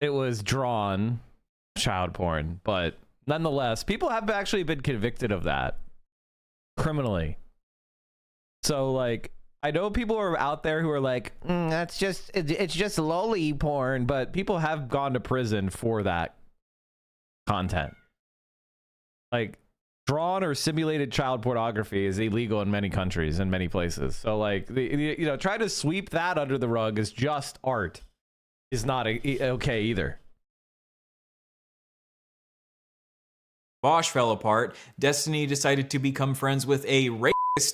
It was drawn child porn, but nonetheless, people have actually been convicted of that criminally. So, like, I know people are out there who are like, that's just, it's just loli porn, but people have gone to prison for that content. Like, drawn or simulated child pornography is illegal in many countries and many places. So, like, you know, try to sweep that under the rug as just art is not okay either. Vosh fell apart, Destiny decided to become friends with a racist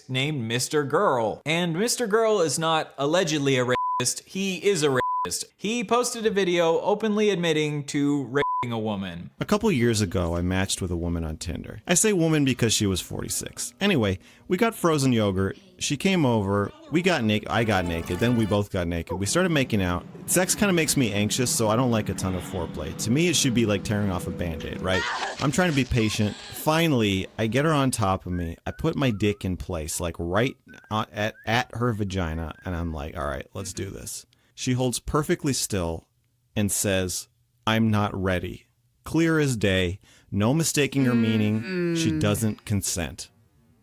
named Mr. Girl. And Mr. Girl is not allegedly a racist, he is a racist. He posted a video openly admitting to raping a woman. A couple years ago, I matched with a woman on Tinder. I say woman because she was 46. Anyway, we got frozen yogurt. She came over. We got naked. I got naked. Then we both got naked. We started making out. Sex kind of makes me anxious, so I don't like a ton of foreplay. To me, it should be like tearing off a Band-Aid, right? I'm trying to be patient. Finally, I get her on top of me. I put my dick in place, like right at her vagina, and I'm like, all right, let's do this. She holds perfectly still and says, I'm not ready. Clear as day, no mistaking her meaning. She doesn't consent.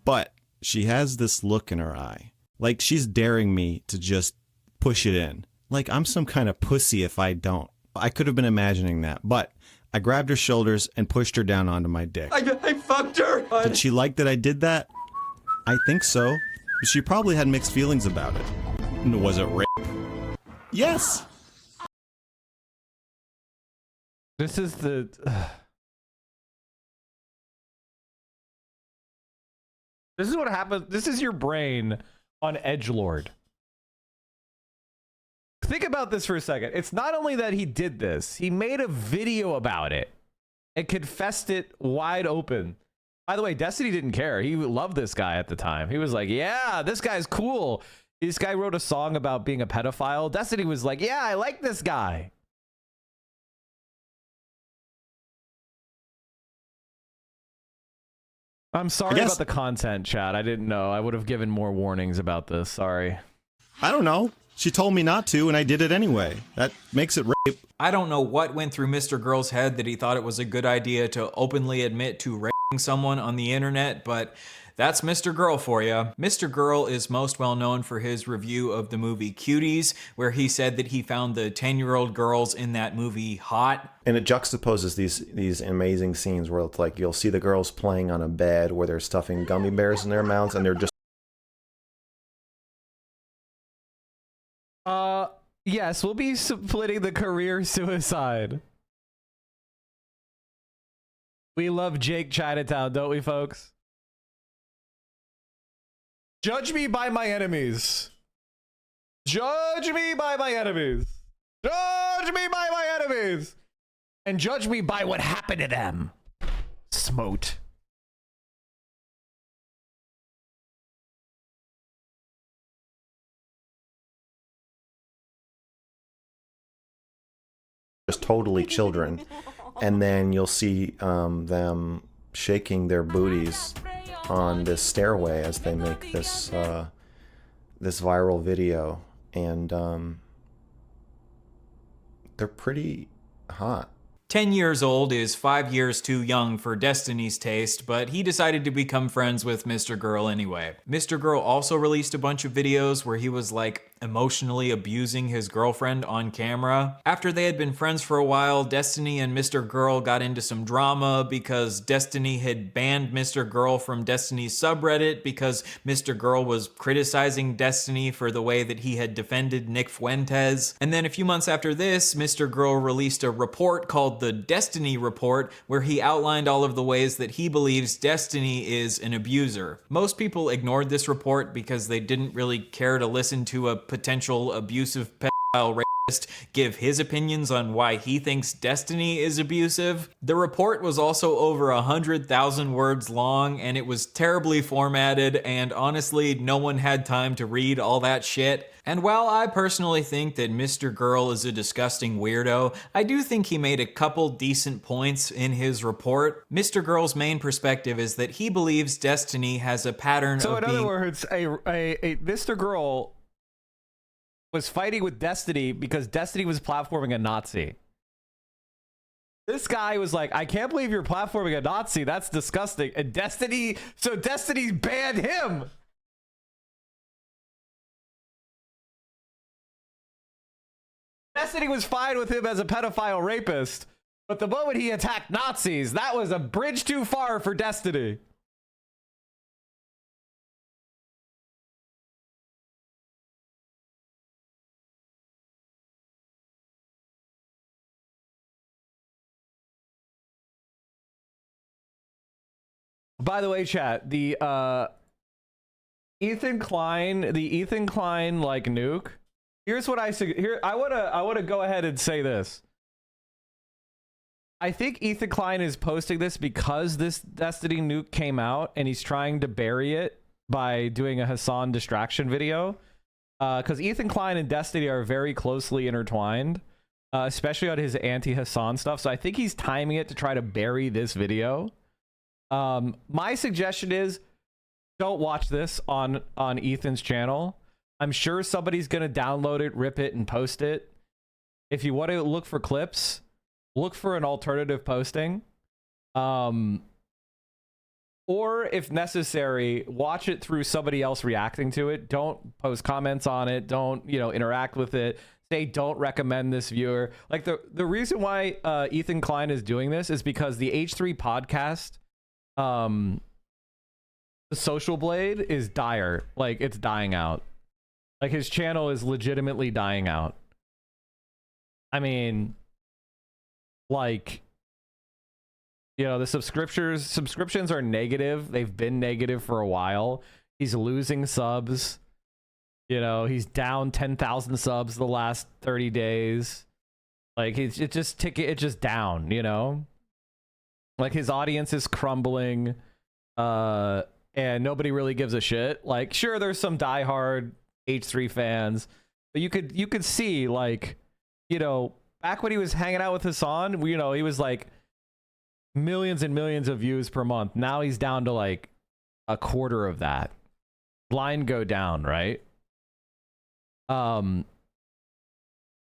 But she has this look in her eye, like she's daring me to just push it in. Like I'm some kind of pussy if I don't. I could have been imagining that, but I grabbed her shoulders and pushed her down onto my dick. I fucked her! Did she like that I did that? I think so. She probably had mixed feelings about it. Was it rape? Yes! This is the... This is what happens. This is your brain on edgelord. Think about this for a second. It's not only that he did this, he made a video about it and confessed it wide open. By the way, Destiny didn't care. He loved this guy at the time. He was like, yeah, this guy's cool. This guy wrote a song about being a pedophile. Destiny was like, yeah, I like this guy. I'm sorry about the content, chat. I didn't know. I would have given more warnings about this. Sorry. I don't know. She told me not to, and I did it anyway. That makes it rape. I don't know what went through Mr. Girl's head that he thought it was a good idea to openly admit to raping someone on the internet, but that's Mr. Girl for you. Mr. Girl is most well known for his review of the movie Cuties, where he said that he found the 10-year-old girls in that movie hot. And it juxtaposes these amazing scenes where it's like you'll see the girls playing on a bed where they're stuffing gummy bears in their mouths and they're just... Yes, we'll be splitting the career suicide. We love Jake Chinatown, don't we, folks? Judge me by my enemies. Judge me by my enemies. Judge me by my enemies. And judge me by what happened to them. Smote. just totally children. And then you'll see them shaking their booties on this stairway as they make this this viral video, and they're pretty hot. 10 years old is 5 years too young for Destiny's taste, but he decided to become friends with Mr. Girl anyway. Mr. Girl also released a bunch of videos where he was like emotionally abusing his girlfriend on camera. After they had been friends for a while, Destiny and Mr. Girl got into some drama because Destiny had banned Mr. Girl from Destiny's subreddit because Mr. Girl was criticizing Destiny for the way that he had defended Nick Fuentes. And then a few months after this, Mr. Girl released a report called the Destiny Report, where he outlined all of the ways that he believes Destiny is an abuser. Most people ignored this report because they didn't really care to listen to a potential abusive pedophile rapist give his opinions on why he thinks Destiny is abusive. The report was also over 100,000 words long, and it was terribly formatted, and honestly, no one had time to read all that shit. And while I personally think that Mr. Girl is a disgusting weirdo, I do think he made a couple decent points in his report. Mr. Girl's main perspective is that he believes Destiny has a pattern of being... So in other words, a Mr. Girl was fighting with Destiny because Destiny was platforming a Nazi. This guy was like, I can't believe you're platforming a Nazi. That's disgusting. And Destiny banned him. Destiny was fine with him as a pedophile rapist, but the moment he attacked Nazis, that was a bridge too far for Destiny. By the way, chat, the Ethan Klein like nuke. Here's what I want to go ahead and say this. I think Ethan Klein is posting this because this Destiny nuke came out and he's trying to bury it by doing a Hassan distraction video. Because Ethan Klein and Destiny are very closely intertwined, especially on his anti-Hassan stuff. So I think he's timing it to try to bury this video. My suggestion is don't watch this on Ethan's channel. I'm sure somebody's going to download it, rip it, and post it. If you want to look for clips, look for an alternative posting. Or if necessary, watch it through somebody else reacting to it. Don't post comments on it. Don't, interact with it. Say, don't recommend this viewer. Like the reason why Ethan Klein is doing this is because the H3 podcast, the Social Blade, is dire. Like, it's dying out. Like, his channel is legitimately dying out. I mean, like, the subscriptions are negative. They've been negative for a while. He's losing subs. He's down 10,000 subs the last 30 days. Like, it's just down, Like, his audience is crumbling. And nobody really gives a shit. Like, sure, there's some diehard H3 fans, but you could see, like, back when he was hanging out with Hassan, he was like millions and millions of views per month. Now he's down to like a quarter of that. Blind go down, right?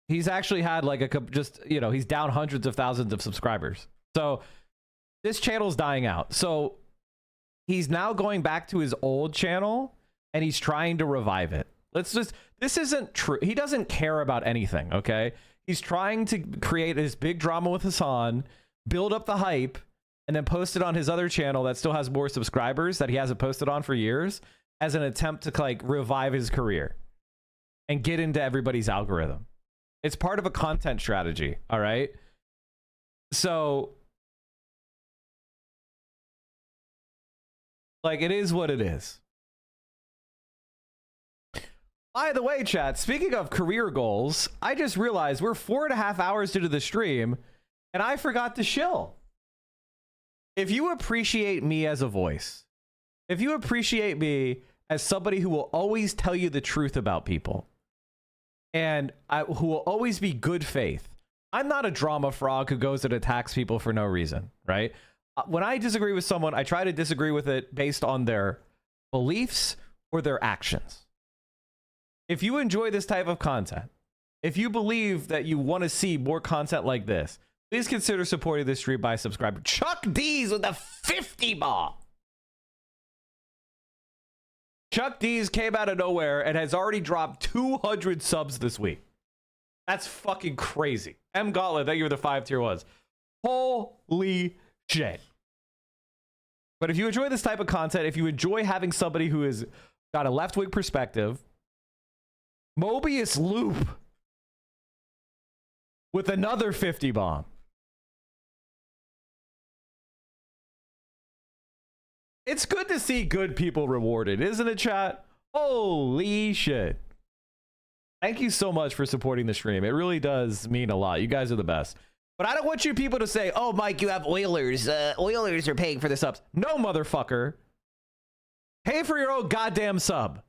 He's actually had like he's down hundreds of thousands of subscribers. So this channel's dying out. So he's now going back to his old channel and he's trying to revive it. This isn't true. He doesn't care about anything, okay? He's trying to create this big drama with Hassan, build up the hype, and then post it on his other channel that still has more subscribers that he hasn't posted on for years as an attempt to like revive his career and get into everybody's algorithm. It's part of a content strategy, all right? So, like, it is what it is. By the way, chat, speaking of career goals, I just realized we're 4.5 hours into the stream and I forgot to shill. If you appreciate me as a voice, if you appreciate me as somebody who will always tell you the truth about people and who will always be good faith, I'm not a drama frog who goes and attacks people for no reason, right? When I disagree with someone, I try to disagree with it based on their beliefs or their actions. If you enjoy this type of content, if you believe that you want to see more content like this, please consider supporting this stream by subscribing. Chuck D's with the 50 ball. Chuck D's came out of nowhere and has already dropped 200 subs this week. That's fucking crazy. M Gauntlet, thank you for the 5-tier ones. Holy shit. But if you enjoy this type of content, if you enjoy having somebody who has got a left-wing perspective, Mobius Loop with another 50 bomb. It's good to see good people rewarded, isn't it, chat? Holy shit. Thank you so much for supporting the stream. It really does mean a lot. You guys are the best. But I don't want you people to say, oh, Mike, you have Oilers. Oilers are paying for the subs. No, motherfucker. Pay for your own goddamn sub.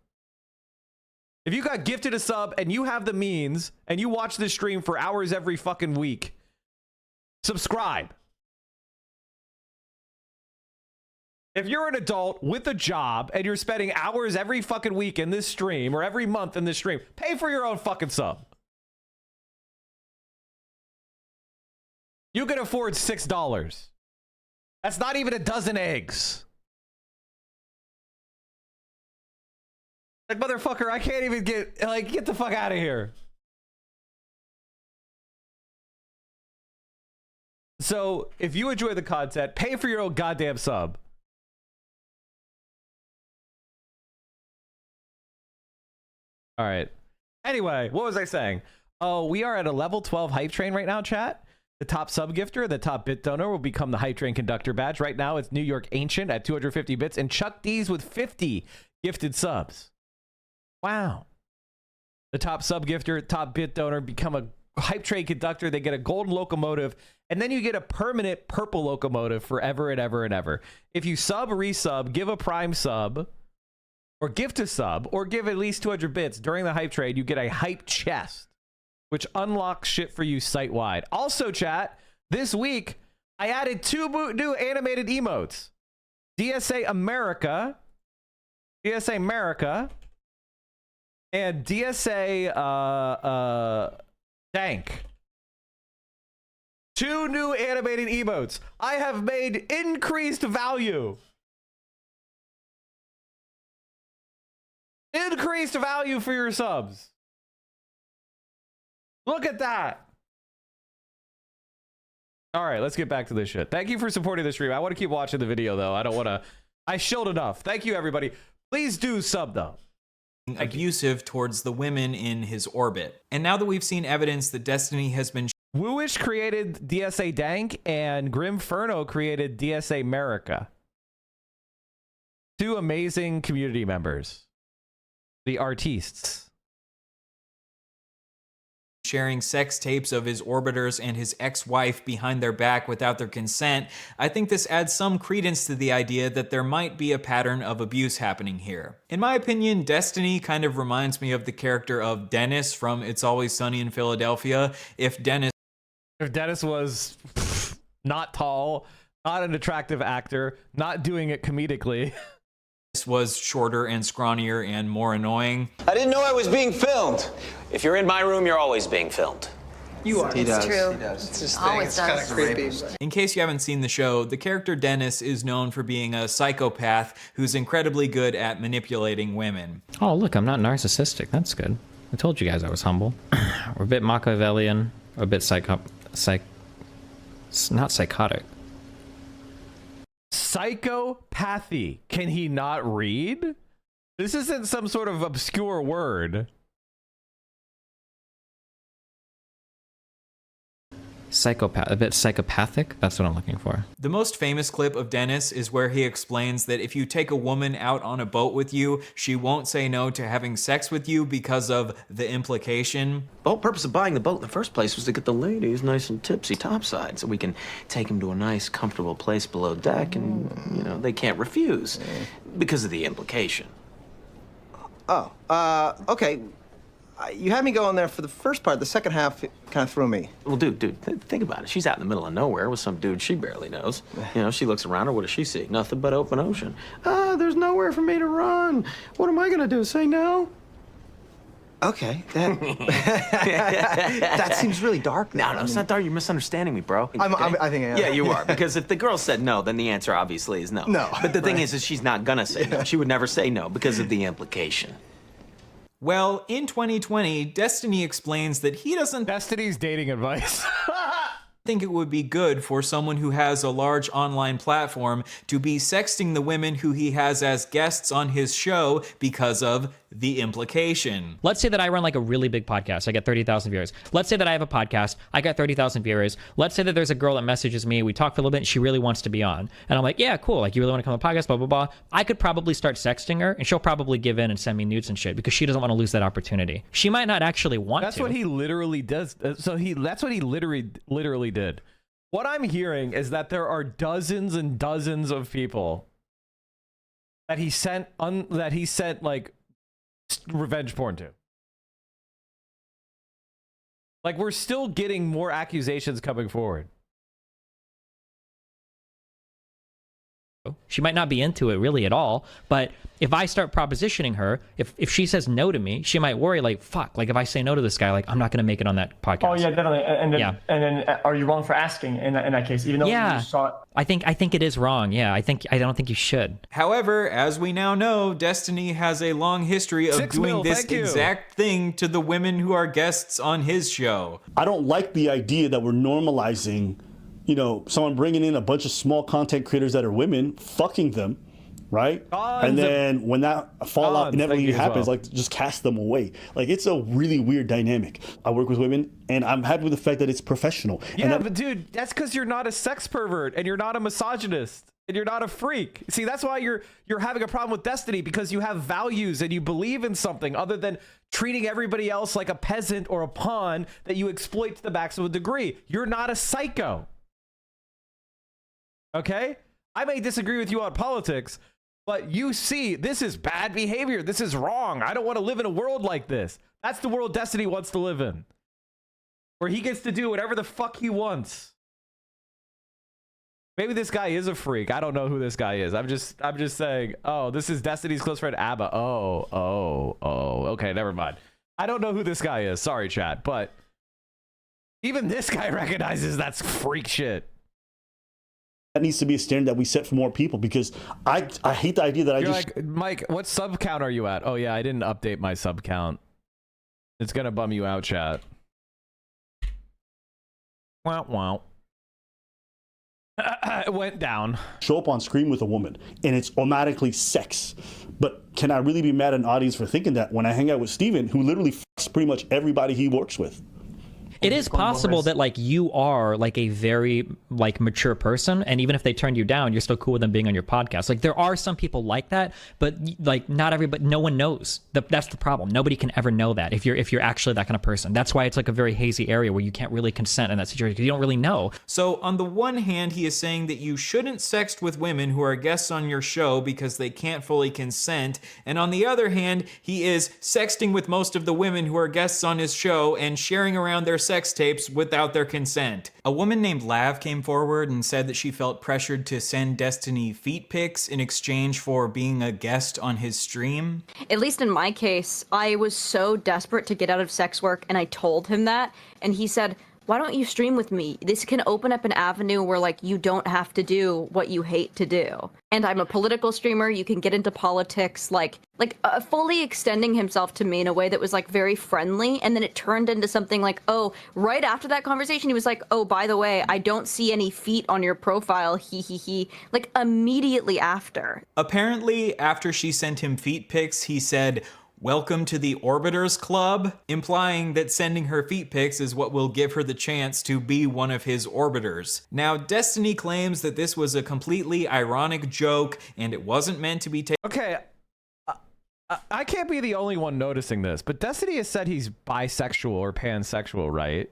If you got gifted a sub and you have the means and you watch this stream for hours every fucking week, subscribe. If you're an adult with a job and you're spending hours every fucking week in this stream or every month in this stream, pay for your own fucking sub. You can afford $6. That's not even a dozen eggs. Like, motherfucker, I can't even get the fuck out of here. So, if you enjoy the content, pay for your own goddamn sub. All right. Anyway, what was I saying? Oh, we are at a level 12 hype train right now, chat. The top sub gifter, the top bit donor will become the hype train conductor badge. Right now, it's New York Ancient at 250 bits and Chuck D's with 50 gifted subs. Wow. The top sub gifter, top bit donor become a hype train conductor. They get a golden locomotive, and then you get a permanent purple locomotive forever and ever and ever. If you sub, resub, give a prime sub, or gift a sub, or give at least 200 bits during the hype trade, you get a hype chest, which unlocks shit for you site-wide. Also, chat, this week, I added 2 new animated emotes. DSA America, and DSA Dank. 2 new animated emotes. I have made increased value. Increased value for your subs. Look at that. All right, let's get back to this shit. Thank you for supporting the stream. I want to keep watching the video, though. I don't want to. I shilled enough. Thank you, everybody. Please do sub, though. Abusive towards the women in his orbit. And now that we've seen evidence that Destiny has been Wooish created DSA Dank and Grimferno created DSA America. 2 amazing community members. The artistes. Sharing sex tapes of his orbiters and his ex-wife behind their back without their consent, I think this adds some credence to the idea that there might be a pattern of abuse happening here. In my opinion, Destiny kind of reminds me of the character of Dennis from It's Always Sunny in Philadelphia. If Dennis was not tall, not an attractive actor, not doing it comedically. Was shorter and scrawnier and more annoying. I didn't know I was being filmed. If you're in my room, you're always being filmed. You are. He does. True. He does. It's his thing. It's kind of creepy. In case you haven't seen the show, the character Dennis is known for being a psychopath who's incredibly good at manipulating women. Oh, look, I'm not narcissistic. That's good. I told you guys I was humble. We're a bit Machiavellian, a bit not psychotic. Psychopathy. Can he not read? This isn't some sort of obscure word. Psychopath, a bit psychopathic. That's what I'm looking for. The most famous clip of Dennis is where he explains that if you take a woman out on a boat with you, she won't say no to having sex with you because of the implication. The whole purpose of buying the boat in the first place was to get the ladies nice and tipsy topside so we can take them to a nice, comfortable place below deck and, you know, they can't refuse because of the implication. Oh, okay. You had me going there for the first part. The second half kind of threw me. Well, dude, think about it. She's out in the middle of nowhere with some dude she barely knows. You know, she looks around her. What does she see? Nothing but open ocean. There's nowhere for me to run. What am I going to do? Say no? Okay, that that seems really dark. No, it's not dark. You're misunderstanding me, bro. I think I am. Yeah, you are. Because if the girl said no, then the answer obviously is no. No. But the thing Right. is she's not gonna say no. She would never say no because of the implication. Well, in 2020, Destiny explains that he doesn't Destiny's dating advice. think it would be good for someone who has a large online platform to be sexting the women who he has as guests on his show because of the implication. Let's say that I run like a really big podcast. I get 30,000 viewers. Let's say that I have a podcast. I got 30,000 viewers. Let's say that there's a girl that messages me. We talk for a little bit and she really wants to be on. And I'm like, yeah, cool. Like, you really want to come on the podcast, blah, blah, blah. I could probably start sexting her and she'll probably give in and send me nudes and shit because she doesn't want to lose that opportunity. She might not actually want That's to. what he literally does. That's what he literally did. What I'm hearing is that there are dozens and dozens of people that he sent like revenge porn to. Like, we're still getting more accusations coming forward. She might not be into it really at all, but if I start propositioning her, if she says no to me, she might worry like, fuck, like if I say no to this guy, like I'm not going to make it on that podcast. Oh yeah, definitely. And then are you wrong for asking in that case, even though you saw it? I think it is wrong. Yeah, I don't think you should. However, as we now know, Destiny has a long history of doing this exact thing to the women who are guests on his show. I don't like the idea that we're normalizing, you know, someone bringing in a bunch of small content creators that are women, fucking them, right? And then when that fallout inevitably happens, like, just cast them away. Like, it's a really weird dynamic. I work with women, and I'm happy with the fact that it's professional. Yeah, but dude, that's because you're not a sex pervert, and you're not a misogynist, and you're not a freak. See, that's why you're having a problem with Destiny, because you have values and you believe in something other than treating everybody else like a peasant or a pawn that you exploit to the maximum degree. You're not a psycho. Okay? I may disagree with you on politics, but you see, this is bad behavior. This is wrong. I don't want to live in a world like this. That's the world Destiny wants to live in, where he gets to do whatever the fuck he wants. Maybe this guy is a freak. I don't know who this guy is. I'm just saying, oh, this is Destiny's close friend Abba. Oh, okay, never mind. I don't know who this guy is. Sorry, chat, but even this guy recognizes that's freak shit. That needs to be a standard that we set for more people, because I hate the idea that You're like, Mike, what sub count are you at? Oh yeah, I didn't update my sub count. It's gonna bum you out, chat. Wow. It went down. Show up on screen with a woman and it's automatically sex. But can I really be mad at an audience for thinking that when I hang out with Steven, who literally fucks pretty much everybody he works with? It is possible that like you are like a very like mature person, and even if they turned you down, you're still cool with them being on your podcast. Like there are some people like that, but like not everybody, no one knows. That's the problem. Nobody can ever know that if you're actually that kind of person. That's why it's like a very hazy area where you can't really consent in that situation because you don't really know. So on the one hand, he is saying that you shouldn't sext with women who are guests on your show because they can't fully consent, and on the other hand, he is sexting with most of the women who are guests on his show and sharing around their sex tapes without their consent. A woman named Lav came forward and said that she felt pressured to send Destiny feet pics in exchange for being a guest on his stream. At least in my case, I was so desperate to get out of sex work, and I told him that, and he said, why don't you stream with me? This can open up an avenue where like you don't have to do what you hate to do. And I'm a political streamer. You can get into politics, like fully extending himself to me in a way that was like very friendly. And then it turned into something like, oh, right after that conversation, he was like, oh, by the way, I don't see any feet on your profile. He. Like immediately after. Apparently, after she sent him feet pics, he said, welcome to the Orbiters Club, implying that sending her feet pics is what will give her the chance to be one of his orbiters. Now, Destiny claims that this was a completely ironic joke and it wasn't meant to be taken. Okay, I can't be the only one noticing this, but Destiny has said he's bisexual or pansexual, right?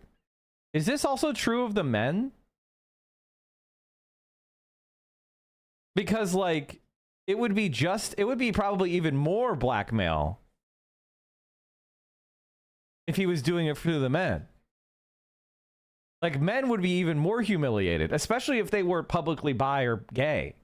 Is this also true of the men? Because like, it would be probably even more blackmail if he was doing it for the men. Like, men would be even more humiliated, especially if they were publicly bi or gay.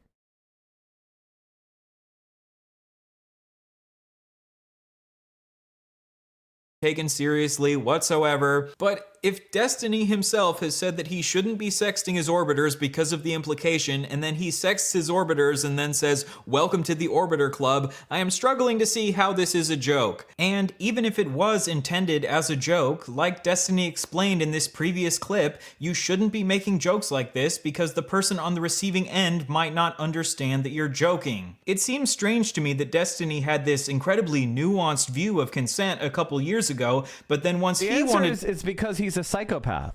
taken seriously whatsoever. But if Destiny himself has said that he shouldn't be sexting his orbiters because of the implication, and then he sexts his orbiters and then says, "Welcome to the Orbiter Club," I am struggling to see how this is a joke. And even if it was intended as a joke, like Destiny explained in this previous clip, you shouldn't be making jokes like this because the person on the receiving end might not understand that you're joking. It seems strange to me that Destiny had this incredibly nuanced view of consent a couple years ago, but then once the he answer wanted... it's because he's a psychopath.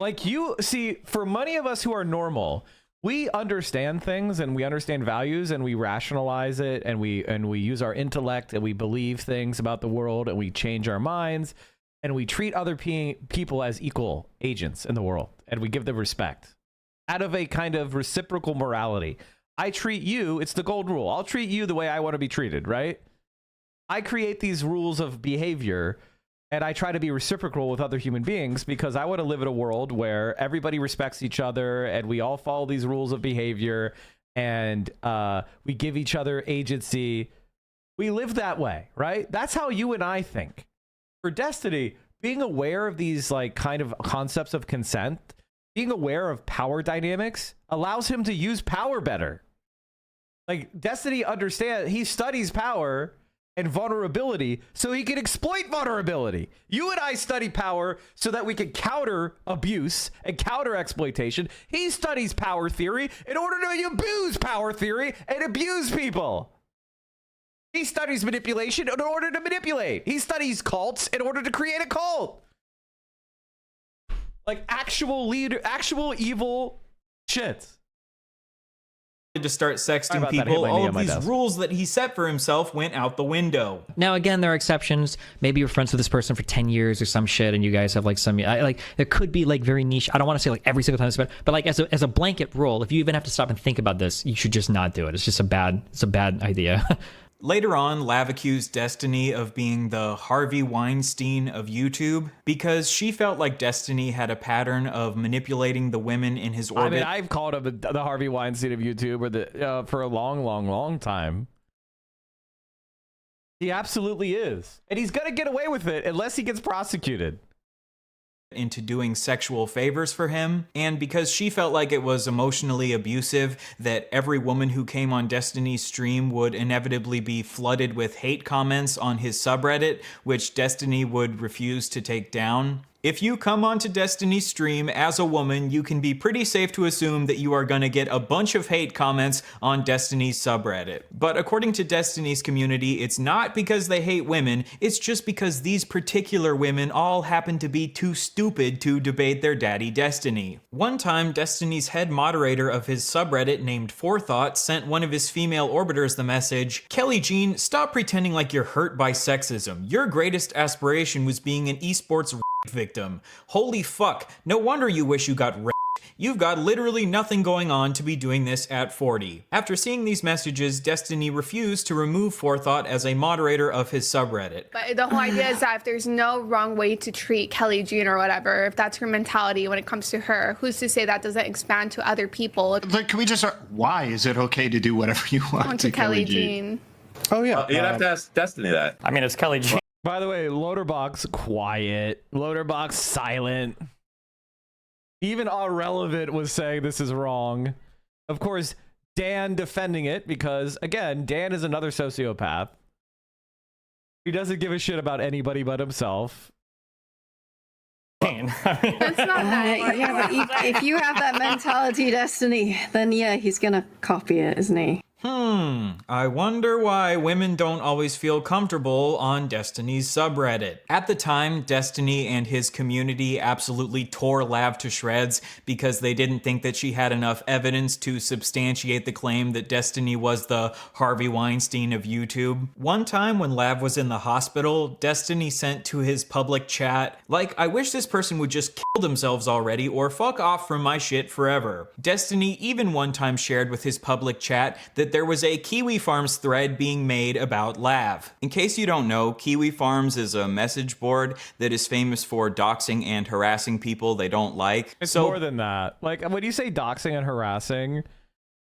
Like, you see, for many of us who are normal, we understand things and we understand values and we rationalize it and we use our intellect and we believe things about the world and we change our minds and we treat other people as equal agents in the world and we give them respect out of a kind of reciprocal morality. I treat you, it's the gold rule. I'll treat you the way I want to be treated, right? I create these rules of behavior and I try to be reciprocal with other human beings because I want to live in a world where everybody respects each other and we all follow these rules of behavior and we give each other agency. We live that way, right? That's how you and I think. For Destiny, being aware of these like kind of concepts of consent, being aware of power dynamics allows him to use power better. Like, Destiny understands, he studies power and vulnerability so he can exploit vulnerability. You and I study power so that we can counter abuse and counter exploitation. He studies power theory in order to abuse power theory and abuse people. He studies manipulation in order to manipulate. He studies cults in order to create a cult. Like, actual evil shit. To start sexting people, all of these rules that he set for himself went out the window. Now, again, there are exceptions. Maybe you're friends with this person for 10 years or some shit, and you guys have like some, like, it could be like very niche. I don't want to say like every single time, but like as a blanket rule, if you even have to stop and think about this, you should just not do it. It's just a bad idea. Later on, Lav accused Destiny of being the Harvey Weinstein of YouTube because she felt like Destiny had a pattern of manipulating the women in his orbit. I mean, I've called him the Harvey Weinstein of YouTube for a long time. He absolutely is. And he's going to get away with it unless he gets prosecuted. Into doing sexual favors for him, and because she felt like it was emotionally abusive that every woman who came on Destiny's stream would inevitably be flooded with hate comments on his subreddit, which Destiny would refuse to take down. If you come onto Destiny's stream as a woman, you can be pretty safe to assume that you are gonna get a bunch of hate comments on Destiny's subreddit. But according to Destiny's community, it's not because they hate women, it's just because these particular women all happen to be too stupid to debate their daddy Destiny. One time, Destiny's head moderator of his subreddit named Forethought sent one of his female orbiters the message, "Kelly Jean, stop pretending like you're hurt by sexism. Your greatest aspiration was being an esports victim. Holy fuck, no wonder you wish you got raped. You've got literally nothing going on to be doing this at 40. After seeing these messages, Destiny refused to remove Forethought as a moderator of his subreddit. But the whole idea is that if there's no wrong way to treat Kelly Jean or whatever, if that's her mentality when it comes to her, who's to say that doesn't expand to other people? But can we just start, why is it okay to do whatever you want to Kelly Jean? Oh yeah. You'd have to ask Destiny that. I mean, it's Kelly Jean. By the way, Loaderbox quiet. Loaderbox silent. Even Irrelevant was saying this is wrong. Of course, Dan defending it because, again, Dan is another sociopath. He doesn't give a shit about anybody but himself. That's not nice. Yeah, but if you have that mentality, Destiny, then yeah, he's gonna copy it, isn't he? I wonder why women don't always feel comfortable on Destiny's subreddit. At the time, Destiny and his community absolutely tore Lav to shreds because they didn't think that she had enough evidence to substantiate the claim that Destiny was the Harvey Weinstein of YouTube. One time when Lav was in the hospital, Destiny sent to his public chat, like, "I wish this person would just kill themselves already or fuck off from my shit forever." Destiny even one time shared with his public chat that there was a Kiwi Farms thread being made about Lav. In case you don't know, Kiwi Farms is a message board that is famous for doxing and harassing people they don't like. It's more than that. Like, when you say doxing and harassing,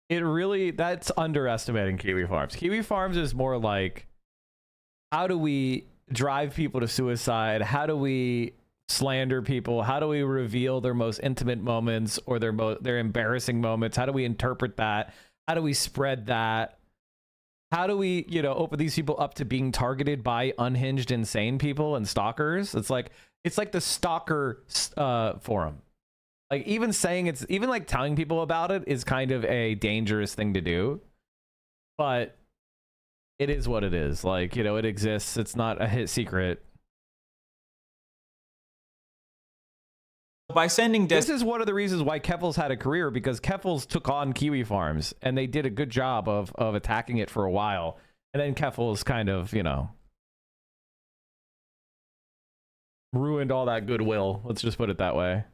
that's underestimating Kiwi Farms. Kiwi Farms is more like how do we drive people to suicide? How do we slander people? How do we reveal their most intimate moments or their embarrassing moments? How do we interpret that? How do we spread that? How do we, you know, open these people up to being targeted by unhinged, insane people and stalkers? It's like the stalker forum. Like even like telling people about it is kind of a dangerous thing to do, but it is what it is. Like, you know, it exists. It's not a hit secret. By sending this is one of the reasons why Keffels had a career, because Keffels took on Kiwi Farms and they did a good job of attacking it for a while, and then Keffels kind of, you know, ruined all that goodwill. Let's just put it that way.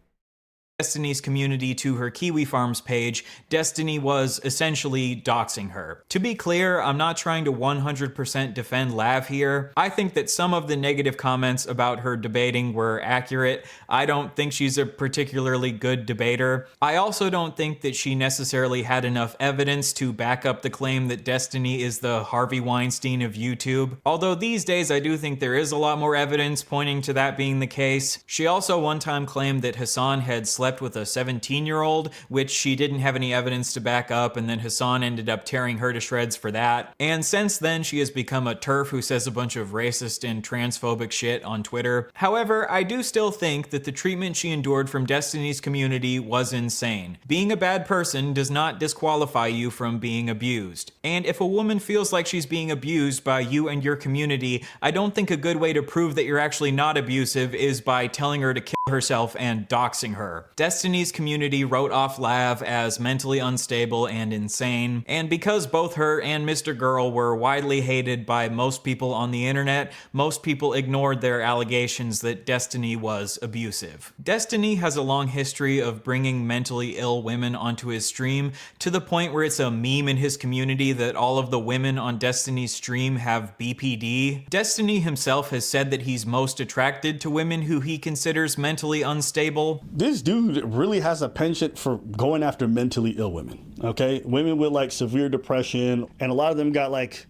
Destiny's community to her Kiwi Farms page, Destiny was essentially doxing her. To be clear, I'm not trying to 100% defend Lav here. I think that some of the negative comments about her debating were accurate. I don't think she's a particularly good debater. I also don't think that she necessarily had enough evidence to back up the claim that Destiny is the Harvey Weinstein of YouTube. Although these days I do think there is a lot more evidence pointing to that being the case. She also one time claimed that Hassan had slept with a 17-year-old, which she didn't have any evidence to back up, and then Hassan ended up tearing her to shreds for that. And since then, she has become a TERF who says a bunch of racist and transphobic shit on Twitter. However, I do still think that the treatment she endured from Destiny's community was insane. Being a bad person does not disqualify you from being abused. And if a woman feels like she's being abused by you and your community, I don't think a good way to prove that you're actually not abusive is by telling her to kill herself and doxing her. Destiny's community wrote off Lav as mentally unstable and insane, and because both her and Mr. Girl were widely hated by most people on the internet, most people ignored their allegations that Destiny was abusive. Destiny has a long history of bringing mentally ill women onto his stream, to the point where it's a meme in his community that all of the women on Destiny's stream have BPD. Destiny himself has said that he's most attracted to women who he considers mentally unstable. This dude really has a penchant for going after mentally ill women, okay? Women with like severe depression, and a lot of them got like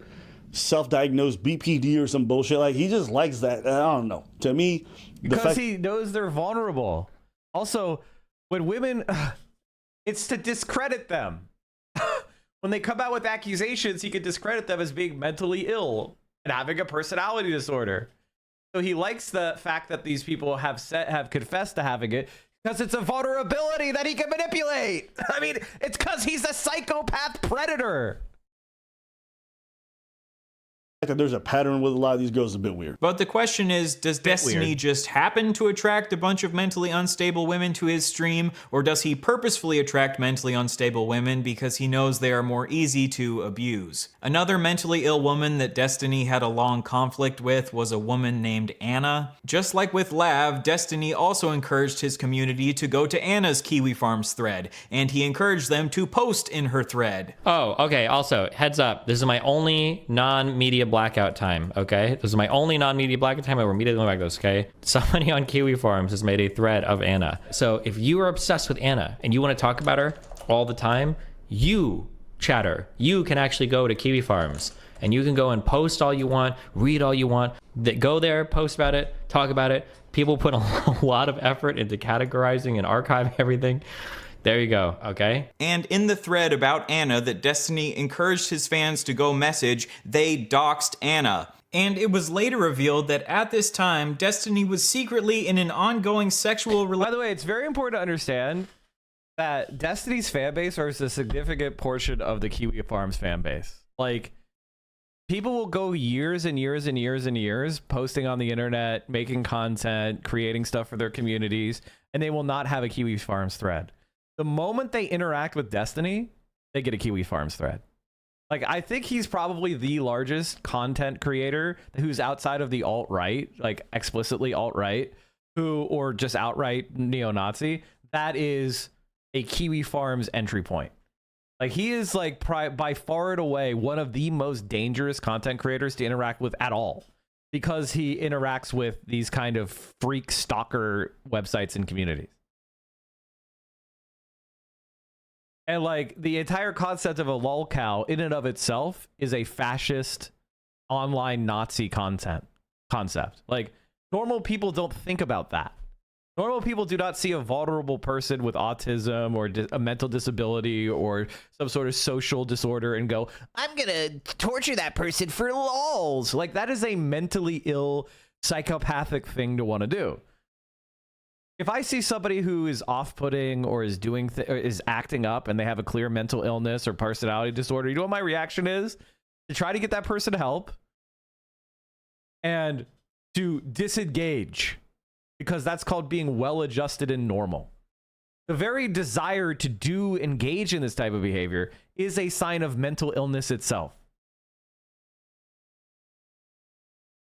self-diagnosed BPD or some bullshit. Like, he just likes that. I don't know. To me, because he knows they're vulnerable. Also, when women, it's to discredit them. When they come out with accusations, he can discredit them as being mentally ill and having a personality disorder. So he likes the fact that these people have confessed to having it, because it's a vulnerability that he can manipulate. I mean, it's because he's a psychopath predator. There's a pattern with a lot of these girls, a bit weird. But the question is, does Destiny just happen to attract a bunch of mentally unstable women to his stream, or does he purposefully attract mentally unstable women because he knows they are more easy to abuse? Another mentally ill woman that Destiny had a long conflict with was a woman named Anna. Just like with Lav, Destiny also encouraged his community to go to Anna's Kiwi Farms thread, and he encouraged them to post in her thread. Oh, okay. Also, heads up, this is my only non-media blackout time, okay? This is my only non-media blackout time. I will immediately go back to this, okay? Somebody on Kiwi Farms has made a thread of Anna. So if you are obsessed with Anna and you want to talk about her all the time, you, chatter, you can actually go to Kiwi Farms and you can go and post all you want, read all you want. Go there, post about it, talk about it. People put a lot of effort into categorizing and archiving everything. There you go, okay? And in the thread about Anna that Destiny encouraged his fans to go message, they doxed Anna. And it was later revealed that at this time, Destiny was secretly in an ongoing sexual relationship. By the way, it's very important to understand that Destiny's fan base is a significant portion of the Kiwi Farms fan base. Like, people will go years and years and years and years posting on the internet, making content, creating stuff for their communities, and they will not have a Kiwi Farms thread. The moment they interact with Destiny, they get a Kiwi Farms thread. Like, I think he's probably the largest content creator who's outside of the alt-right, like explicitly alt-right, or just outright neo-Nazi. That is a Kiwi Farms entry point. Like, he is like by far and away one of the most dangerous content creators to interact with at all, because he interacts with these kind of freak stalker websites and communities. And like, the entire concept of a lolcow in and of itself is a fascist online Nazi concept. Like, normal people don't think about that. Normal people do not see a vulnerable person with autism or a mental disability or some sort of social disorder and go, I'm gonna torture that person for lols. Like, that is a mentally ill, psychopathic thing to want to do. If I see somebody who is off-putting or is doing or is acting up and they have a clear mental illness or personality disorder, you know what my reaction is? To try to get that person help and to disengage, because that's called being well-adjusted and normal. The very desire to engage in this type of behavior is a sign of mental illness itself.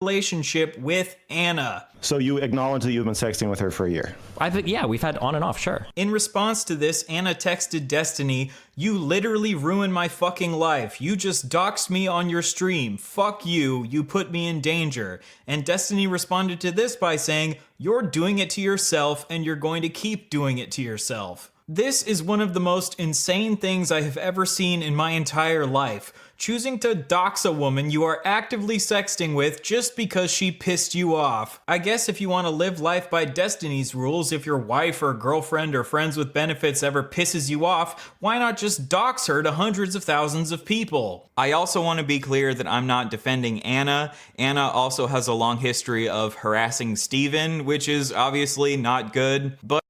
Relationship with Anna. So you acknowledge that you've been sexting with her for a year? Yeah, we've had on and off, sure. In response to this, Anna texted Destiny, "You literally ruined my fucking life. You just doxed me on your stream. Fuck you. You put me in danger." And Destiny responded to this by saying, "You're doing it to yourself and you're going to keep doing it to yourself." This is one of the most insane things I have ever seen in my entire life. Choosing to dox a woman you are actively sexting with just because she pissed you off. I guess if you want to live life by Destiny's rules, if your wife or girlfriend or friends with benefits ever pisses you off, why not just dox her to hundreds of thousands of people? I also want to be clear that I'm not defending Anna. Anna also has a long history of harassing Steven, which is obviously not good, but...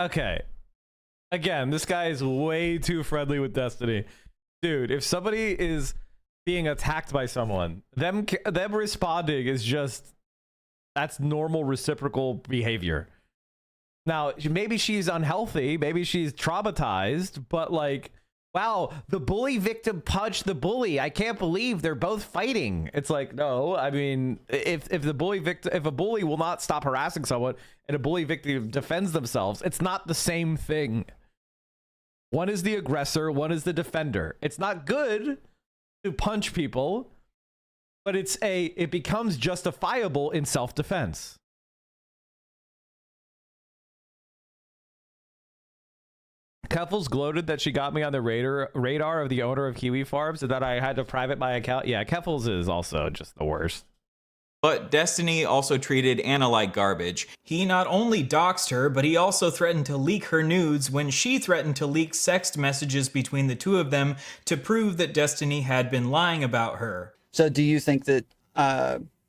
Okay. Again, this guy is way too friendly with Destiny. Dude, if somebody is being attacked by someone, them responding is just, that's normal reciprocal behavior. Now, maybe she's unhealthy, maybe she's traumatized, but like, wow, the bully victim punched the bully. I can't believe they're both fighting. It's like, no, I mean, if a bully will not stop harassing someone and a bully victim defends themselves, it's not the same thing. One is the aggressor, one is the defender. It's not good to punch people, but it becomes justifiable in self-defense. Keffels gloated that she got me on the radar of the owner of Kiwi Farms and that I had to private my account. Yeah, Keffels is also just the worst. But Destiny also treated Anna like garbage. He not only doxed her, but he also threatened to leak her nudes when she threatened to leak sext messages between the two of them to prove that Destiny had been lying about her. So do you think that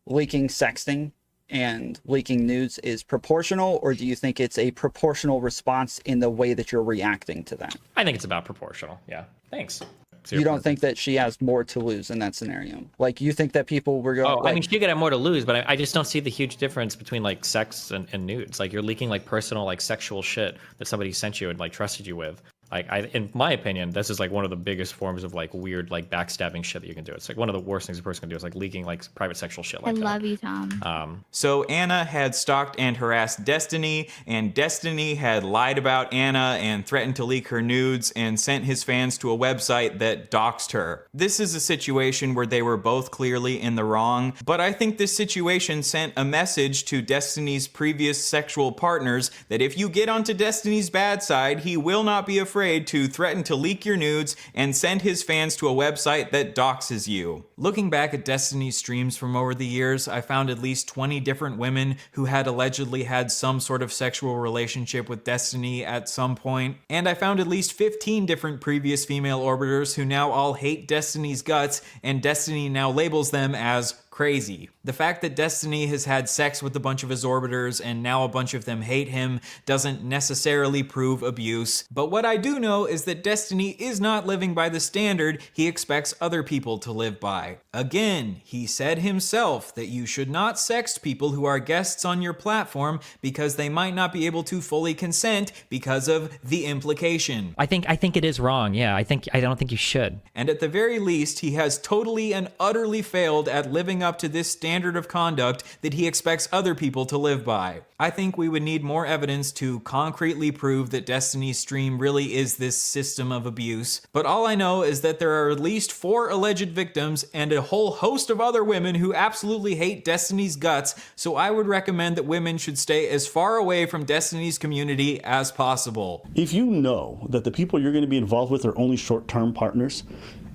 leaking sexting and leaking nudes is proportional, or do you think it's a proportional response in the way that you're reacting to that? I think it's about proportional, yeah. Thanks. You don't think that she has more to lose in that scenario? Like, you think that people were going... Oh, like... I mean, she could have more to lose, but I just don't see the huge difference between, like, sex and nudes. Like, you're leaking, like, personal, like, sexual shit that somebody sent you and, like, trusted you with. Like, in my opinion, this is, like, one of the biggest forms of, like, weird, like, backstabbing shit that you can do. It's, like, one of the worst things a person can do is, like, leaking, like, private sexual shit like that. I love you, Tom. So Anna had stalked and harassed Destiny, and Destiny had lied about Anna and threatened to leak her nudes and sent his fans to a website that doxed her. This is a situation where they were both clearly in the wrong, but I think this situation sent a message to Destiny's previous sexual partners that if you get onto Destiny's bad side, he will not be afraid to threaten to leak your nudes and send his fans to a website that doxes you. Looking back at Destiny's streams from over the years, I found at least 20 different women who had allegedly had some sort of sexual relationship with Destiny at some point, and I found at least 15 different previous female orbiters who now all hate Destiny's guts, and Destiny now labels them as crazy. The fact that Destiny has had sex with a bunch of his orbiters and now a bunch of them hate him doesn't necessarily prove abuse, but what I do know is that Destiny is not living by the standard he expects other people to live by. Again, he said himself that you should not sext people who are guests on your platform because they might not be able to fully consent because of the implication. I think it is wrong, yeah. I don't think you should. And at the very least, he has totally and utterly failed at living up to this standard of conduct that he expects other people to live by. I think we would need more evidence to concretely prove that Destiny's stream really is this system of abuse, but all I know is that there are at least 4 alleged victims and a whole host of other women who absolutely hate Destiny's guts, so I would recommend that women should stay as far away from Destiny's community as possible. If you know that the people you're going to be involved with are only short-term partners,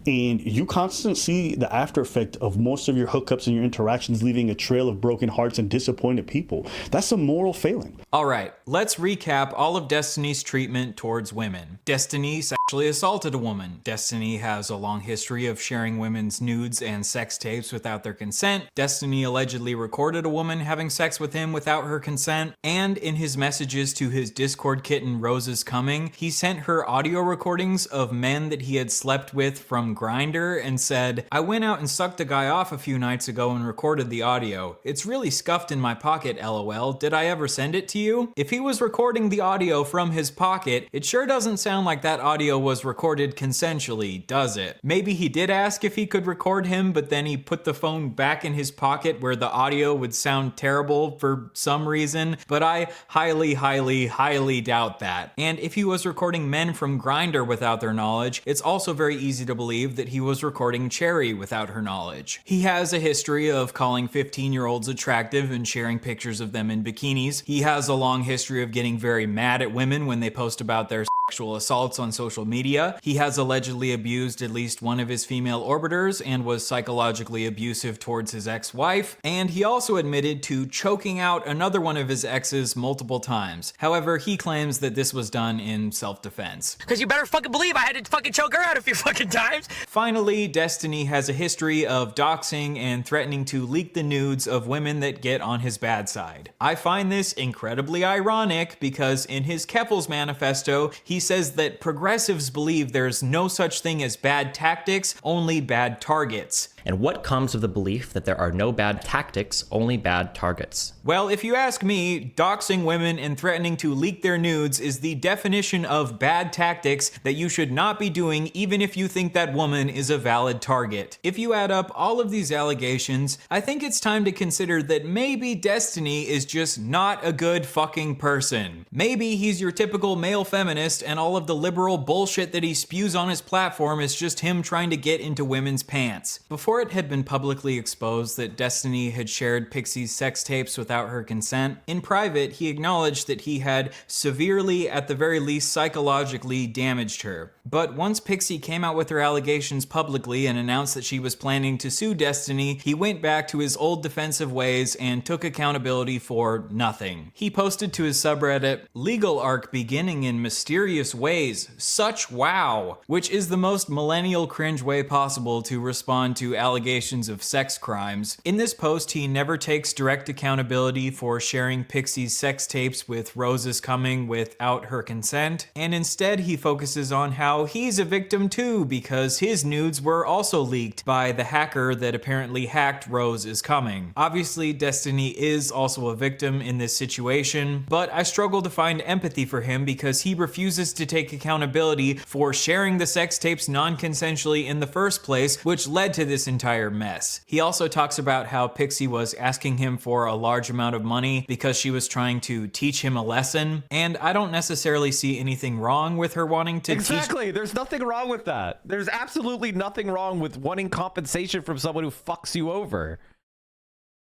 and you constantly see the after effect of most of your hookups and your interactions leaving a trail of broken hearts and disappointed people. That's a moral failing. All right, let's recap all of Destiny's treatment towards women. Destiny sexually assaulted a woman. Destiny has a long history of sharing women's nudes and sex tapes without their consent. Destiny allegedly recorded a woman having sex with him without her consent. And in his messages to his Discord kitten Rose is Coming, he sent her audio recordings of men that he had slept with from Grindr and said, "I went out and sucked a guy off a few nights ago and recorded the audio. It's really scuffed in my pocket, lol. Did I ever send it to you?" If he was recording the audio from his pocket, it sure doesn't sound like that audio was recorded consensually, does it? Maybe he did ask if he could record him, but then he put the phone back in his pocket where the audio would sound terrible for some reason, but I highly, highly, highly doubt that. And if he was recording men from Grindr without their knowledge, it's also very easy to believe that he was recording Cherry without her knowledge. He has a history of calling 15-year-olds attractive and sharing pictures of them in bikinis. He has a long history of getting very mad at women when they post about their sexual assaults on social media. He has allegedly abused at least one of his female orbiters and was psychologically abusive towards his ex-wife. And he also admitted to choking out another one of his exes multiple times. However, he claims that this was done in self-defense. Because you better fucking believe I had to fucking choke her out a few fucking times. Finally, Destiny has a history of doxing and threatening to leak the nudes of women that get on his bad side. I find this incredibly ironic because in his Keffels manifesto, he says that progressives believe there's no such thing as bad tactics, only bad targets. And what comes of the belief that there are no bad tactics, only bad targets? Well, if you ask me, doxing women and threatening to leak their nudes is the definition of bad tactics that you should not be doing even if you think that woman is a valid target. If you add up all of these allegations, I think it's time to consider that maybe Destiny is just not a good fucking person. Maybe he's your typical male feminist and all of the liberal bullshit that he spews on his platform is just him trying to get into women's pants. Before it had been publicly exposed that Destiny had shared Pixie's sex tapes without her consent, in private he acknowledged that he had severely, at the very least psychologically, damaged her. But once Pixie came out with her allegations publicly and announced that she was planning to sue Destiny, he went back to his old defensive ways and took accountability for nothing. He posted to his subreddit, "Legal arc beginning in mysterious ways, such wow," which is the most millennial cringe way possible to respond to allegations of sex crimes. In this post, he never takes direct accountability for sharing Pixie's sex tapes with Rose is Coming without her consent, and instead he focuses on how he's a victim too because his nudes were also leaked by the hacker that apparently hacked Rose is Coming. Obviously, Destiny is also a victim in this situation, but I struggle to find empathy for him because he refuses to take accountability for sharing the sex tapes non-consensually in the first place, which led to this entire mess. He also talks about how Pixie was asking him for a large amount of money because she was trying to teach him a lesson, and I don't necessarily see anything wrong with her wanting to Exactly. There's nothing wrong with that. There's absolutely nothing wrong with wanting compensation from someone who fucks you over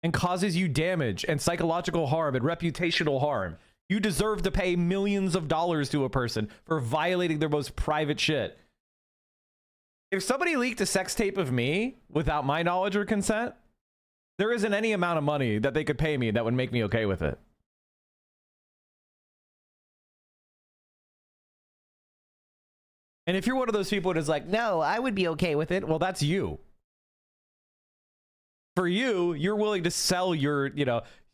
and causes you damage and psychological harm and reputational harm. You deserve to pay millions of dollars to a person for violating their most private shit. If somebody leaked a sex tape of me without my knowledge or consent, there isn't any amount of money that they could pay me that would make me okay with it. And if you're one of those people that's like, no, I would be okay with it, well, that's you. For you, you're willing to sell your,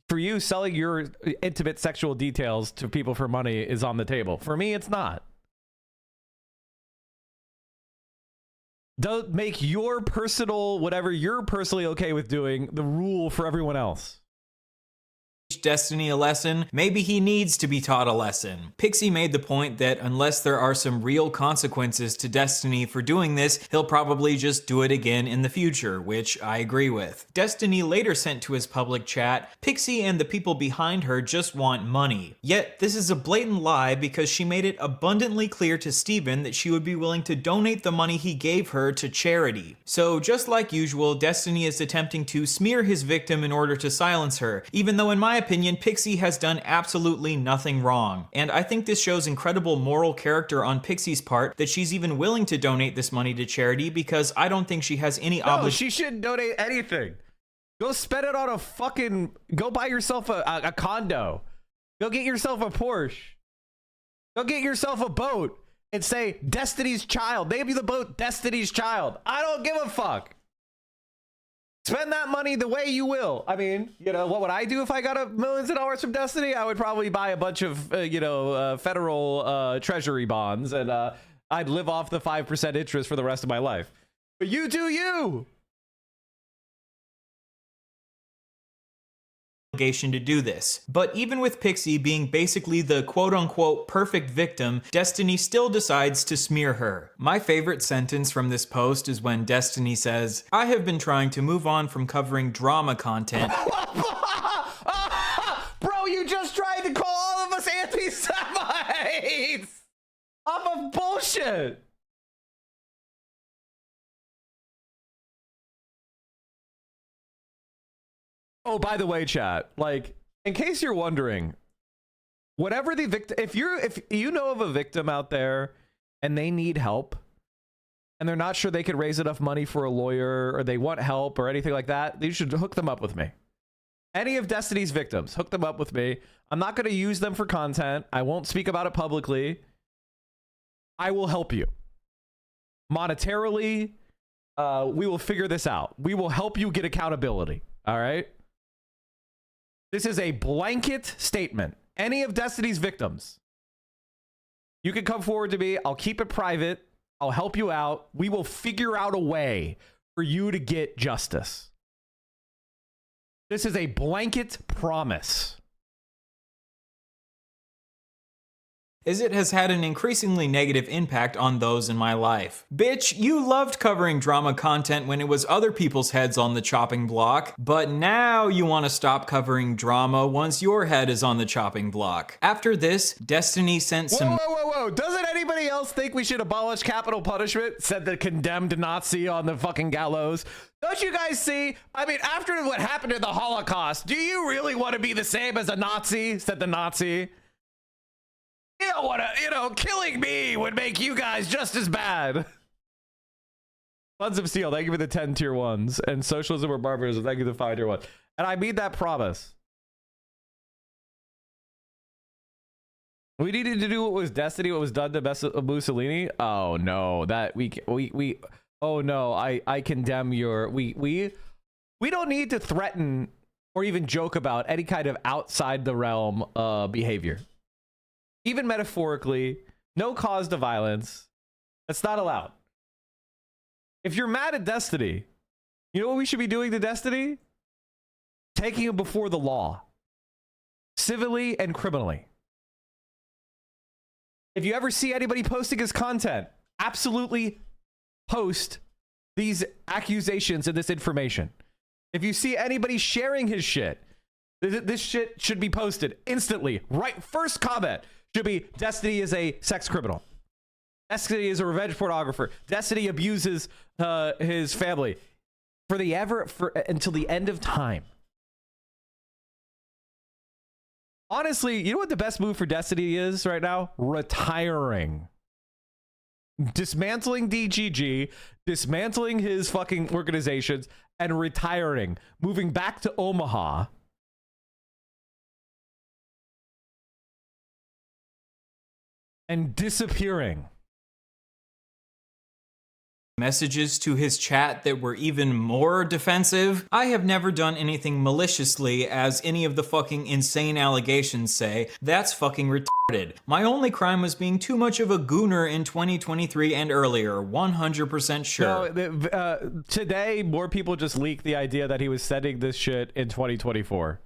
for you, selling your intimate sexual details to people for money is on the table. For me, it's not. Don't make your personal, whatever you're personally okay with doing, the rule for everyone else. Destiny a lesson, maybe he needs to be taught a lesson. Pixie made the point that unless there are some real consequences to Destiny for doing this, he'll probably just do it again in the future, which I agree with. Destiny later sent to his public chat, Pixie and the people behind her just want money. Yet this is a blatant lie because she made it abundantly clear to Steven that she would be willing to donate the money he gave her to charity. So just like usual, Destiny is attempting to smear his victim in order to silence her, even though in my opinion, opinion, Pixie has done absolutely nothing wrong. And I think this shows incredible moral character on Pixie's part that she's even willing to donate this money to charity, because I don't think she has any obligation. She shouldn't donate anything. Go spend it on a fucking, go buy yourself a condo. Go get yourself a Porsche. Go get yourself a boat and say Destiny's Child. Name you the boat Destiny's Child. I don't give a fuck. Spend that money the way you will. I mean, you know, what would I do if I got millions of dollars from Destiny? I would probably buy a bunch of, federal treasury bonds, and I'd live off the 5% interest for the rest of my life. But you do you. Obligation to do this. But even with Pixie being basically the quote-unquote perfect victim, Destiny still decides to smear her. My favorite sentence from this post is when Destiny says, "I have been trying to move on from covering drama content." Bro, you just tried to call all of us anti-Semites off of bullshit. Oh, by the way, chat, like, in case you're wondering, whatever the victim, if you know of a victim out there and they need help and they're not sure they could raise enough money for a lawyer, or they want help or anything like that, you should hook them up with me. Any of Destiny's victims, hook them up with me. I'm not going to use them for content. I won't speak about it publicly. I will help you monetarily. We will figure this out. We will help you get accountability. All right. This is a blanket statement. Any of Destiny's victims, you can come forward to me. I'll keep it private. I'll help you out. We will figure out a way for you to get justice. This is a blanket promise. As it has had an increasingly negative impact on those in my life. Bitch, you loved covering drama content when it was other people's heads on the chopping block, but now you want to stop covering drama once your head is on the chopping block. After this, Destiny sent some— Whoa. Doesn't anybody else think we should abolish capital punishment? Said the condemned Nazi on the fucking gallows. Don't you guys see? I mean, after what happened in the Holocaust, do you really want to be the same as a Nazi? Said the Nazi. You don't want to, killing me would make you guys just as bad. Sons of Steel, thank you for the 10 tier 1s. And Socialism or Barbarism, thank you for the 5 tier 1. And I made that promise. We needed to do what was Destiny, what was done to Mussolini. Oh no, that oh no, I condemn your, we don't need to threaten or even joke about any kind of outside the realm behavior. Even metaphorically, no cause to violence. That's not allowed. If you're mad at Destiny, you know what we should be doing to Destiny? Taking him before the law. Civilly and criminally. If you ever see anybody posting his content, absolutely post these accusations and this information. If you see anybody sharing his shit, this shit should be posted instantly. Right, first comment should be Destiny is a sex criminal. Destiny is a revenge pornographer. Destiny abuses his family until the end of time. Honestly, you know what the best move for Destiny is right now? Retiring. Dismantling DGG, dismantling his fucking organizations, and retiring. Moving back to Omaha. And disappearing. Messages to his chat that were even more defensive. I have never done anything maliciously, as any of the fucking insane allegations say. That's fucking retarded. My only crime was being too much of a gooner in 2023 and earlier. 100% sure. No, today, more people just leaked the idea that he was sending this shit in 2024.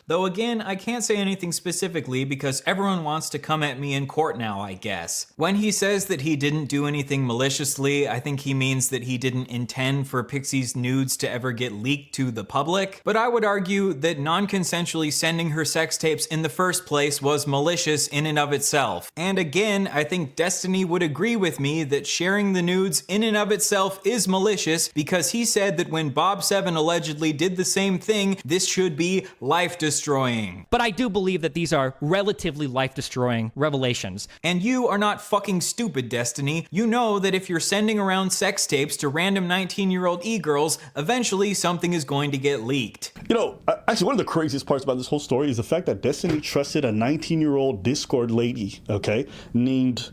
Though again, I can't say anything specifically because everyone wants to come at me in court now, I guess. When he says that he didn't do anything maliciously, I think he means that he didn't intend for Pixie's nudes to ever get leaked to the public. But I would argue that non-consensually sending her sex tapes in the first place was malicious in and of itself. And again, I think Destiny would agree with me that sharing the nudes in and of itself is malicious because he said that when Bob 7 allegedly did the same thing, this should be life-destroying. But I do believe that these are relatively life-destroying revelations. And you are not fucking stupid, Destiny. You know that if you're sending around sex tapes to random 19-year-old e-girls, eventually something is going to get leaked. You know, actually, one of the craziest parts about this whole story is the fact that Destiny trusted a 19-year-old Discord lady, okay, named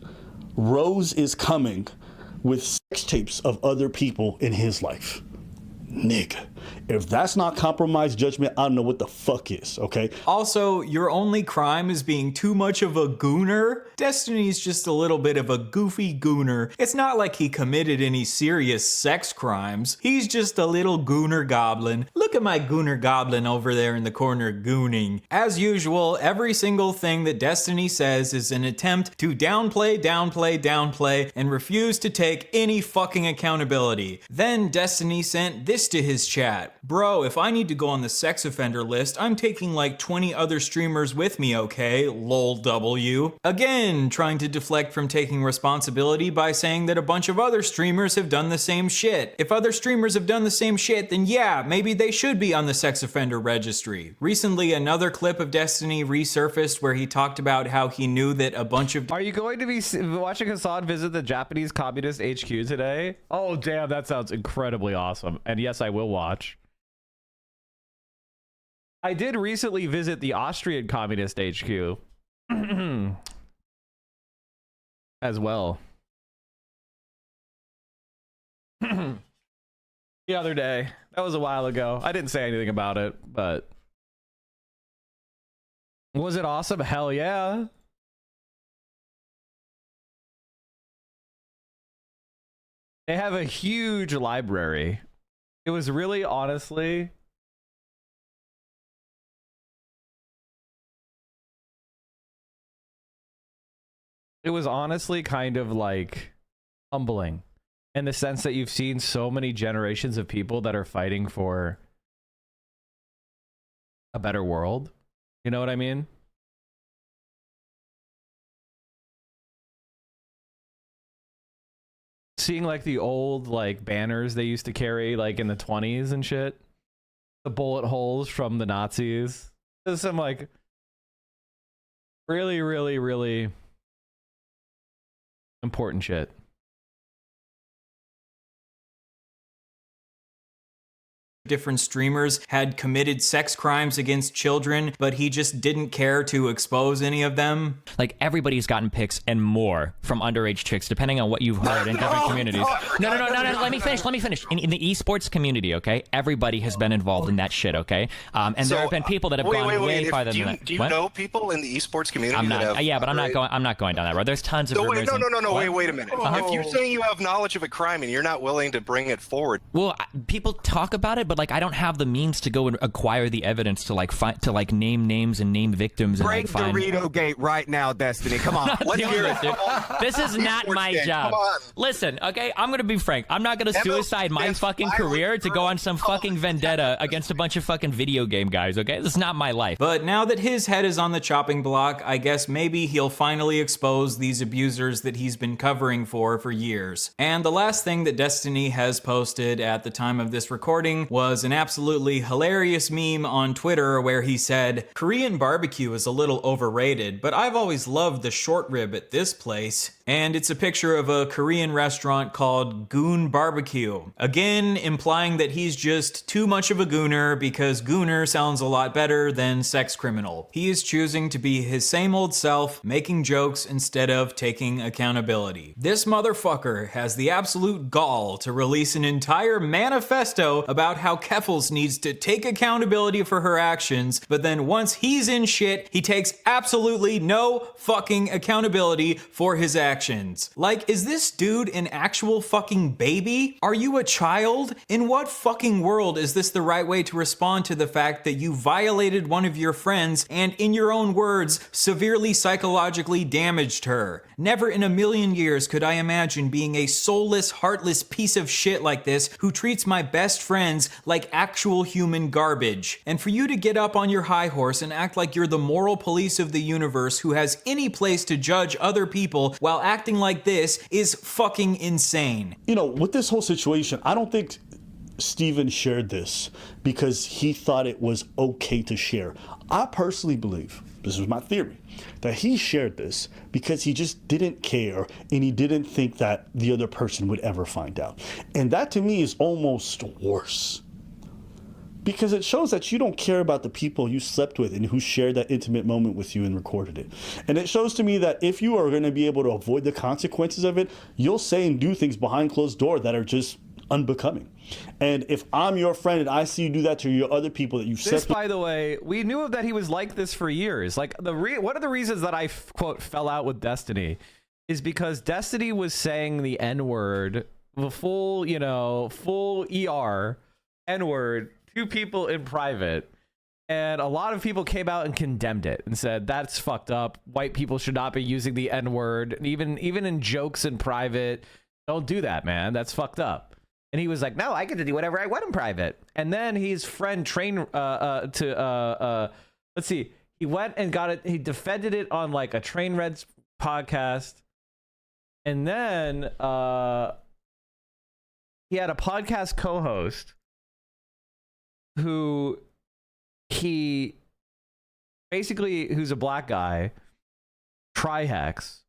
Rose is Coming, with sex tapes of other people in his life. Nigga, if that's not compromised judgment, I don't know what the fuck is, okay? Also, your only crime is being too much of a gooner? Destiny's just a little bit of a goofy gooner. It's not like he committed any serious sex crimes. He's just a little gooner goblin. Look at my gooner goblin over there in the corner gooning. As usual, every single thing that Destiny says is an attempt to downplay, and refuse to take any fucking accountability. Then Destiny sent this to his chat. Bro, if I need to go on the sex offender list, I'm taking like 20 other streamers with me, okay? Lol W. Again, trying to deflect from taking responsibility by saying that a bunch of other streamers have done the same shit. If other streamers have done the same shit, then yeah, maybe they should be on the sex offender registry. Recently, another clip of Destiny resurfaced where he talked about how he knew that a bunch of— Are you going to be watching Hassan visit the Japanese Communist HQ today? Oh, damn, that sounds incredibly awesome. And yes, I will watch. I did recently visit the Austrian Communist HQ as well. The other day. That was a while ago. I didn't say anything about it, but was it awesome? Hell yeah. They have a huge library. It was really, honestly, it was honestly kind of like humbling in the sense that you've seen so many generations of people that are fighting for a better world. You know what I mean? Seeing like the old like banners they used to carry like in the 20s and shit, the bullet holes from the Nazis. There's some like really important shit. Different streamers had committed sex crimes against children, but he just didn't care to expose any of them. Like, everybody's gotten pics and more from underage chicks, depending on what you've heard in different communities. No, let me finish. In the esports community, okay, everybody has been involved in that shit, okay? And so, there have been people that have gone way farther than that. Do you know people in the esports community? I'm not, that have, yeah, but I'm not going down that road. There's tons of rumors. No, wait a minute. If you're saying you have knowledge of a crime and you're not willing to bring it forward. Well, people talk about it, but like, I don't have the means to go and acquire the evidence to like name names and name victims. Break and, like, Dorito Gate right now, Destiny. Come on. Let's hear it, dude. This is not my job. Listen, okay, I'm gonna be frank. I'm not gonna suicide my fucking career to go on some fucking vendetta against a bunch of fucking video game guys, okay? This is not my life. But now that his head is on the chopping block, I guess maybe he'll finally expose these abusers that he's been covering for years. And the last thing that Destiny has posted at the time of this recording was an absolutely hilarious meme on Twitter where he said, "Korean barbecue is a little overrated, but I've always loved the short rib at this place." And it's a picture of a Korean restaurant called Goon Barbecue. Again, implying that he's just too much of a gooner because gooner sounds a lot better than sex criminal. He is choosing to be his same old self, making jokes instead of taking accountability. This motherfucker has the absolute gall to release an entire manifesto about how Keffals needs to take accountability for her actions, but then once he's in shit, he takes absolutely no fucking accountability for his actions. reactions. Like, is this dude an actual fucking baby? Are you a child? In what fucking world is this the right way to respond to the fact that you violated one of your friends and, in your own words, severely psychologically damaged her? Never in a million years could I imagine being a soulless, heartless piece of shit like this who treats my best friends like actual human garbage. And for you to get up on your high horse and act like you're the moral police of the universe who has any place to judge other people while acting like this is fucking insane. You know, with this whole situation, I don't think Steven shared this because he thought it was okay to share. I personally believe, this is my theory, that he shared this because he just didn't care and he didn't think that the other person would ever find out. And that to me is almost worse. Because it shows that you don't care about the people you slept with and who shared that intimate moment with you and recorded it. And it shows to me that if you are going to be able to avoid the consequences of it, you'll say and do things behind closed doors that are just unbecoming. And if I'm your friend and I see you do that to your other people that you slept with. By the way, we knew that he was like this for years. Like one of the reasons that I quote fell out with Destiny is because Destiny was saying the N-word, the full, you know, full ER N-word to people in private, and a lot of people came out and condemned it and said that's fucked up. White people should not be using the N-word, even in jokes in private. Don't do that, man. That's fucked up. And he was like, no, I get to do whatever I want in private. And then his friend let's see, he went and got it. He defended it on like a Train Red's podcast, and then he had a podcast co-host who's a black guy, Trihex,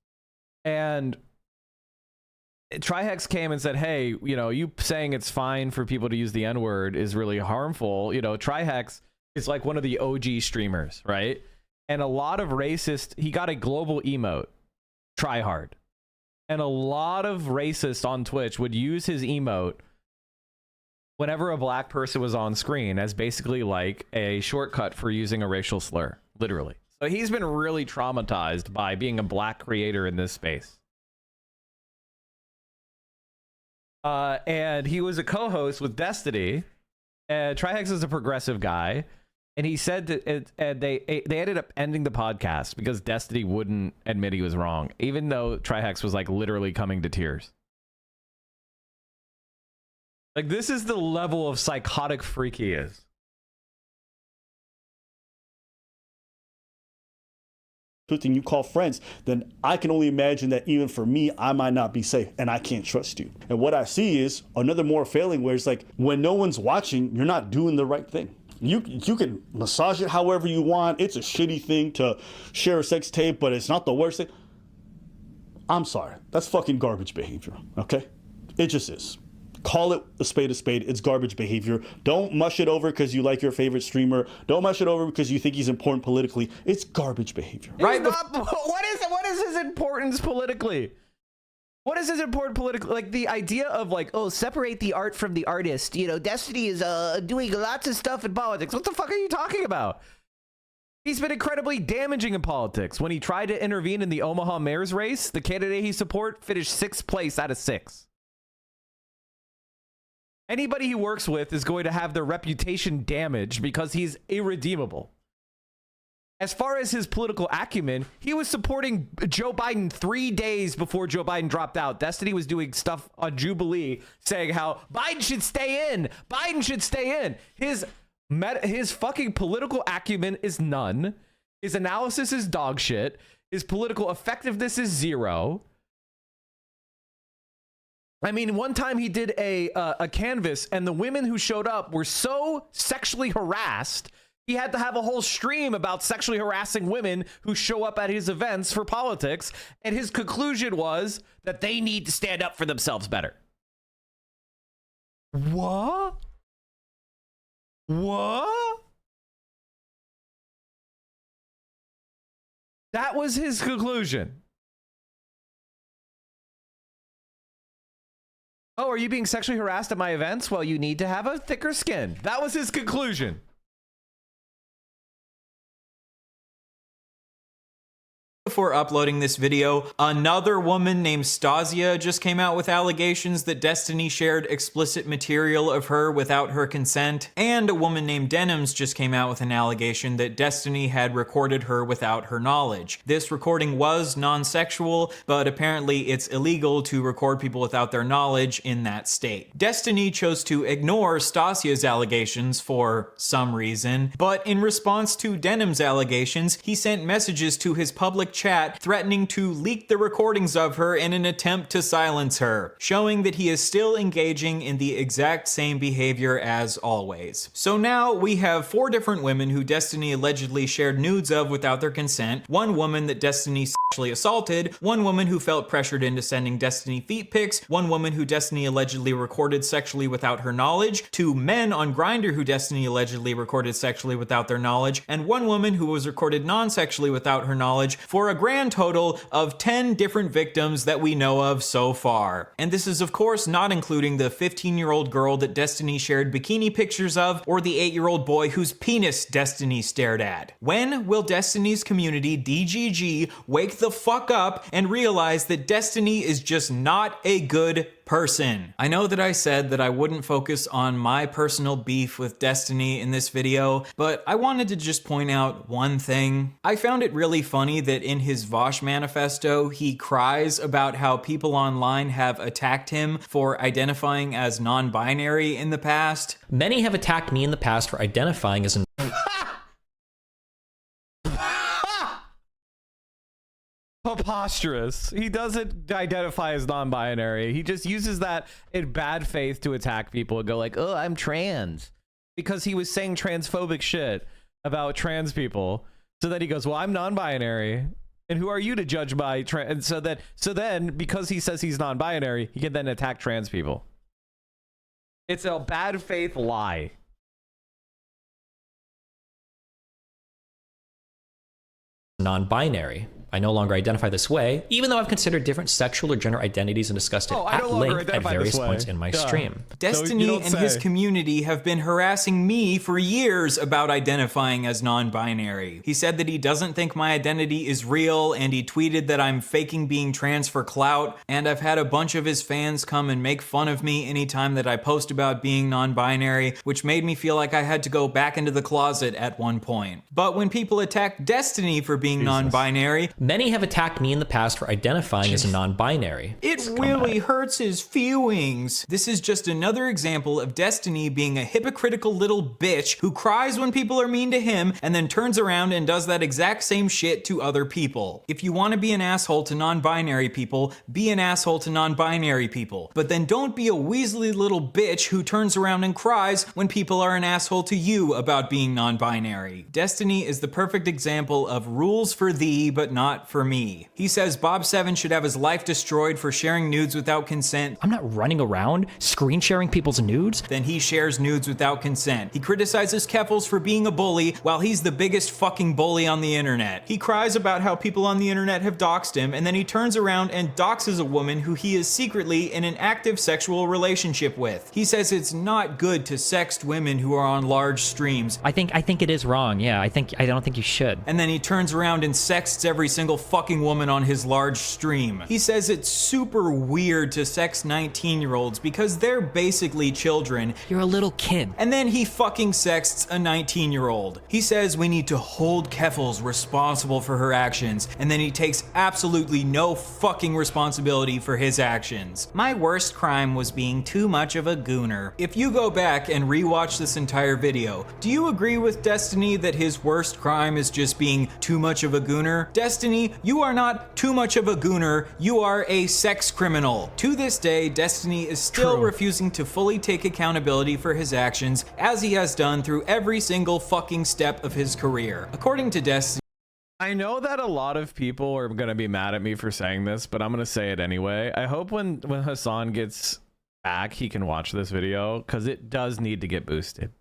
and Trihex came and said, hey, you know, you saying it's fine for people to use the N-word is really harmful. You know, Trihex is like one of the OG streamers, right? And a lot of he got a global emote, try hard. And a lot of racists on Twitch would use his emote whenever a black person was on screen as basically like a shortcut for using a racial slur, literally. So he's been really traumatized by being a black creator in this space. And he was a co-host with Destiny, and Trihex is a progressive guy, and he said that they ended up ending the podcast because Destiny wouldn't admit he was wrong, even though Trihex was like literally coming to tears. Like, this is the level of psychotic freak he is. And you call friends, then I can only imagine that even for me, I might not be safe and I can't trust you. And what I see is another more failing where it's like when no one's watching, you're not doing the right thing. You can massage it however you want. It's a shitty thing to share a sex tape, but it's not the worst thing. I'm sorry. That's fucking garbage behavior, okay? It just is. Call it a spade. It's garbage behavior. Don't mush it over because you like your favorite streamer. Don't mush it over because you think he's important politically. It's garbage behavior. Right? What is his importance politically? What is his important politically? Like the idea of like, oh, separate the art from the artist. You know, Destiny is doing lots of stuff in politics. What the fuck are you talking about? He's been incredibly damaging in politics. When he tried to intervene in the Omaha mayor's race, the candidate he support finished 6th place out of 6. Anybody he works with is going to have their reputation damaged because he's irredeemable. As far as his political acumen, he was supporting Joe Biden 3 days before Joe Biden dropped out. Destiny was doing stuff on Jubilee saying how Biden should stay in. Biden should stay in. His fucking political acumen is none. His analysis is dog shit. His political effectiveness is 0. I mean, one time he did a canvas, and the women who showed up were so sexually harassed, he had to have a whole stream about sexually harassing women who show up at his events for politics, and his conclusion was that they need to stand up for themselves better. What? What? That was his conclusion. Oh, are you being sexually harassed at my events? Well, you need to have a thicker skin. That was his conclusion. Before uploading this video, another woman named Stasia just came out with allegations that Destiny shared explicit material of her without her consent, and a woman named Denims just came out with an allegation that Destiny had recorded her without her knowledge. This recording was non-sexual, but apparently it's illegal to record people without their knowledge in that state. Destiny chose to ignore Stasia's allegations for some reason, but in response to Denim's allegations, he sent messages to his public chat threatening to leak the recordings of her in an attempt to silence her, showing that he is still engaging in the exact same behavior as always. So now we have 4 different women who Destiny allegedly shared nudes of without their consent, 1 woman that Destiny sexually assaulted, 1 woman who felt pressured into sending Destiny feet pics, 1 woman who Destiny allegedly recorded sexually without her knowledge, 2 men on Grindr who Destiny allegedly recorded sexually without their knowledge, and 1 woman who was recorded non-sexually without her knowledge, for a grand total of 10 different victims that we know of so far. And this is of course not including the 15-year-old girl that Destiny shared bikini pictures of, or the 8-year-old boy whose penis Destiny stared at. When will Destiny's community, DGG, wake the fuck up and realize that Destiny is just not a good person? I know that I said that I wouldn't focus on my personal beef with Destiny in this video, but I wanted to just point out one thing. I found it really funny that in his Vosh manifesto, he cries about how people online have attacked him for identifying as non-binary in the past. Many have attacked me in the past for identifying as preposterous. He doesn't identify as non-binary. He just uses that in bad faith to attack people and go like, oh, I'm trans, because he was saying transphobic shit about trans people. So then he goes, well, I'm non-binary, and who are you to judge my trans? And so then because he says he's non-binary, he can then attack trans people. It's a bad faith lie. non-binary. I no longer identify this way, even though I've considered different sexual or gender identities and discussed it at length at various points in my stream. Destiny and his community have been harassing me for years about identifying as non-binary. He said that he doesn't think my identity is real, and he tweeted that I'm faking being trans for clout, and I've had a bunch of his fans come and make fun of me anytime that I post about being non-binary, which made me feel like I had to go back into the closet at one point. But when people attack Destiny for being non-binary, many have attacked me in the past for identifying as a non-binary. It really hurts his feelings. This is just another example of Destiny being a hypocritical little bitch who cries when people are mean to him and then turns around and does that exact same shit to other people. If you want to be an asshole to non-binary people, be an asshole to non-binary people. But then don't be a weaselly little bitch who turns around and cries when people are an asshole to you about being non-binary. Destiny is the perfect example of rules for thee, but not for me. He says Bob 7 should have his life destroyed for sharing nudes without consent. I'm not running around screen sharing people's nudes. Then he shares nudes without consent. He criticizes Keffals for being a bully while he's the biggest fucking bully on the internet. He cries about how people on the internet have doxed him, and then he turns around and doxes a woman who he is secretly in an active sexual relationship with. He says it's not good to sext women who are on large streams. I think it is wrong. Yeah, I don't think you should. And then he turns around and sexts every single fucking woman on his large stream. He says it's super weird to sex 19-year-olds because they're basically children. You're a little kid. And then he fucking sexts a 19-year-old. He says we need to hold Keffals responsible for her actions, and then he takes absolutely no fucking responsibility for his actions. My worst crime was being too much of a gooner. If you go back and rewatch this entire video, do you agree with Destiny that his worst crime is just being too much of a gooner? Destiny, you are not too much of a gooner, you are a sex criminal. To this day, Destiny is still refusing to fully take accountability for his actions, as he has done through every single fucking step of his career. According to Destiny, I know that a lot of people are going to be mad at me for saying this, but I'm going to say it anyway. I hope when Hassan gets back, he can watch this video, because it does need to get boosted.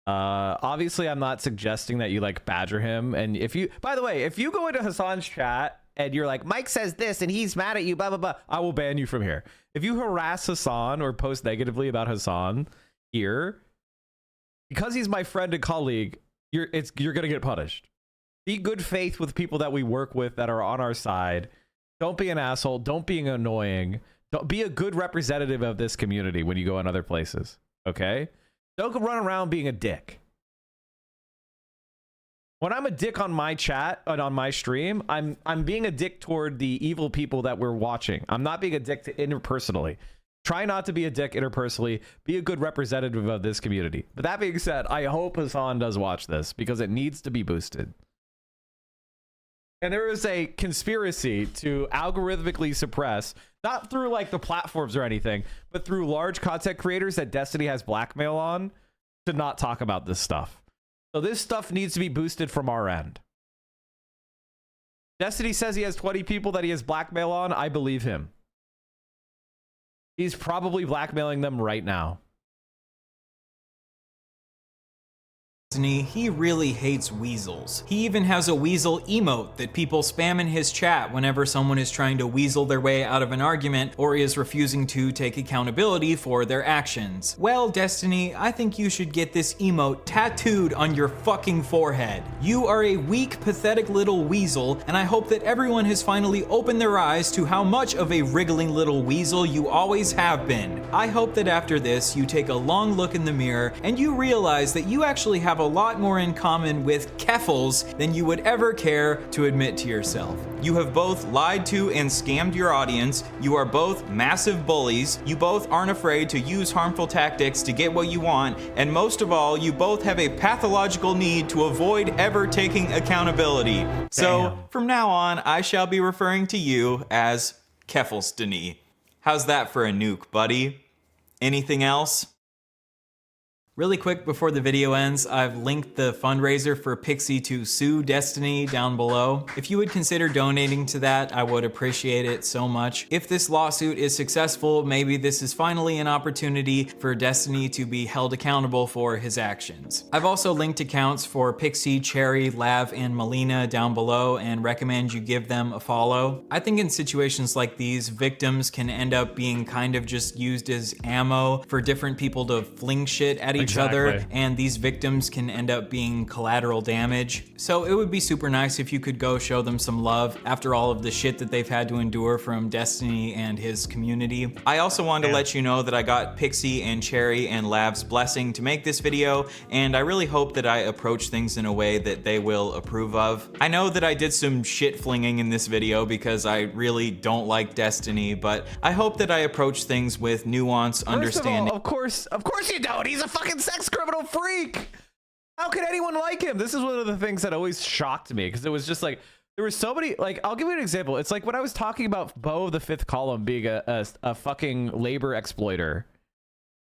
Obviously I'm not suggesting that you like badger him, and if you, by the way, if you go into Hassan's chat and you're like, Mike says this and he's mad at you, blah blah blah, I will ban you from here. If you harass Hassan or post negatively about Hassan here, because he's my friend and colleague, you're gonna get punished. Be good faith with people that we work with that are on our side. Don't be an asshole. Don't be annoying. Don't be a good representative of this community when you go in other places. Okay? Don't run around being a dick. When I'm a dick on my chat and on my stream, I'm being a dick toward the evil people that we're watching. I'm not being a dick to interpersonally. Try not to be a dick interpersonally. Be a good representative of this community. But that being said, I hope Hassan does watch this because it needs to be boosted. And there is a conspiracy to algorithmically suppress, not through like the platforms or anything, but through large content creators that Destiny has blackmail on to not talk about this stuff. So this stuff needs to be boosted from our end. Destiny says he has 20 people that he has blackmail on. I believe him. He's probably blackmailing them right now. He really hates weasels. He even has a weasel emote that people spam in his chat whenever someone is trying to weasel their way out of an argument or is refusing to take accountability for their actions. Well, Destiny, I think you should get this emote tattooed on your fucking forehead. You are a weak, pathetic little weasel, and I hope that everyone has finally opened their eyes to how much of a wriggling little weasel you always have been. I hope that after this, you take a long look in the mirror and you realize that you actually have a lot more in common with Keffals than you would ever care to admit to yourself. You have both lied to and scammed your audience. You are both massive bullies. You both aren't afraid to use harmful tactics to get what you want. And most of all, you both have a pathological need to avoid ever taking accountability. So from now on, I shall be referring to you as Keffals Denis. How's that for a nuke, buddy? Anything else? Really quick before the video ends, I've linked the fundraiser for Pixie to sue Destiny down below. If you would consider donating to that, I would appreciate it so much. If this lawsuit is successful, maybe this is finally an opportunity for Destiny to be held accountable for his actions. I've also linked accounts for Pixie, Cherry, Lav, and Melina down below and recommend you give them a follow. I think in situations like these, victims can end up being kind of just used as ammo for different people to fling shit at each other, and these victims can end up being collateral damage. So it would be super nice if you could go show them some love after all of the shit that they've had to endure from Destiny and his community. I also wanted to let you know that I got Pixie and Cherry and Lav's blessing to make this video, and I really hope that I approach things in a way that they will approve of. I know that I did some shit flinging in this video because I really don't like Destiny, but I hope that I approach things with nuance, understanding. Of course you don't. He's a fucking sex criminal freak. How could anyone like him? This is one of the things that always shocked me because it was just like there were so many. Like, I'll give you an example. It's like when I was talking about Bo of the Fifth Column being a fucking labor exploiter,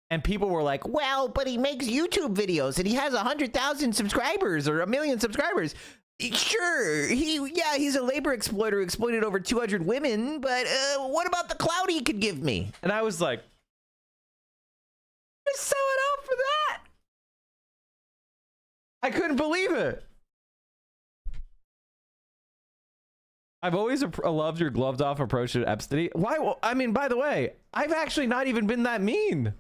and people were like, "Well, but he makes YouTube videos and he has 100,000 subscribers or 1 million subscribers." Sure, he's a labor exploiter who exploited over 200 women, but what about the clout he could give me? And I was like, "Just sell it out for that." I couldn't believe it. I've always loved your gloved off approach to Epstein. Why? Well, I mean, by the way, I've actually not even been that mean.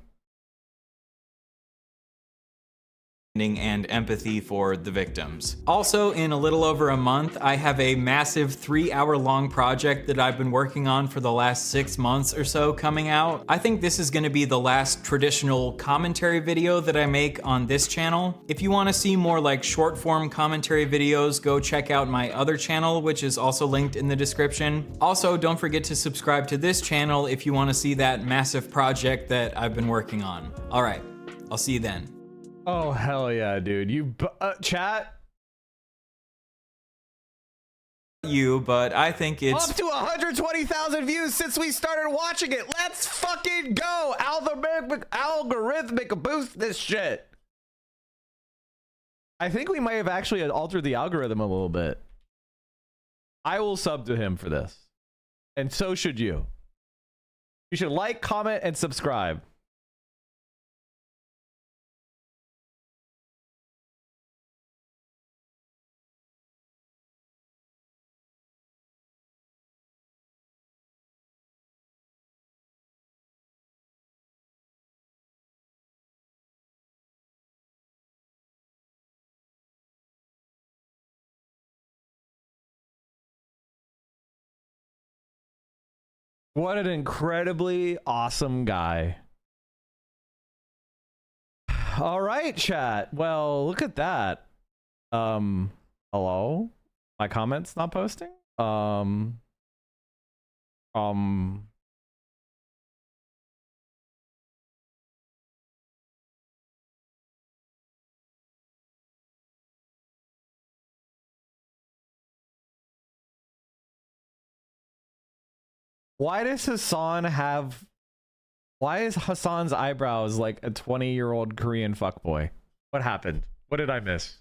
And empathy for the victims. Also, in a little over a month, I have a massive 3-hour-long project that I've been working on for the last 6 months or so coming out. I think this is gonna be the last traditional commentary video that I make on this channel. If you wanna see more like short form commentary videos, go check out my other channel, which is also linked in the description. Also, don't forget to subscribe to this channel if you wanna see that massive project that I've been working on. All right, I'll see you then. Oh, hell yeah, dude. You chat? But I think it's up to 120,000 views since we started watching it. Let's fucking go. Algorithmic boost this shit. I think we might have actually altered the algorithm a little bit. I will sub to him for this. And so should you. You should like, comment, and subscribe. What an incredibly awesome guy. All right, chat. Well, look at that. Hello? My comments not posting? Why does Hassan have... Why is Hassan's eyebrows like a 20-year-old Korean fuckboy? What happened? What did I miss?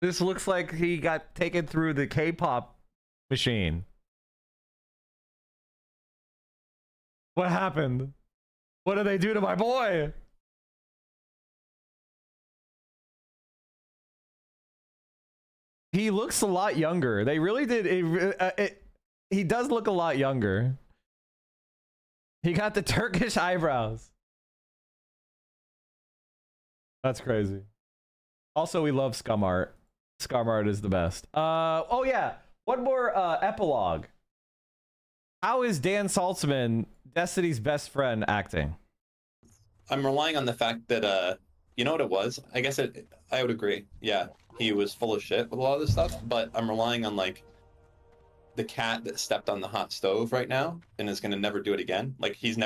This looks like he got taken through the K-pop machine. What happened? What did they do to my boy? He looks a lot younger. They really did. He does look a lot younger. He got the Turkish eyebrows. That's crazy. Also, we love scum art. Scum art is the best. Oh yeah, one more epilogue. How is Dan Saltzman, Destiny's best friend, acting? I'm relying on the fact that you know what it was? I guess I would agree. Yeah, he was full of shit with a lot of this stuff, but I'm relying on like the cat that stepped on the hot stove right now and is going to never do it again. Like he's never